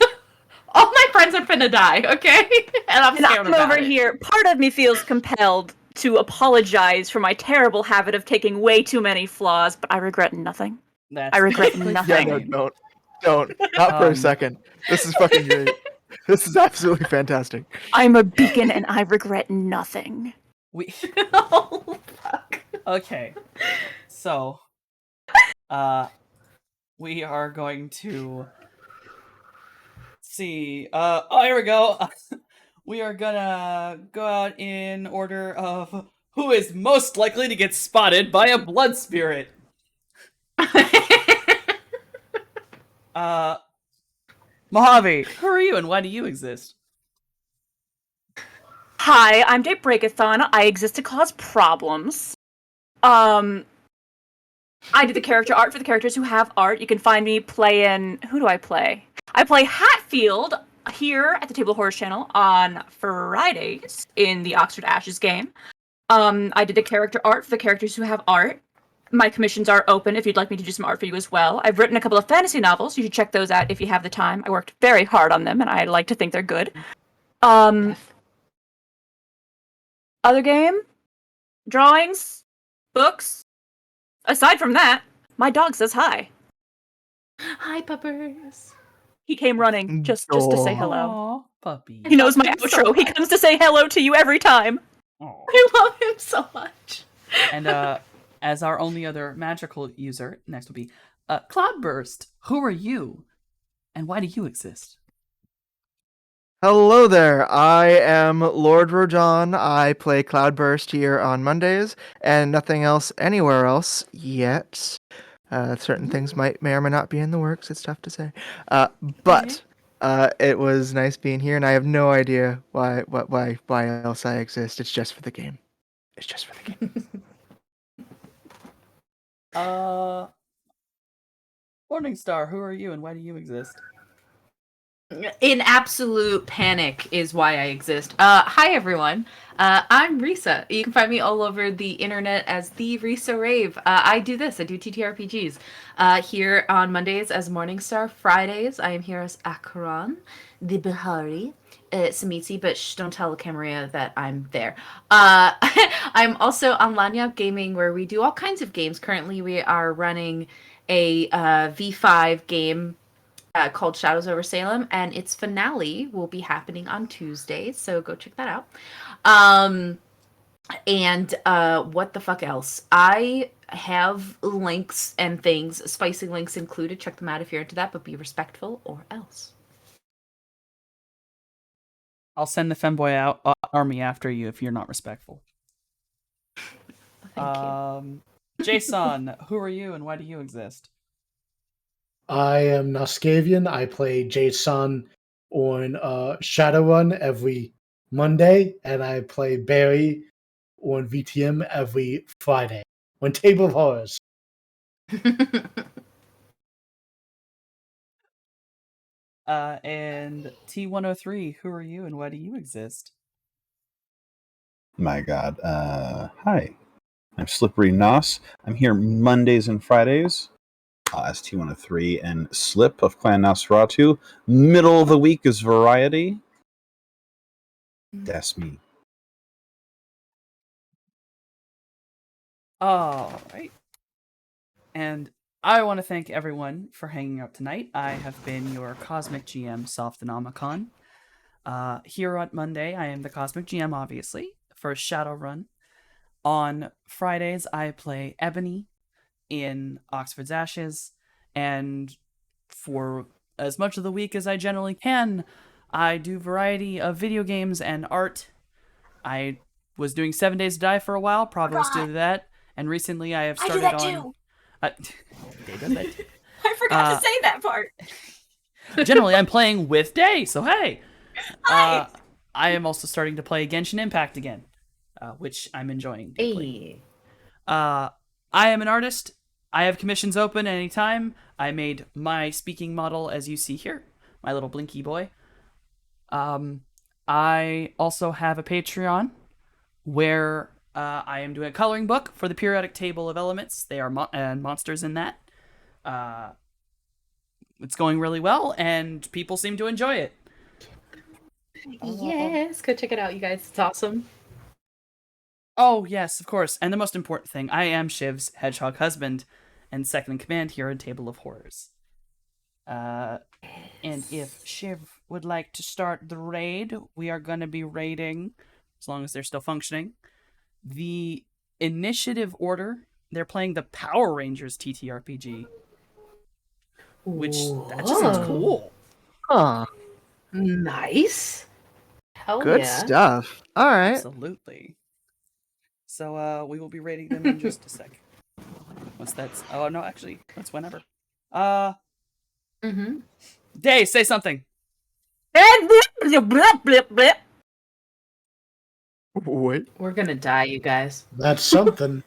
All my friends are finna die, okay? And I'm And scared I'm about over it. here. Part of me feels compelled to apologize for my terrible habit of taking way too many flaws, but I regret nothing. That's I regret perfectly nothing. Yeah, fine. no, don't. Not for a Um, second. This is fucking great. This is absolutely fantastic. I'm a beacon and I regret nothing. We Oh, fuck. okay. So, we are going to see. Oh, here we go. We are gonna go out in order of who is most likely to get spotted by a blood spirit. Mojave, who are you and why do you exist? Hi, I'm Dave Breakathon. I exist to cause problems. I do the character art for the characters who have art. You can find me playing. Who do I play? I play Hatfield here at the Table of Horrors channel on Fridays in the Oxford Ashes game. I did the character art for the characters who have art. My commissions are open if you'd like me to do some art for you as well. I've written a couple of fantasy novels. You should check those out if you have the time. I worked very hard on them, and I like to think they're good. Other game? Drawings? Books? Aside from that, my dog says hi. Hi, puppers. He came running just to say hello. Aw, puppy. He knows my love him so outro. He much. comes to say hello to you every time. Aw. I love him so much. And as our only other magical user, next will be Cloudburst. Who are you, and why do you exist? Hello there. I am Lord Rojan. I play Cloudburst here on Mondays, and nothing else anywhere else yet. Certain things may or may not be in the works. It's tough to say. But it was nice being here, and I have no idea why else I exist. It's just for the game. It's just for the game. Morningstar, who are you and why do you exist? In absolute panic is why I exist. Hi everyone. I'm Risa. You can find me all over the internet as the Risa Rave. I do this. I do TTRPGs. Here on Mondays as Morningstar. Fridays I am here as Akron, the Bihari. Samiti, but don't tell Camaria that I'm there. I'm also on Lanyap Gaming, where we do all kinds of games. Currently, we are running a V5 game called Shadows Over Salem, and its finale will be happening on Tuesday, so go check that out. And what the fuck else? I have links and things, spicy links included. Check them out if you're into that, but be respectful or else. I'll send the femboy army after you if you're not respectful. Thank you. Jason, who are you and why do you exist? I am Noskavian. I play Jason on Shadowrun every Monday, and I play Barry on VTM every Friday on Table of Horrors. And T103, who are you and why do you exist? My God. Hi. I'm Slippery Nos. I'm here Mondays and Fridays as T103 and Slip of Clan Nosferatu. Middle of the week is Variety. That's me. All right. And I want to thank everyone for hanging out tonight. I have been your Cosmic GM, Softonomicon. Here on Monday, I am the Cosmic GM, obviously, for Shadowrun. On Fridays, I play Ebony in Oxford's Ashes. And for as much of the week as I generally can, I do variety of video games and art. I was doing 7 Days to Die for a while. Providence did that. And recently I have started I do that on... too. Day does that too. I forgot to say that part. Generally, I'm playing with Day, so hey. Hi. I am also starting to play Genshin Impact again, which I'm enjoying deeply. I am an artist. I have commissions open anytime. I made my speaking model, as you see here, my little blinky boy. I also have a Patreon where I am doing a coloring book for the periodic table of elements. They are monsters in that. It's going really well, and people seem to enjoy it. Yes, go check it out, you guys. It's awesome. Oh, yes, of course. And the most important thing, I am Shiv's hedgehog husband and second in command here at Table of Horrors. And if Shiv would like to start the raid, we are going to be raiding, as long as they're still functioning, the initiative order. They're playing the Power Rangers TTRPG, which that just sounds cool. Huh. Nice. Hell Good yeah. stuff. All right. Absolutely. So we will be raiding them in just a sec. Once that's... Oh, no, actually, that's whenever. Day, say something. Wait. We're gonna die, you guys. That's something.